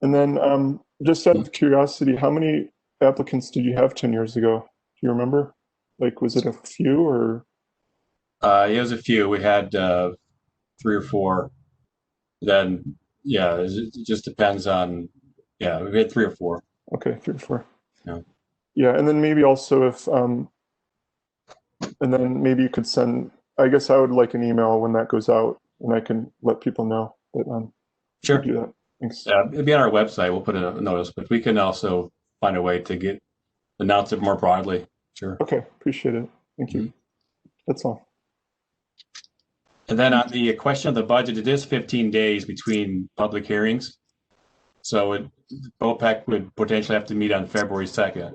And then just out of curiosity, how many applicants did you have 10 years ago? Do you remember? Like, was it a few or? It was a few. We had 3 or 4. Then, yeah, it just depends on, yeah, we had 3 or 4. Okay, 3 or 4. Yeah. Yeah, and then maybe also if, and then maybe you could send, I guess I would like an email when that goes out and I can let people know that Sure. do that. Thanks. Yeah, it'd be on our website. We'll put a notice, but we can also find a way to announce it more broadly. Sure. Okay, appreciate it. Thank you. That's all. And then on the question of the budget, it is 15 days between public hearings. So BOPEC would potentially have to meet on February 2nd,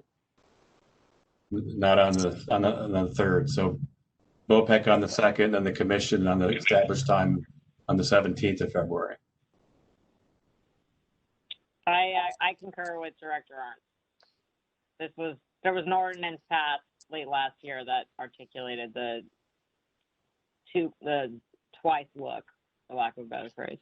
not on the 3rd. So BOPEC on the 2nd and the commission on the established time on the 17th of February. I concur with Director Arndt. There was an ordinance passed late last year that articulated the twice look, for lack of a better phrase.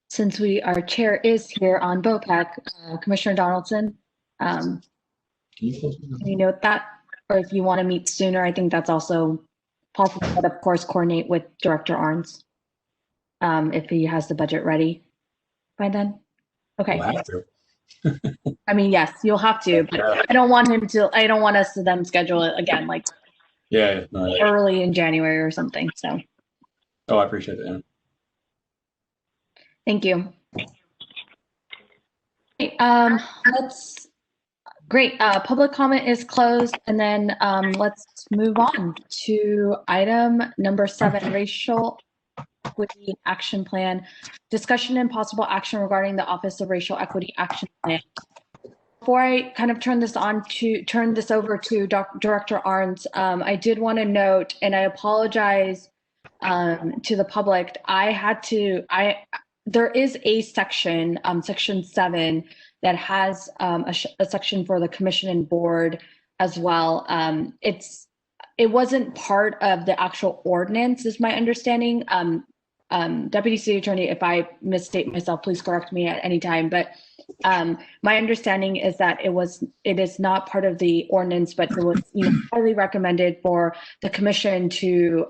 Since our chair is here on BOPEC, Commissioner Donaldson, can you note that? Or if you want to meet sooner, I think that's also possible, but of course coordinate with Director Arns if he has the budget ready by then. Okay. We'll have to. I mean, yes, you'll have to, but I don't want us to then schedule it again, like early in January or something, so. Oh, I appreciate it. Yeah. Thank you. Great. Public comment is closed, and then let's move on to item number 7, Racial Equity Action Plan. Discussion and possible action regarding the Office of Racial Equity Action Plan. Before I kind of turn this over to Director Arndt, I did want to note, and I apologize to the public. There is a section, section 7, that has a section for the commission and board as well. It wasn't part of the actual ordinance, is my understanding. Deputy City Attorney, if I misstate myself, please correct me at any time. But my understanding is that it is not part of the ordinance, but it was highly recommended for the commission to,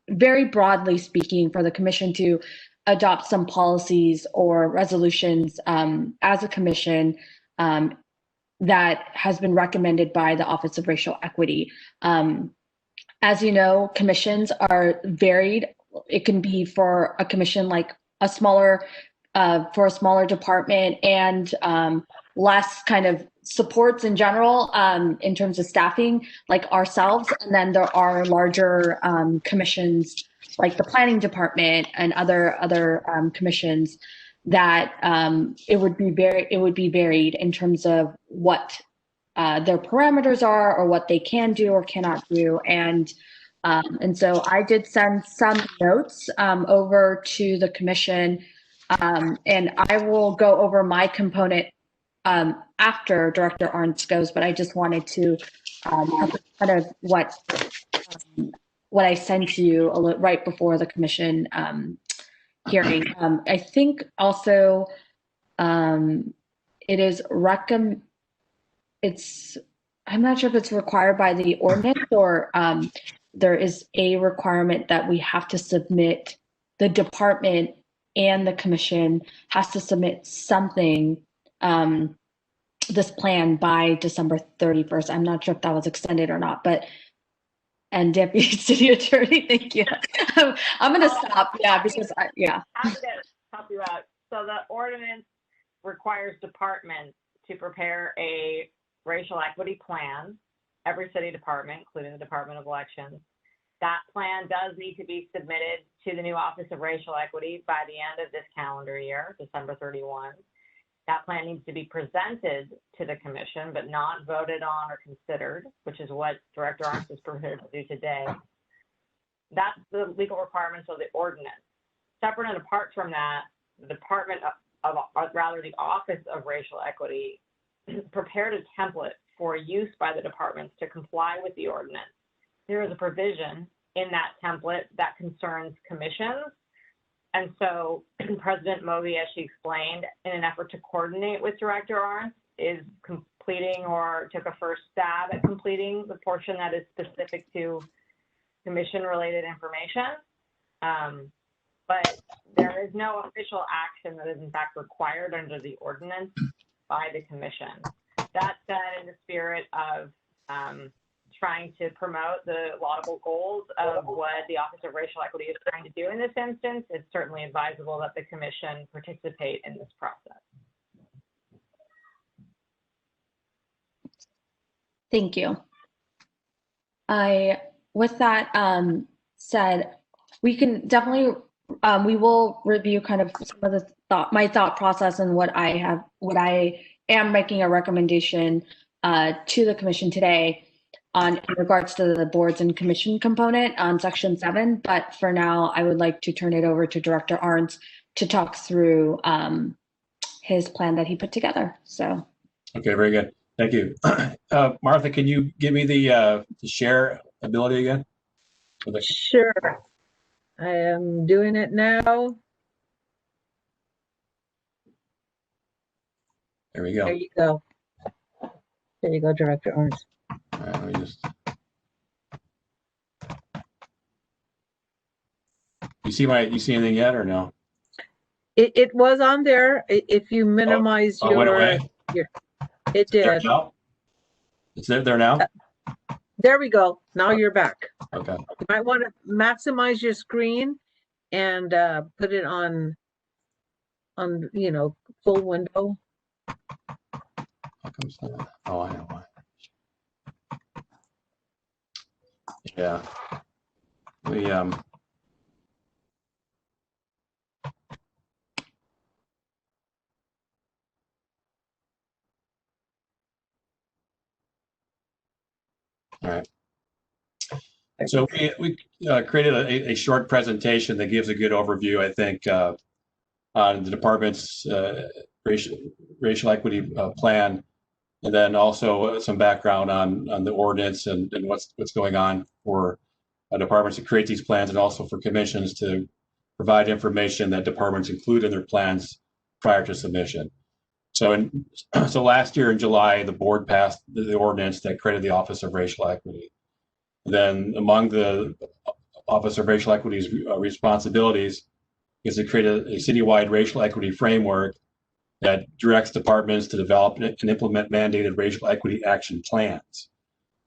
very broadly speaking, for the commission to adopt some policies or resolutions as a commission that has been recommended by the Office of Racial Equity. As you know, commissions are varied. It can be for a commission like for a smaller department and less kind of supports in general in terms of staffing, like ourselves. And then there are larger commissions like the planning department and other commissions that it would be varied in terms of what their parameters are or what they can do or cannot do. And so I did send some notes over to the commission, and I will go over my component after Director Arndt goes, but I just wanted to kind of what I sent to you right before the commission hearing. I think also it is I'm not sure if it's required by the ordinance or there is a requirement that we have to submit, the department and the commission has to submit something, this plan by December 31st. I'm not sure if that was extended or not, and Deputy City Attorney, thank you. I'm going to stop, because I'm going to help you out. So the ordinance requires departments to prepare a racial equity plan, every city department, including the Department of Elections. That plan does need to be submitted to the new Office of Racial Equity by the end of this calendar year, December 31. That plan needs to be presented to the commission, but not voted on or considered, which is what Director Arndt is prepared to do today. That's the legal requirements of the ordinance. Separate and apart from that, the department or rather the Office of Racial Equity, prepared a template for use by the departments to comply with the ordinance. There is a provision in that template that concerns commissions. And so President Mogi, as she explained, in an effort to coordinate with Director Arntz, is completing or took a first stab at completing the portion that is specific to commission-related information. But there is no official action that is in fact required under the ordinance by the commission. That said, in the spirit of trying to promote the laudable goals of what the Office of Racial Equity is trying to do in this instance, it's certainly advisable that the commission participate in this process. Thank you. With that said, we can definitely, we will review kind of some of the my thought process and what I am making a recommendation to the commission today in regards to the boards and commission component on section 7. But for now, I would like to turn it over to Director Arntz to talk through his plan that he put together. So. Okay, very good. Thank you. Martha, can you give me the share ability again? Sure. I am doing it now. There we go. There you go. There you go, Director Arntz. All right, let me just. You see anything yet or no? It was on there. If you minimize it went away? It did. It's there now? There we go. Now you're back. Okay. You might want to maximize your screen and put it on full window. How comes that? Oh, I know why. Yeah. We all right. So we created a short presentation that gives a good overview, I think, on the department's racial equity plan, and then also some background on the ordinance and what's going on for departments to create these plans, and also for commissions to provide information that departments include in their plans prior to submission. So last year in July, the board passed the ordinance that created the Office of Racial Equity. Then among the Office of Racial Equity's responsibilities is to create a citywide racial equity framework that directs departments to develop and implement mandated racial equity action plans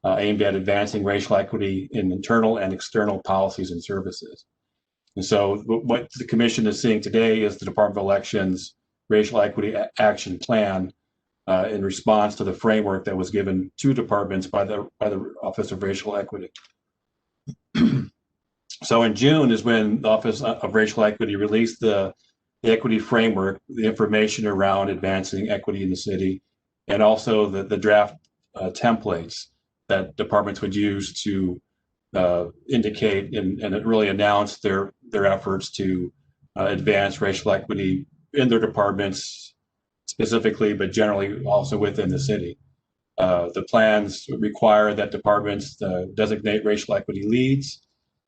aimed at advancing racial equity in internal and external policies and services. And so what the commission is seeing today is the Department of Elections Racial Equity Action Plan in response to the framework that was given to departments by the Office of Racial Equity. So in June is when the Office of Racial Equity released the equity framework, the information around advancing equity in the city, and also the draft templates that departments would use to indicate and really announce their efforts to advance racial equity in their departments specifically, but generally also within the city. The plans require that departments designate racial equity leads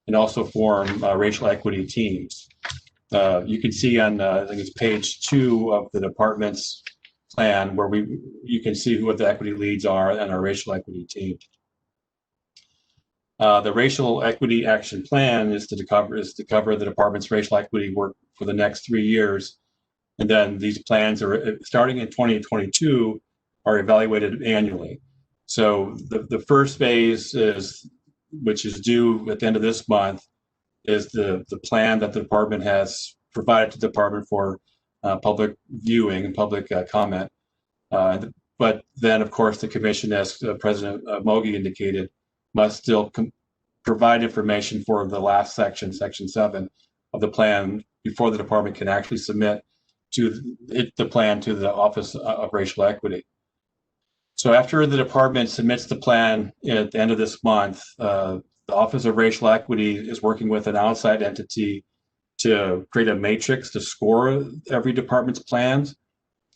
and also form racial equity teams. You can see on, I think it's page 2 of the department's plan, where you can see who the equity leads are and our racial equity team. The Racial Equity Action Plan is to cover the department's racial equity work for the next 3 years. And then these plans are starting in 2022 are evaluated annually. So the first phase which is due at the end of this month, is the plan that the department has provided to the department for public viewing and public comment. But then, of course, the commission, as President Mogi indicated, must still provide information for the last section, section 7 of the plan, before the department can actually submit the plan to the Office of Racial Equity. So after the department submits the plan at the end of this month, the Office of Racial Equity is working with an outside entity to create a matrix to score every department's plans.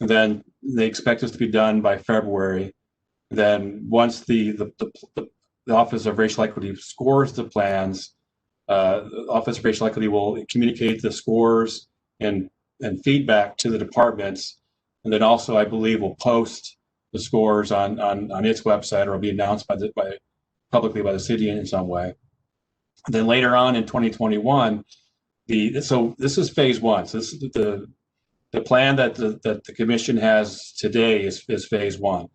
And then they expect this to be done by February. Then once the Office of Racial Equity scores the plans, the Office of Racial Equity will communicate the scores and feedback to the departments. And then also, I believe, will post the scores on its website, or will be announced publicly by the city in some way. And then later on in 2021, so this is phase one. So this is the plan that the commission has today is phase one.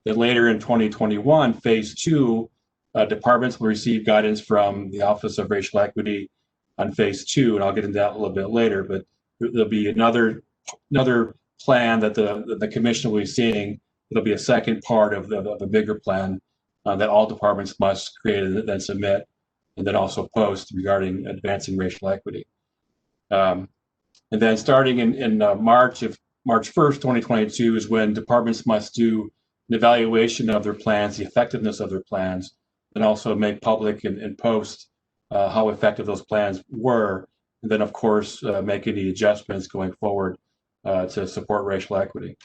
Then later in 2021, phase two, departments will receive guidance from the Office of Racial Equity on phase two, and I'll get into that a little bit later. But there'll be another plan that the commission will be seeing. It'll be a second part of a bigger plan that all departments must create and then submit, and then also post regarding advancing racial equity. And then starting in March 1st, 2022 is when departments must do an evaluation of their plans, the effectiveness of their plans, and also make public and post how effective those plans were. And then, of course, make any adjustments going forward to support racial equity.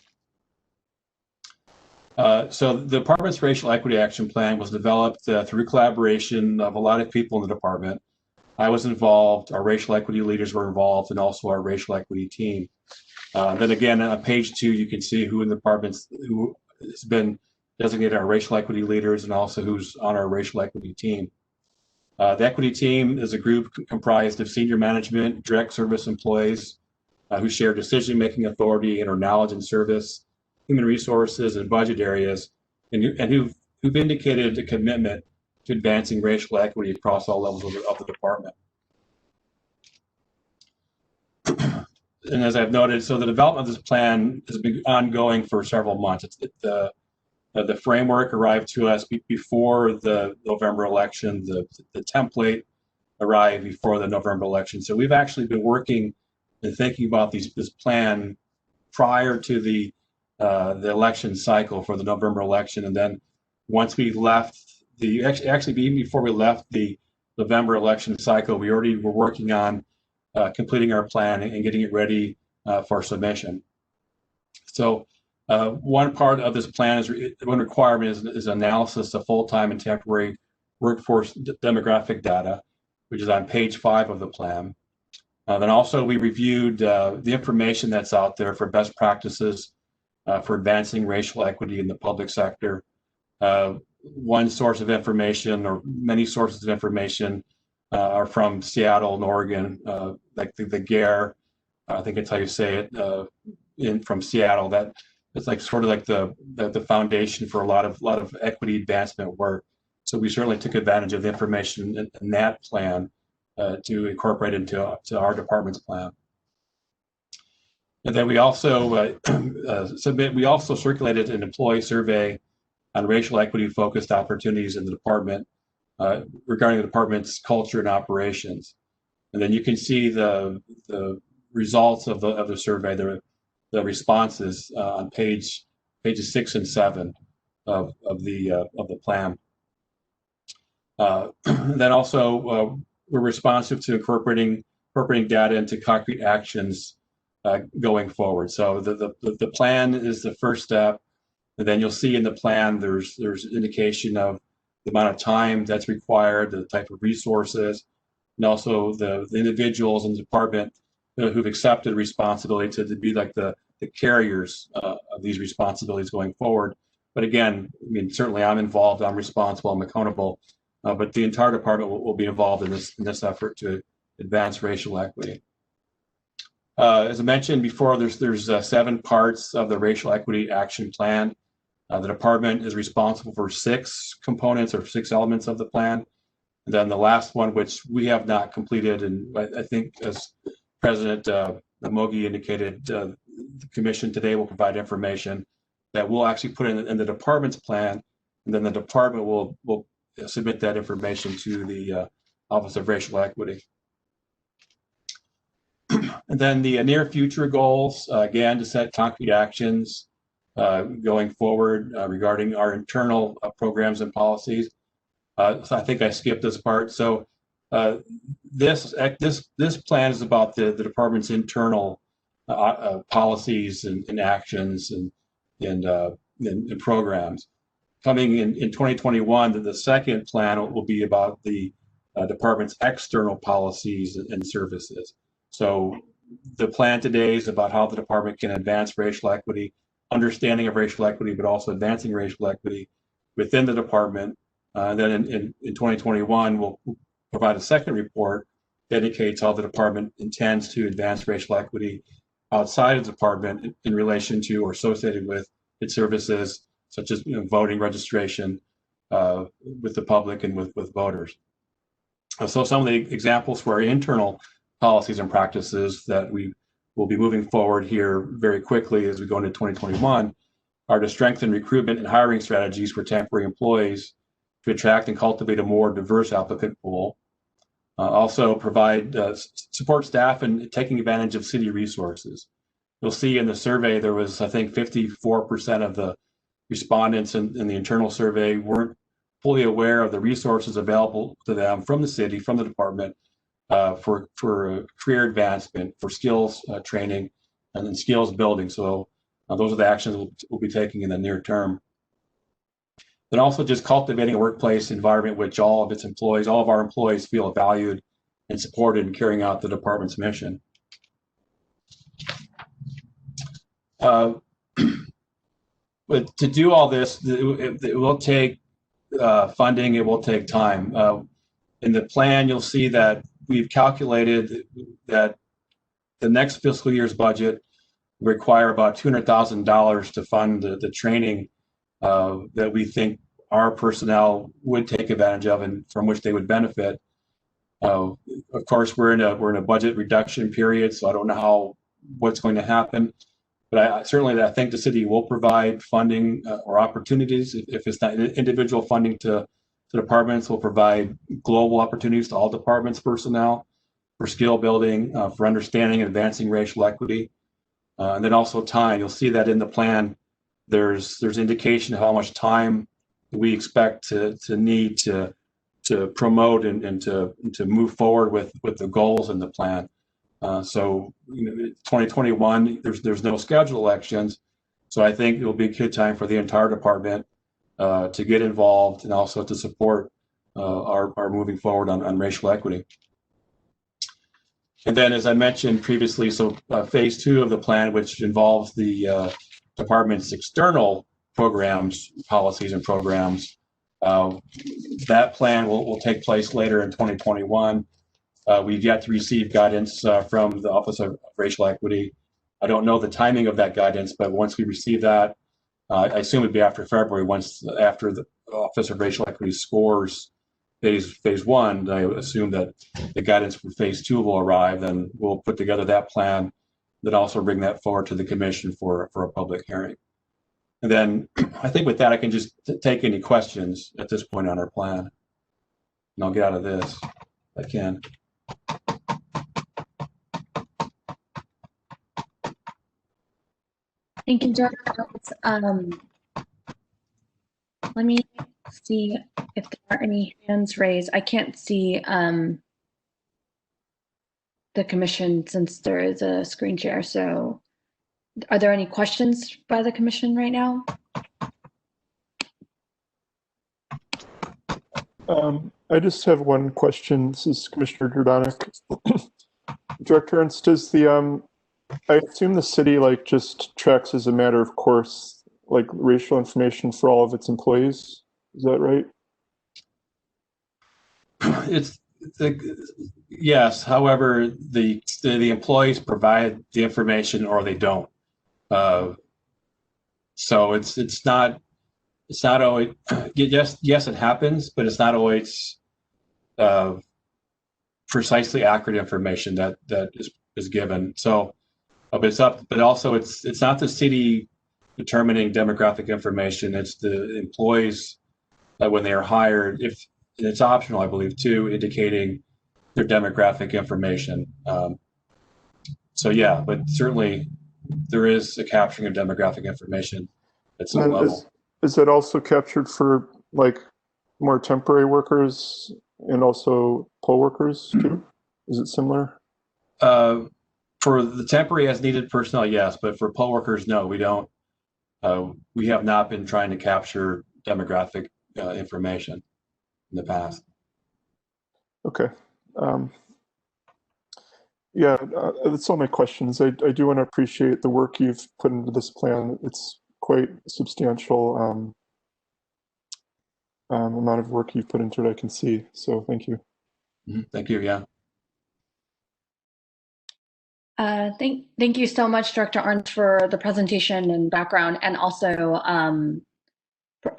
So the department's racial equity action plan was developed through collaboration of a lot of people in the department. I was involved, our racial equity leaders were involved, and also our racial equity team. Then again, on page 2, you can see who in the departments who has been designated our racial equity leaders, and also who's on our racial equity team. The equity team is a group comprised of senior management, direct service employees who share decision-making authority and or knowledge and service, human resources, and budget areas, and who've indicated a commitment to advancing racial equity across all levels of the department. And as I've noted, so the development of this plan has been ongoing for several months. The framework arrived to us before the November election. The template arrived before the November election. So we've actually been working and thinking about this plan prior to the election cycle for the November election. And then once we left actually even before we left the November election cycle, we already were working on completing our plan and getting it ready for submission. So one part of this plan one requirement is analysis of full-time and temporary workforce demographic data, which is on page 5 of the plan. Then also we reviewed the information that's out there for best practices for advancing racial equity in the public sector. One source of information, or many sources of information, are from Seattle and Oregon, like the GARE, I think it's how you say it, from Seattle. That it's like sort of like the foundation for a lot of equity advancement work. So we certainly took advantage of the information in that plan to incorporate into our department's plan. And then we also circulated an employee survey on racial equity focused opportunities in the department regarding the department's culture and operations. And then you can see the results of the survey, the responses on pages 6 and 7 of the plan. Then also we're responsive to incorporating data into concrete actions going forward. So the plan is the first step. And then you'll see in the plan there's indication of the amount of time that's required, the type of resources, and also the individuals in the department who've accepted responsibility to be like the carriers of these responsibilities going forward. But again, I mean, certainly I'm involved, I'm responsible, I'm accountable, but the entire department will be involved in this effort to advance racial equity. As I mentioned before, there's 7 parts of the racial equity action plan. The department is responsible for 6 components or 6 elements of the plan. And then the last one, which we have not completed, and I think as President Mogi indicated, the commission today will provide information that we'll actually put in the department's plan, and then the department will submit that information to the Office of Racial Equity. And then the near future goals, again, to set concrete actions going forward regarding our internal programs and policies. So I think I skipped this part. So this plan is about the department's internal policies and actions and programs. Coming in 2021, the second plan will be about the department's external policies and services. So the plan today is about how the department can advance racial equity, understanding of racial equity, but also advancing racial equity within the department. Then in 2021, we'll provide a second report that indicates how the department intends to advance racial equity outside of the department in relation to or associated with its services, such as voting registration with the public and with voters. So some of the examples for our internal policies and practices that we will be moving forward here very quickly as we go into 2021 are to strengthen recruitment and hiring strategies for temporary employees to attract and cultivate a more diverse applicant pool. Also provide support staff in taking advantage of city resources. You'll see in the survey there was, I think, 54% of the respondents in the internal survey weren't fully aware of the resources available to them from the city, from the department, for career advancement, for skills training, and then skills building. So those are the actions we'll be taking in the near term. Then also just cultivating a workplace environment which all of our employees feel valued and supported in carrying out the department's mission. But to do all this, it will take funding, it will take time. In the plan, you'll see that we've calculated that the next fiscal year's budget require about $200,000 to fund the training that we think our personnel would take advantage of and from which they would benefit. Of course, we're in a budget reduction period, so I don't know what's going to happen. But I think the city will provide funding or opportunities. If it's not individual funding to departments, will provide global opportunities to all departments personnel for skill building, for understanding and advancing racial equity. And then also time. You'll see that in the plan, there's indication of how much time we expect to need to promote and to move forward with the goals in the plan. So 2021, there's no scheduled elections. So I think it will be a good time for the entire department to get involved and also to support our moving forward on racial equity. And then, as I mentioned previously, so phase 2 of the plan, which involves the department's external programs, policies and programs, that plan will take place later in 2021. We've yet to receive guidance from the Office of Racial Equity. I don't know the timing of that guidance, but once we receive that, I assume it'd be after February, after the Office of Racial Equity scores phase 1, I assume that the guidance for phase 2 will arrive. Then we'll put together that plan, then also bring that forward to the commission for a public hearing. And then I think with that, I can just take any questions at this point on our plan. And I'll get out of this if I can. Thank you, Director. Let me see if there are any hands raised. I can't see the commission since there is a screen share. So are there any questions by the commission right now? I just have one question. This is Commissioner Drudonic. Director Ernst, does I assume the city just tracks as a matter of course, racial information for all of its employees. Is that right? Yes. However, the employees provide the information or they don't. So it's not always, yes, it happens, but it's not always precisely accurate information that is given. So, but also it's not the city determining demographic information. It's the employees when they are hired. And it's optional, I believe, too, indicating their demographic information. So yeah, but certainly there is a capturing of demographic information at some level. Is that also captured for more temporary workers and also poll workers too? Is it similar? For the temporary as needed personnel, yes, but for poll workers, no, we don't. We have not been trying to capture demographic information in the past. Okay. Yeah, that's all my questions. I do want to appreciate the work you've put into this plan. It's quite substantial amount of work you've put into it, I can see. So thank you. Thank you, yeah. Thank you so much, Director Arndt, for the presentation and background, and also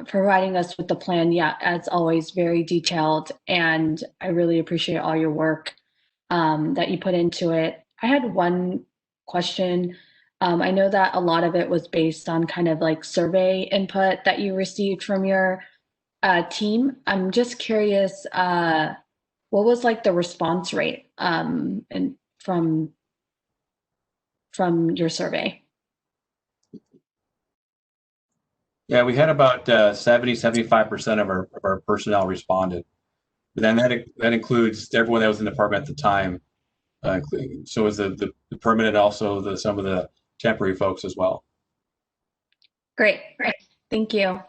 providing us with the plan. Yeah, as always, very detailed, and I really appreciate all your work that you put into it. I had one question. I know that a lot of it was based on kind of like survey input that you received from your team. I'm just curious, what was like the response rate and from your survey? Yeah, we had about 75% of our personnel responded. But then that includes everyone that was in the department at the time. So is the permanent, also some of the temporary folks as well. Great. Thank you.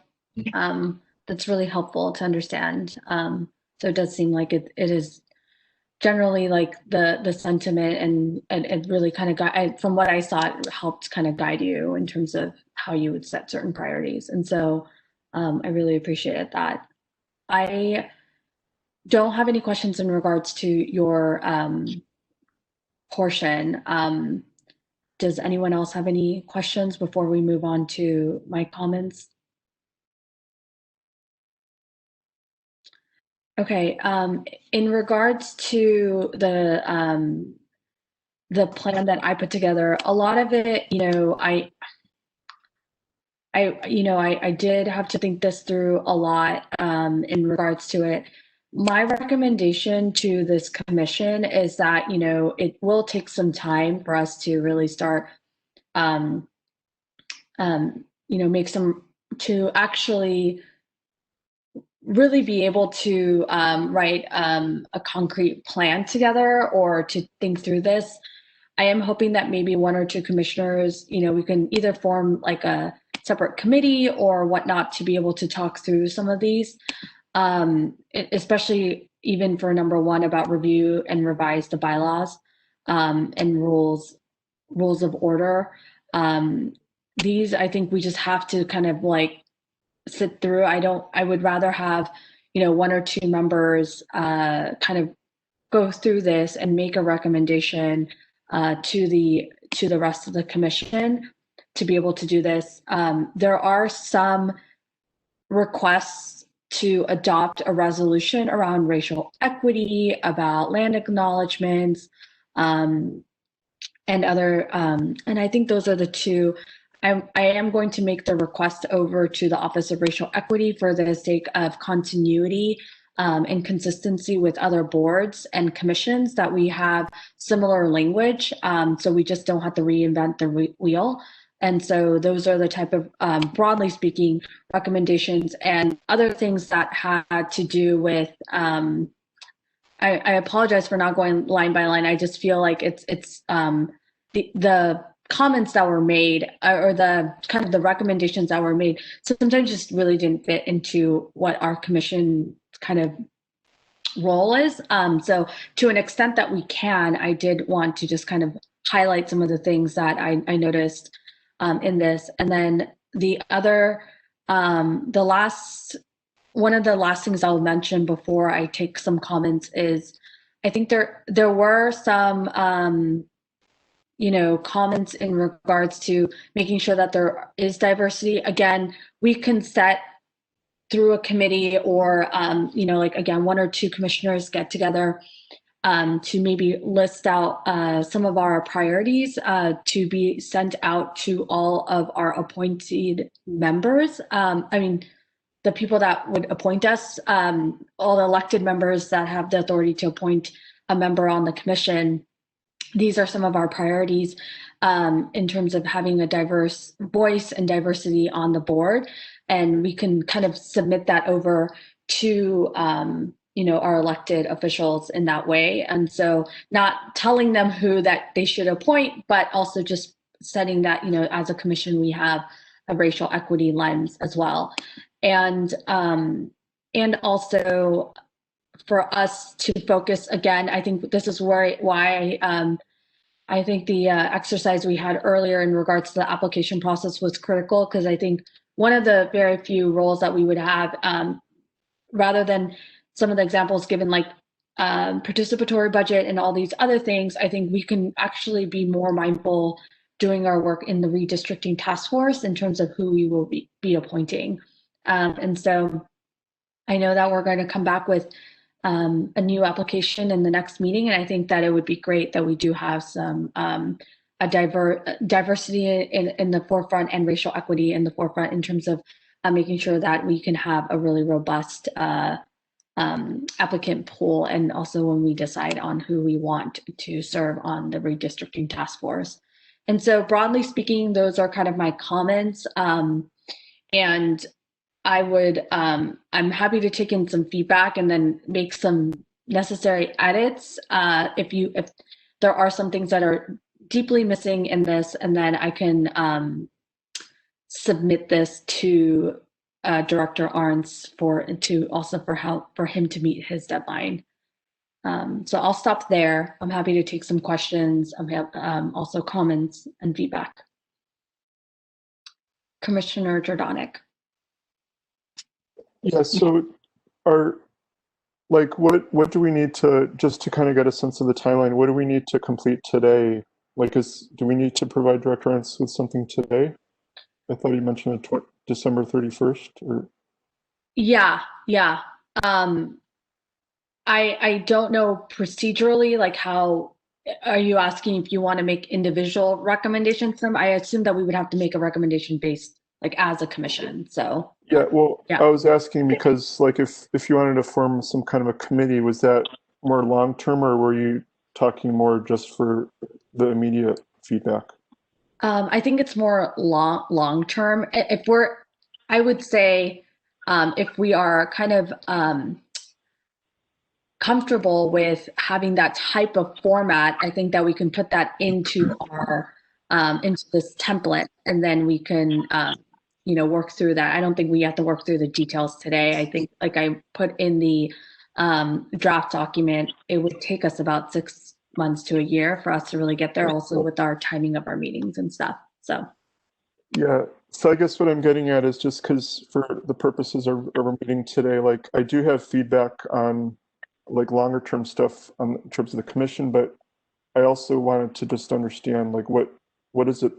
That's really helpful to understand. So it does seem like it is generally like the sentiment, and it really kind of from what I saw, it helped kind of guide you in terms of how you would set certain priorities. And so I really appreciated that. I don't have any questions in regards to your portion. Does anyone else have any questions before we move on to my comments? Okay, in regards to the plan that I put together, a lot of it, I did have to think this through a lot in regards to it. My recommendation to this commission is that, it will take some time for us to really start, to actually really be able to write a concrete plan together or to think through this. I am hoping that maybe one or two commissioners, we can either form like a separate committee or whatnot to be able to talk through some of these, especially even for number one about review and revise the bylaws and rules of order. These, I think we just have to kind of like sit through. I would rather have, one or two members kind of go through this and make a recommendation to the rest of the commission to be able to do this. There are some requests to adopt a resolution around racial equity, about land acknowledgements, and other, and I think those are the two. I am going to make the request over to the Office of Racial Equity for the sake of continuity and consistency with other boards and commissions, that we have similar language, so we just don't have to reinvent the wheel. And so those are the type of, broadly speaking, recommendations, and other things that had to do with, I apologize for not going line by line. I just feel like it's the comments that were made, or the kind of the recommendations that were made, sometimes just really didn't fit into what our commission kind of role is. So to an extent that we can, I did want to just kind of highlight some of the things that I noticed in this. And then the other, one of the last things I'll mention before I take some comments is, I think there were some, comments in regards to making sure that there is diversity. Again, we can set through a committee, or, like, again, one or two commissioners get together to maybe list out some of our priorities to be sent out to all of our appointed members. The people that would appoint us, all the elected members that have the authority to appoint a member on the commission. These are some of our priorities in terms of having a diverse voice and diversity on the board. And we can kind of submit that over to our elected officials in that way. And so not telling them who that they should appoint, but also just setting that, as a commission, we have a racial equity lens as well. And also for us to focus, again, I think this is why I think the exercise we had earlier in regards to the application process was critical, because I think one of the very few roles that we would have, rather than some of the examples given like participatory budget and all these other things, I think we can actually be more mindful doing our work in the redistricting task force in terms of who we will be appointing. And so I know that we're going to come back with a new application in the next meeting, and I think that it would be great that we do have some diversity in the forefront and racial equity in the forefront in terms of making sure that we can have a really robust applicant pool, and also when we decide on who we want to serve on the redistricting task force. And so broadly speaking, those are kind of my comments. And I would, I'm happy to take in some feedback and then make some necessary edits if there are some things that are deeply missing in this, and then I can submit this to Director Arntz for him to meet his deadline. So I'll stop there. I'm happy to take some questions. I have also comments and feedback. Commissioner Jordanek. Yeah, so what do we need to, just to kind of get a sense of the timeline, what do we need to complete today? Do we need to provide Director Arntz with something today? I thought you mentioned December 31st or? Yeah. I don't know procedurally, like how, are you asking if you want to make individual recommendations from? I assume that we would have to make a recommendation based as a commission, so. Yeah, well, yeah. I was asking because if you wanted to form some kind of a committee, was that more long-term, or were you talking more just for the immediate feedback? I think it's more long-term. I would say if we are kind of comfortable with having that type of format, I think that we can put that into our into this template, and then we can work through that. I don't think we have to work through the details today. I think, like I put in the draft document, it would take us about 6 months to a year for us to really get there, also with our timing of our meetings and stuff. So yeah, so I guess what I'm getting at is just because for the purposes of our meeting today, I do have feedback on longer term stuff in terms of the commission, but I also wanted to just understand what is it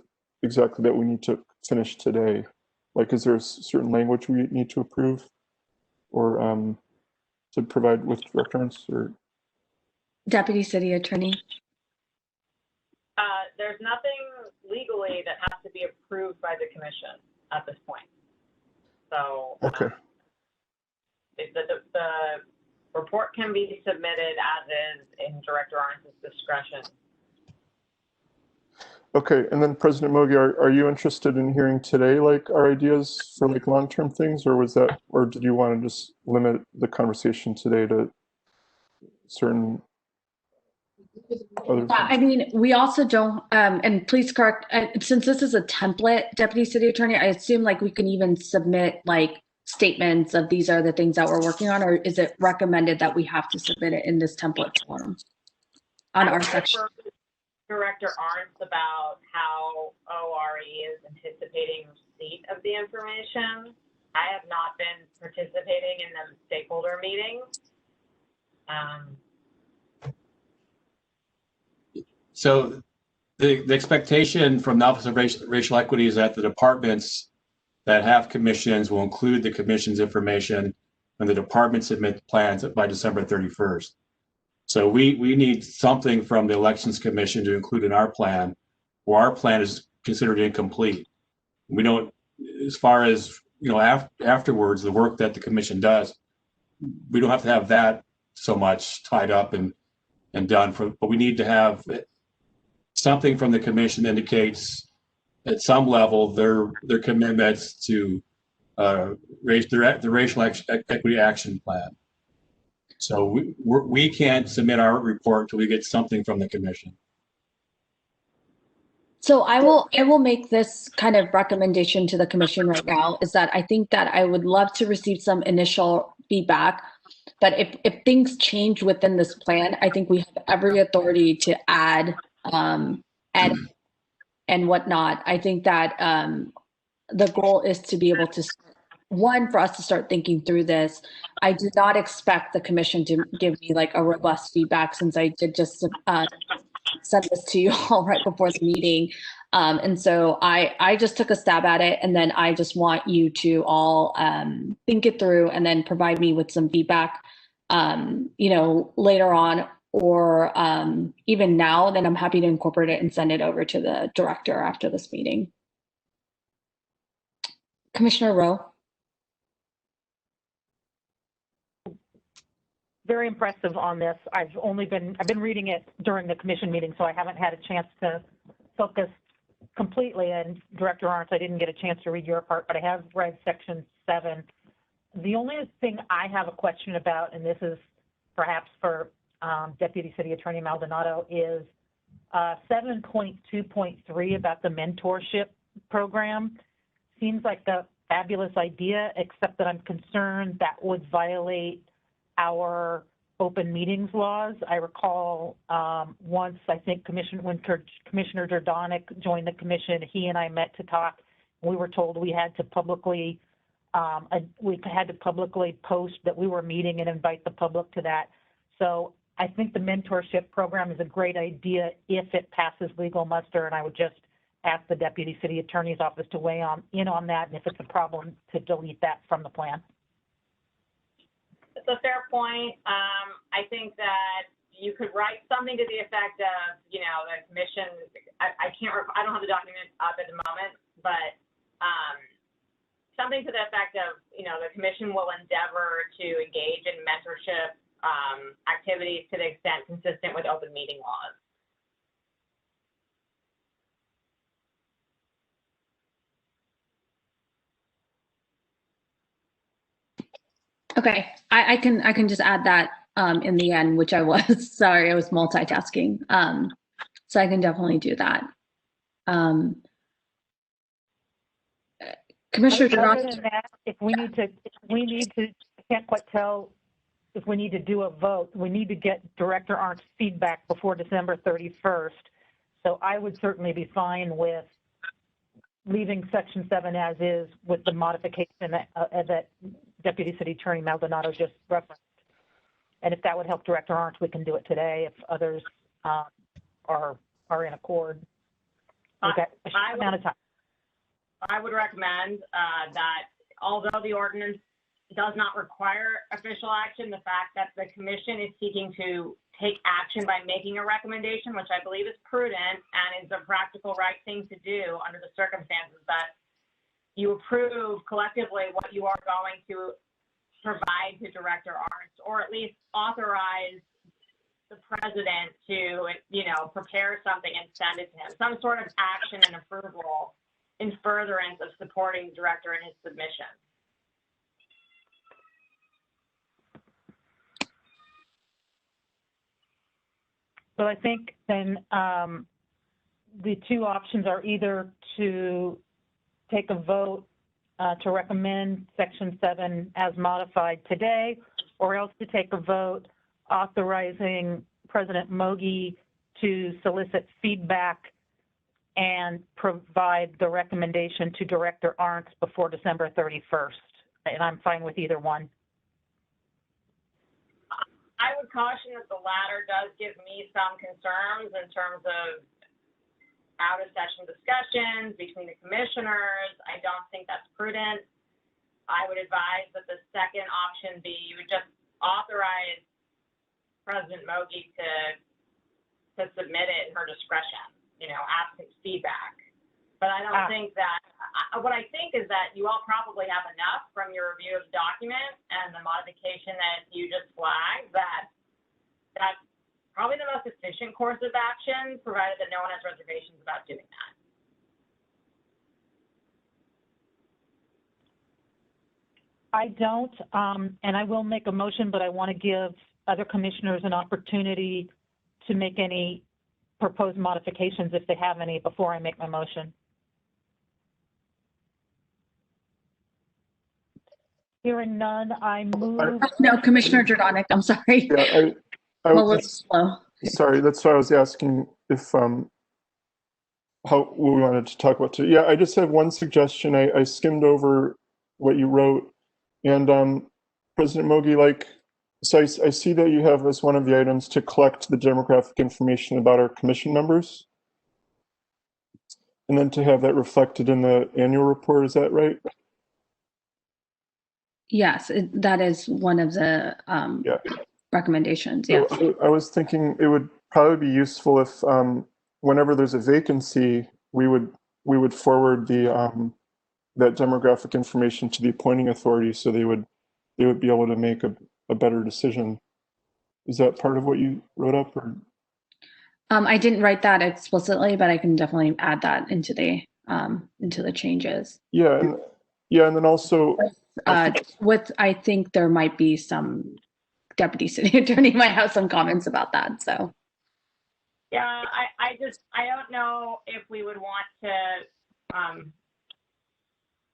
exactly that we need to finish today? Is there a certain language we need to approve or to provide with Director Arntz, or? Deputy City Attorney. There's nothing legally that has to be approved by the commission at this point. So okay. The report can be submitted as is in Director Arntz's discretion. Okay, and then President Mogi, are you interested in hearing today our ideas for long-term things, or did you want to just limit the conversation today to certain other things? I mean, we also don't, and please correct, since this is a template, Deputy City Attorney, I assume we can even submit statements of these are the things that we're working on, or is it recommended that we have to submit it in this template form on our section? Director Arntz about how ORE is anticipating receipt of the information. I have not been participating in the stakeholder meetings. So the expectation from the Office of Racial Equity is that the departments that have commissions will include the commission's information when the department submits plans by December 31st. So we need something from the Elections Commission to include in our plan, or our plan is considered incomplete. We don't, as far as, afterwards, the work that the commission does, we don't have to have that so much tied up and done, but we need to have something from the commission that indicates at some level their commitments to raise the Racial Equity Action Plan. So we can't submit our report until we get something from the commission. So I will make this kind of recommendation to the commission right now, is that I think that I would love to receive some initial feedback. But if things change within this plan, I think we have every authority to add and whatnot. I think that the goal is to be able to, one, for us to start thinking through this. I do not expect the commission to give me like a robust feedback, since I did just send this to you all right before the meeting. And so I just took a stab at it, and then I just want you to all think it through and then provide me with some feedback, later on, or even now. Then I'm happy to incorporate it and send it over to the director after this meeting. Commissioner Rowe. Very impressive on this. I've been reading it during the commission meeting, so I haven't had a chance to focus completely. And Director Arntz, I didn't get a chance to read your part, but I have read section 7. The only thing I have a question about, and this is perhaps for Deputy City Attorney Maldonado, is 7.2.3 about the mentorship program. Seems like a fabulous idea, except that I'm concerned that would violate our open meetings laws. I recall once, I think when Commissioner Jordanek joined the commission, he and I met to talk. We were told we had to publicly post that we were meeting and invite the public to that. So I think the mentorship program is a great idea if it passes legal muster, and I would just ask the Deputy City Attorney's Office to weigh in on that, and if it's a problem, to delete that from the plan. It's a fair point. I think that you could write something to the effect of, the commission, I don't have the document up at the moment, but something to the effect of, the commission will endeavor to engage in mentorship activities to the extent consistent with open meeting laws. Okay, I can just add that in the end, which I was. Sorry, I was multitasking. So I can definitely do that. Commissioner Other than that, if we need to, I can't quite tell if we need to do a vote. We need to get Director Arndt's feedback before December 31st. So I would certainly be fine with leaving section 7 as is, with the modification that Deputy City Attorney Maldonado just referenced. And if that would help Director Arntz, we can do it today. If others are in accord, we've got a short amount of time. I would recommend that although the ordinance does not require official action, the fact that the commission is seeking to take action by making a recommendation, which I believe is prudent and is a practical right thing to do under the circumstances, that you approve collectively what you are going to provide to Director Arntz, or at least authorize the president to, prepare something and send it to him. Some sort of action and approval in furtherance of supporting the director in his submission. So I think then the two options are either to take a vote to recommend section 7 as modified today, or else to take a vote authorizing President Mogi to solicit feedback and provide the recommendation to Director Arntz before December 31st. And I'm fine with either one. I would caution that the latter does give me some concerns in terms of out-of-session discussions between the commissioners. I don't think that's prudent. I would advise that the second option be you would just authorize President Mogi to submit it in her discretion, absent feedback. But I don't think that, what I think is that you all probably have enough from your review of the document and the modification that you just flagged that that's probably the most efficient course of action, provided that no one has reservations about doing that. I don't, and I will make a motion, but I want to give other commissioners an opportunity to make any proposed modifications if they have any before I make my motion. Hearing none, I move. No, Commissioner Jordanik, I'm sorry. Yeah, I I'm a was little slow. sorry. That's why I was asking if how we wanted to talk about today. Yeah, I just have one suggestion. I skimmed over what you wrote, and President Mogi, like, so I see that you have as one of the items to collect the demographic information about our commission members, and then to have that reflected in the annual report. Is that right? Yes, that is one of the Yeah. recommendations. So Yes. I was thinking it would probably be useful if whenever there's a vacancy, we would forward the that demographic information to the appointing authority, so they would be able to make a better decision. Is that part of what you wrote up? Or? I didn't write that explicitly, but I can definitely add that into the changes. Yeah, and then also I think there might be some deputy city attorney might have some comments about that. So. Yeah, I don't know if we would want to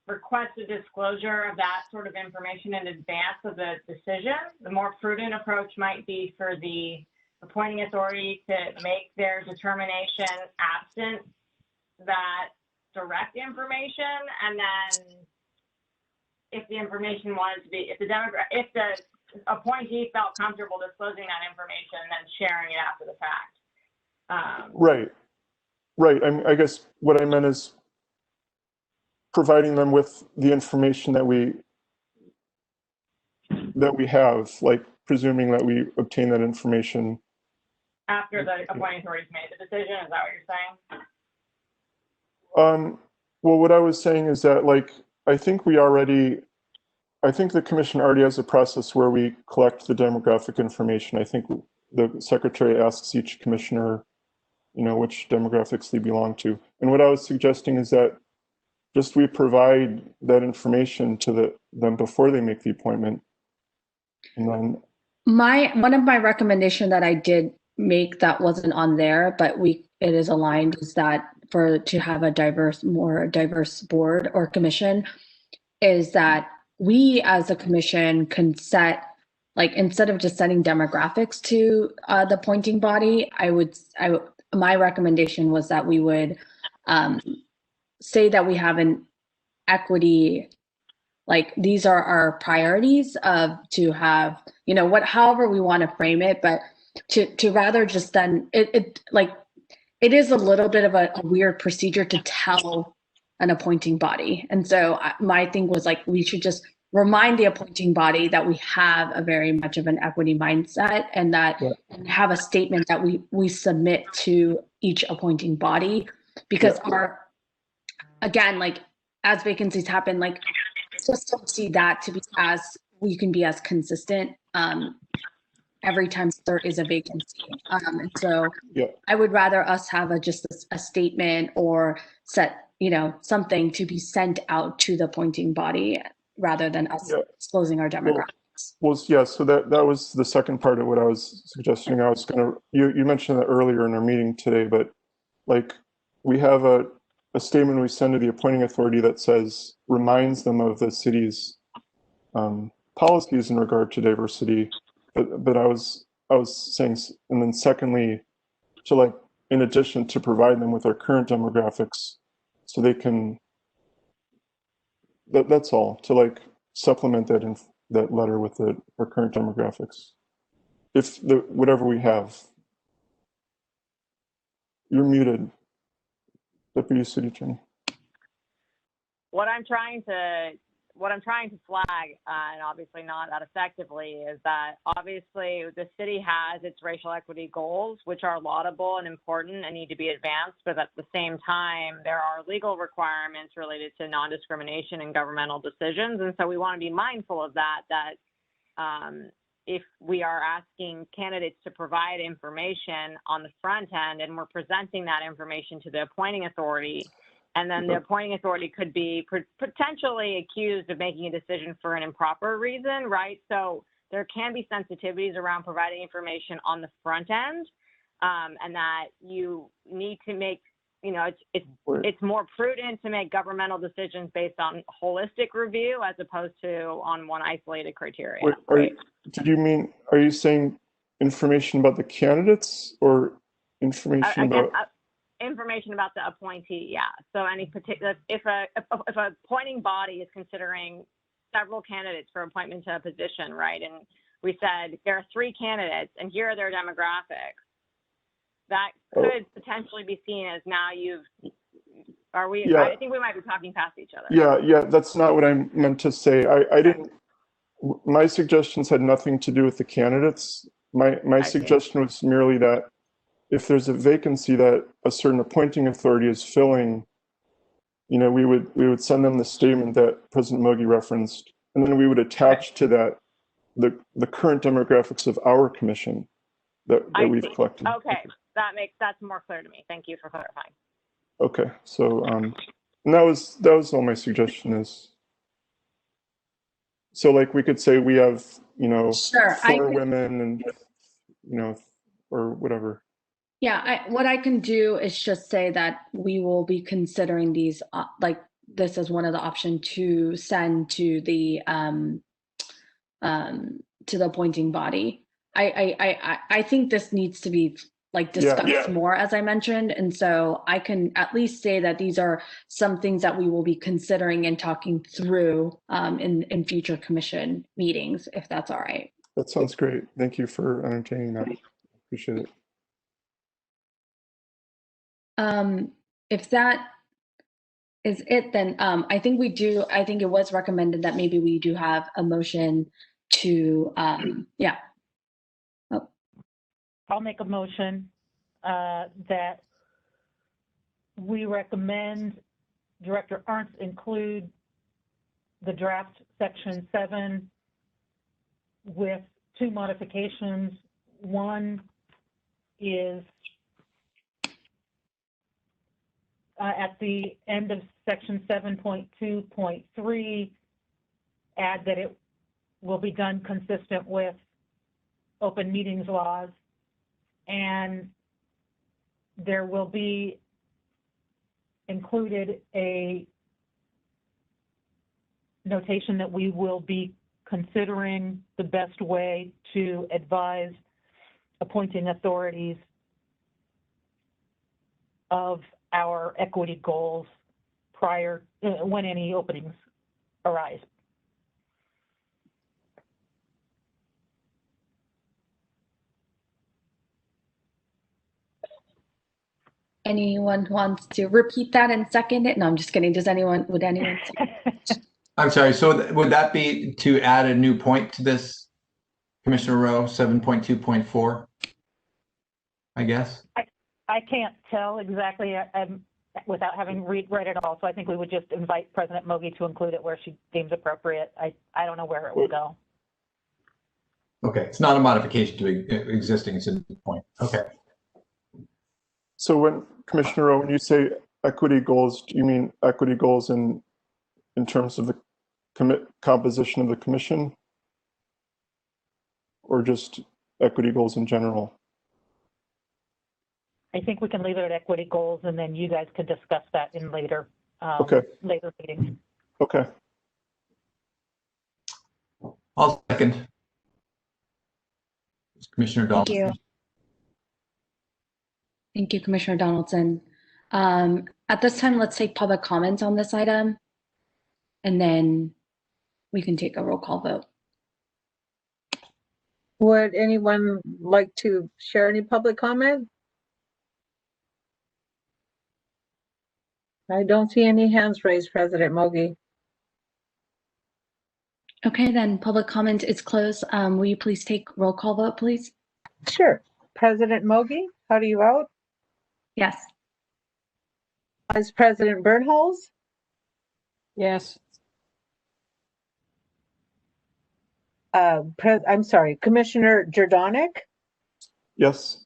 request a disclosure of that sort of information in advance of the decision. The more prudent approach might be for the appointing authority to make their determination absent that direct information, and then if the information wanted to be, if the appointee felt comfortable disclosing that information, then sharing it after the fact. Right. I guess what I meant is providing them with the information that we have, like presuming that we obtain that information after the appointing authority's made the decision. Is that what you're saying? Well, what I was saying is that, like, I think the commission already has a process where we collect the demographic information. I think the secretary asks each commissioner, which demographics they belong to. And what I was suggesting is that just we provide that information to them before they make the appointment. And then one of my recommendation that I did make that wasn't on there, but it is aligned, is that to have a more diverse board or commission, is that we as a commission can set, like, instead of just setting demographics to the appointing body, my recommendation was that we would say that we have an equity, like, these are our priorities to have, however we want to frame it, but to rather just then it is a little bit of a weird procedure to tell an appointing body. And so my thing was, like, we should just remind the appointing body that we have a very much of an equity mindset, and that and have a statement that we submit to each appointing body, because again, like, as vacancies happen, like, just don't see that to be we can be as consistent every time there is a vacancy. And so I would rather us have just a statement or set, something to be sent out to the appointing body rather than us disclosing our demographics. So that was the second part of what I was suggesting. I was you mentioned that earlier in our meeting today, but, like, we have a statement we send to the appointing authority that reminds them of the city's policies in regard to diversity. But I was saying, and then secondly, to, like, in addition, to provide them with our current demographics, so they can. That's all, to, like, supplement that letter with our current demographics. If whatever we have. You're muted, Deputy City Attorney. What I'm trying to flag, and obviously not that effectively, is that obviously the city has its racial equity goals, which are laudable and important and need to be advanced, but at the same time, there are legal requirements related to non-discrimination in governmental decisions. And so we want to be mindful of that if we are asking candidates to provide information on the front end and we're presenting that information to the appointing authority, And then the appointing authority could be potentially accused of making a decision for an improper reason, right? So there can be sensitivities around providing information on the front end, and that you need to make, it's more prudent to make governmental decisions based on holistic review as opposed to on one isolated criteria. Wait, are you saying information about the candidates or information about? Information about the appointee, yeah. So any particular, if a appointing body is considering several candidates for appointment to a position, right? And we said there are 3 candidates and here are their demographics. That could potentially be seen as now I think we might be talking past each other. Yeah, that's not what I meant to say. My suggestions had nothing to do with the candidates. My suggestion was merely that if there's a vacancy that a certain appointing authority is filling, we would send them the statement that President Mogi referenced, and then we would attach to that the current demographics of our commission that we've collected. Okay, that's more clear to me. Thank you for clarifying. Okay, so and that was all my suggestion is. So like we could say we have 4 women and or whatever. Yeah, what I can do is just say that we will be considering these, this is one of the options to send to the appointing body. I think this needs to be discussed more, as I mentioned, and so I can at least say that these are some things that we will be considering and talking through in future commission meetings, if that's all right. That sounds great. Thank you for entertaining that. Appreciate it. If that is it, then I think it was recommended that maybe we do have a motion to, I'll make a motion that we recommend Director Ernst include the draft section 7 with 2 modifications. One is at the end of section 7.2.3, add that it will be done consistent with open meetings laws, and there will be included a notation that we will be considering the best way to advise appointing authorities of our equity goals prior when any openings arise. Anyone wants to repeat that and second it? No, I'm just kidding. Would anyone? I'm sorry. So would that be to add a new point to this, Commissioner Rowe, 7.2.4, I guess? I can't tell exactly without having read it all. So I think we would just invite President Mogi to include it where she deems appropriate. I don't know where it will go. Okay, it's not a modification to existing, it's a new point. Okay. So when Commissioner Rowe, when you say equity goals, do you mean equity goals in terms of the composition of the commission, or just equity goals in general? I think we can leave it at equity goals, and then you guys can discuss that in later meetings. Okay. I'll second. Commissioner Donaldson. Thank you. Thank you, Commissioner Donaldson. At this time, let's take public comments on this item, and then we can take a roll call vote. Would anyone like to share any public comment? I don't see any hands raised, President Mogi. Okay, then public comment is closed. Will you please take roll call vote, please? Sure. President Mogi, how do you vote? Yes. Vice President Bernholz? Yes. I'm sorry, Commissioner Jordanic? Yes.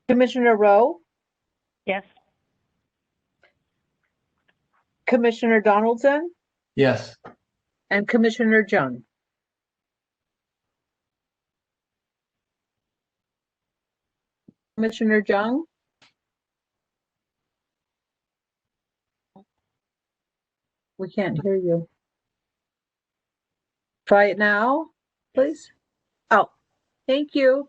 Commissioner Rowe? Yes. Commissioner Donaldson, Yes. and Commissioner Jung. Commissioner Jung? We can't hear you. Try it now, please. Oh, thank you.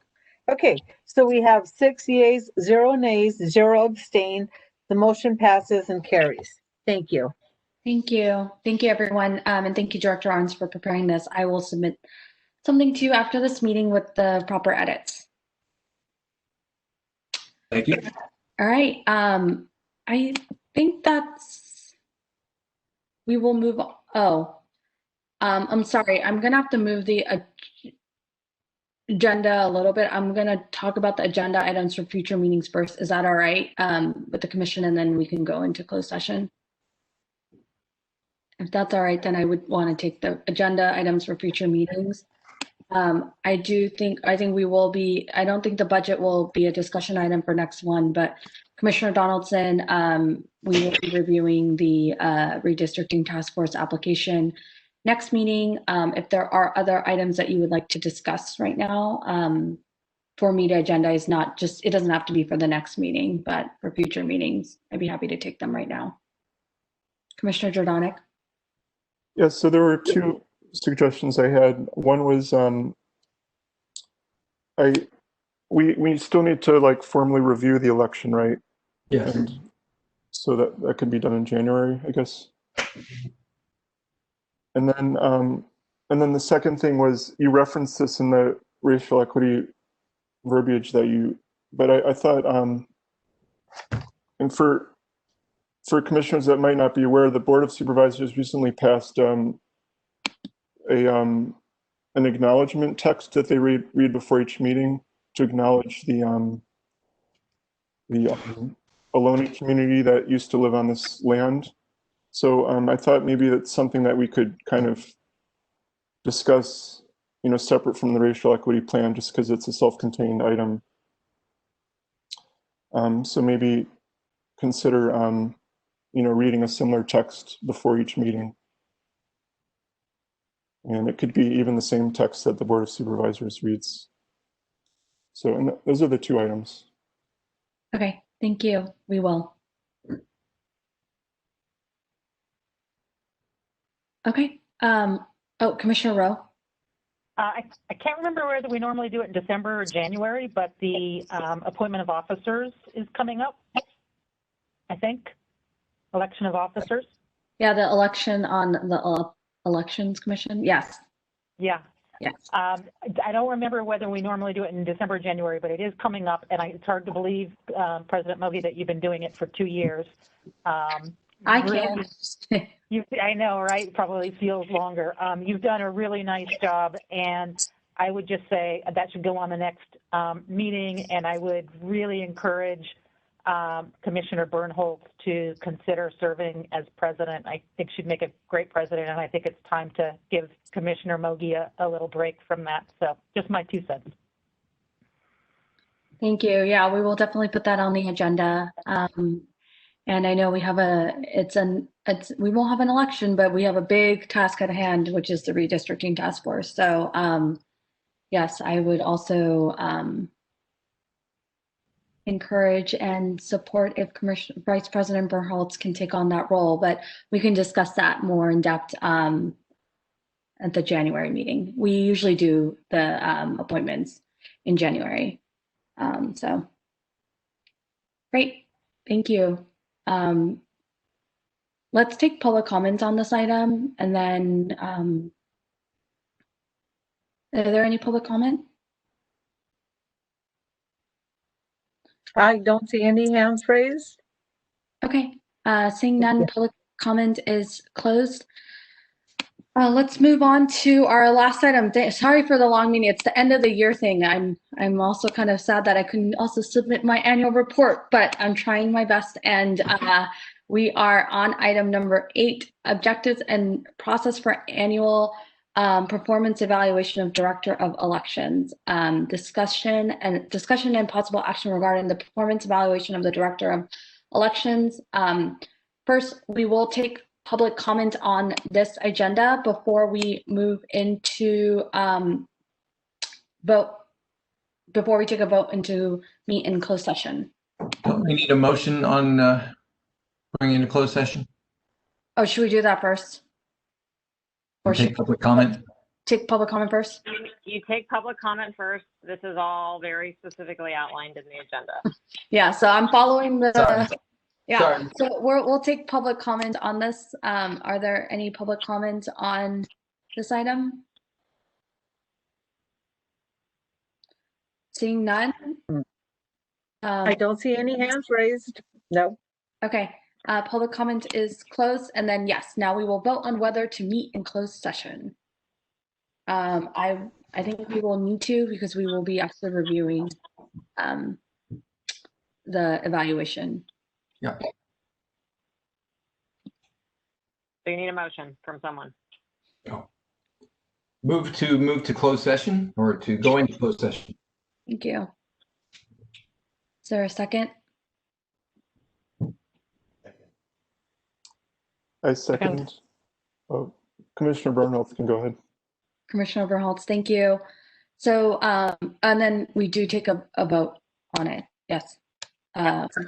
Okay, so we have 6 yeas, 0 nays, 0 abstain. The motion passes and carries. Thank you. Thank you. Thank you, everyone. And thank you, Director Arns, for preparing this. I will submit something to you after this meeting with the proper edits. Thank you. All right. I think we will move on. Oh, I'm sorry. I'm going to have to move the agenda a little bit. I'm going to talk about the agenda items for future meetings first. Is that all right with the commission? And then we can go into closed session. If that's all right, then I would want to take the agenda items for future meetings. I think we will be, I don't think the budget will be a discussion item for next one, but Commissioner Donaldson, we will be reviewing the redistricting task force application next meeting. If there are other items that you would like to discuss right now, for me to agenda is not just, it doesn't have to be for the next meeting, but for future meetings, I'd be happy to take them right now. Commissioner Jordanek? Yes, so there were two suggestions I had. One was we still need to like formally review the election, right? Yes. And so that could be done in January, I guess. And then the second thing was you referenced this in the racial equity verbiage but I thought and for commissioners that might not be aware, the Board of Supervisors recently passed an acknowledgement text that they read before each meeting to acknowledge the Ohlone community that used to live on this land. So I thought maybe that's something that we could kind of discuss, separate from the racial equity plan, just because it's a self-contained item. So maybe consider, reading a similar text before each meeting. And it could be even the same text that the Board of Supervisors reads. So, and those are the two items. Okay, thank you. We will. Okay. Commissioner Rowe. I can't remember whether we normally do it in December or January, but the appointment of officers is coming up, I think. Election of officers. Yeah, the election on the Elections Commission. Yes. Yeah. Yes. I don't remember whether we normally do it in December or January, but it is coming up, and it's hard to believe, President Mogi, that you've been doing it for 2 years. I can. I know, right? Probably feels longer. You've done a really nice job, and I would just say that should go on the next meeting, and I would really encourage Commissioner Bernholz to consider serving as president. I think she'd make a great president, and I think it's time to give Commissioner Mogi a little break from that. So just my 2 cents. Thank you. Yeah, we will definitely put that on the agenda. And I know we have we won't have an election, but we have a big task at hand, which is the redistricting task force. So yes, I would also encourage and support if Vice President Bernholz can take on that role, but we can discuss that more in depth at the January meeting. We usually do the appointments in January. So great, thank you. Let's take public comments on this item, and then are there any public comment? I don't see any hands raised. Okay, seeing none, public comment is closed. Let's move on to our last item. Sorry for the long meeting. It's the end of the year thing. I'm also kind of sad that I couldn't also submit my annual report, but I'm trying my best. And we are on item number 8, objectives and process for annual performance evaluation of Director of Elections. Discussion and possible action regarding the performance evaluation of the Director of Elections. first, we will take public comment on this agenda before we move into before we take a vote into meet in closed session. Don't we need a motion on going into closed session? Oh, should we do that first? Or take public comment? Take public comment first? You take public comment first. This is all very specifically outlined in the agenda. Yeah, so I'm following the. Sorry. Yeah, Sorry. so we'll take public comment on this. Are there any public comments on this item? Seeing none? I don't see any hands raised. No. Okay, public comment is closed, and then yes, now we will vote on whether to meet in closed session. I think we will need to because we will be actually reviewing the evaluation. Yeah. So you need a motion from someone. Move to closed session or to go into closed session. Thank you. Is there a second? I second. Oh, Commissioner Bernholz can go ahead. Commissioner Verholtz, thank you. So, and then we do take a vote on it. Yes.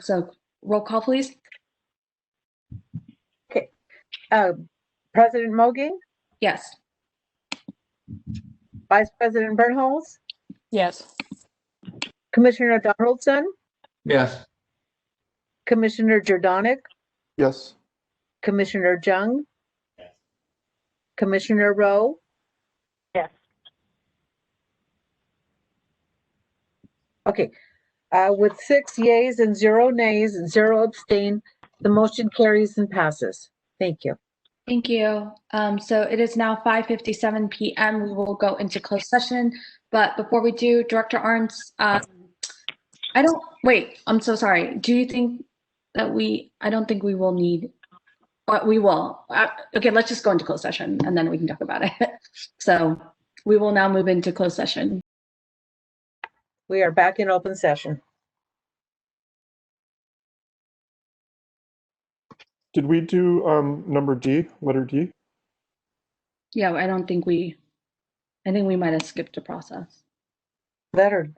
So roll call, please. Okay. President Mogi, Yes. Vice President Bernholz, Yes. Commissioner Donaldson, Yes. Commissioner Jordanic, Yes. Commissioner Jung, Commissioner Rowe, Yes. okay. With 6 yeas and 0 nays and 0 abstain, the motion carries and passes. Thank you. Thank you. So it is now 5:57 p.m. We will go into closed session, but before we do, Director Arntz, I'm so sorry. Do you think that I don't think we will need, we will. Okay, let's just go into closed session and then we can talk about it. So we will now move into closed session. We are back in open session. Did we do number D, letter D? Yeah, I think we might have skipped a process. Letter.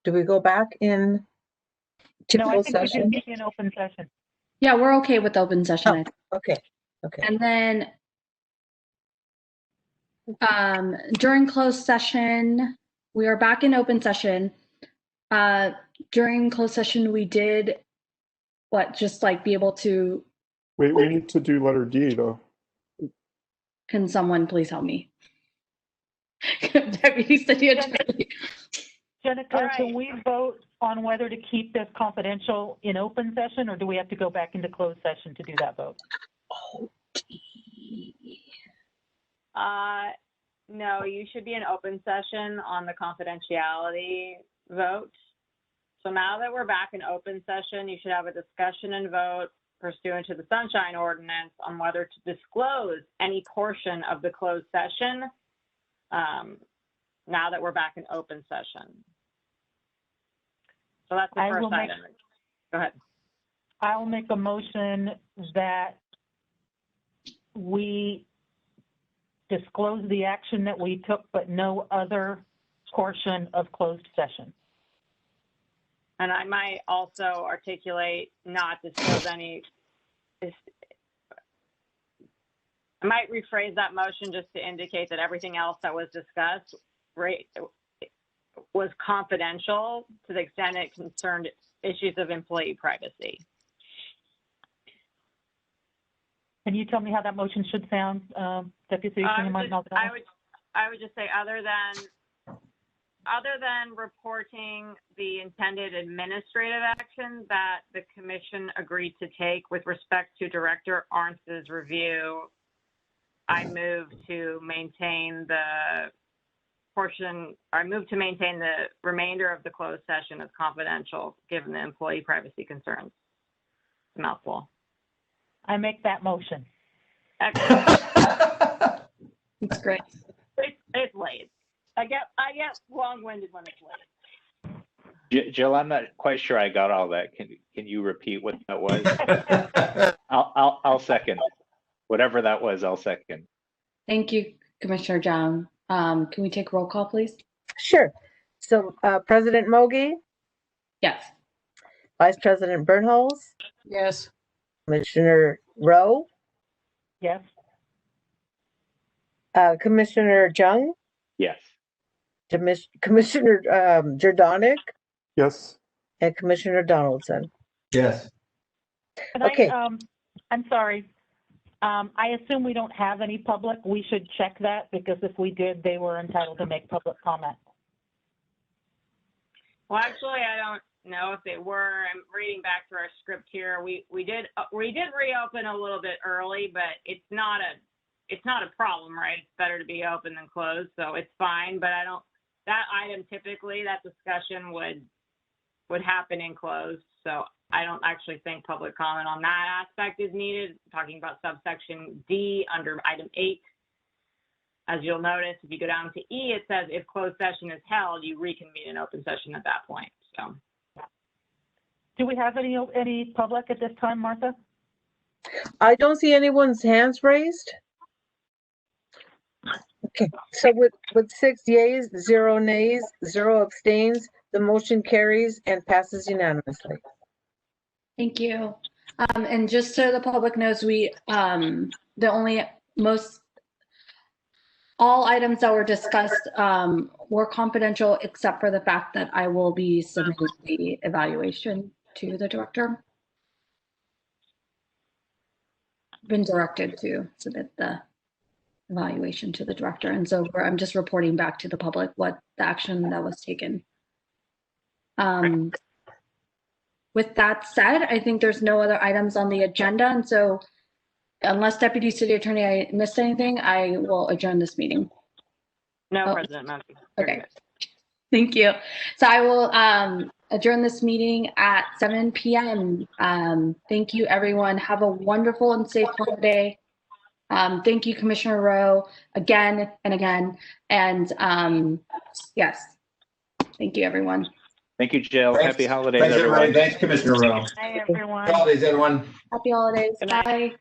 Do we go back in to No, I closed think we session? should be in open session. Yeah, we're okay with open session. Okay, okay. And then during closed session, we are back in open session. During closed session, we did just like be able to. Wait, we need to do letter D though. Can someone please help me? Deputy City Attorney. Jennifer, can we vote on whether to keep this confidential in open session, or do we have to go back into closed session to do that vote? No, you should be in open session on the confidentiality vote. So now that we're back in open session, you should have a discussion and vote pursuant to the Sunshine Ordinance on whether to disclose any portion of the closed session now that we're back in open session. So that's the first item. Go ahead. I'll make a motion that we disclose the action that we took, but no other portion of closed session. And I might also articulate not disclose any. I might rephrase that motion just to indicate that everything else that was discussed was confidential to the extent it concerned issues of employee privacy. Can you tell me how that motion should sound, Deputy City Attorney Maldonado? I would just say other than reporting the intended administrative action that the commission agreed to take with respect to Director Arntz's review, I move to maintain the remainder of the closed session as confidential, given the employee privacy concerns. It's a mouthful. I make that motion. Excellent. That's great. It's late. I get long-winded when it's late. Jill, I'm not quite sure I got all that. Can you repeat what that was? I'll second. Whatever that was, I'll second. Thank you, Commissioner Jung. Can we take roll call, please? Sure. So President Mogi, Yes. Vice President Bernholz, Yes. Commissioner Rowe, Yes. Commissioner Jung, Yes. Commissioner Jordanic, Yes. and Commissioner Donaldson. Yes. Okay. I'm sorry. I assume we don't have any public. We should check that because if we did, they were entitled to make public comment. Well, actually, I don't know if they were. I'm reading back to our script here. We did reopen a little bit early, but it's not a problem, right? It's better to be open than closed, so it's fine. But that item typically, that discussion would happen in closed, so I don't actually think public comment on that aspect is needed. Talking about subsection D under item 8. As you'll notice, if you go down to E, it says if closed session is held, you reconvene an open session at that point. So, do we have any public at this time, Martha? I don't see anyone's hands raised. Okay, so with 6 yeas, 0 nays, 0 abstains, the motion carries and passes unanimously. Thank you. And just so the public knows, all items that were discussed were confidential, except for the fact that I will be submitting the evaluation to the director. Been directed to submit the evaluation to the director, and so I'm just reporting back to the public what the action that was taken. With that said, I think there's no other items on the agenda, and so unless Deputy City Attorney, I missed anything, I will adjourn this meeting. no, President Murphy. Okay. Thank you. So I will adjourn this meeting at 7 p.m. Thank you, everyone. Have a wonderful and safe holiday. Thank you, Commissioner Rowe, again and again. And yes, thank you, everyone. Thank you, Jill. Thanks. Happy holidays, Thanks, everybody. everyone. Thanks, Commissioner Rowe. Hi, everyone. Happy holidays, everyone. Happy holidays. Good night. Bye.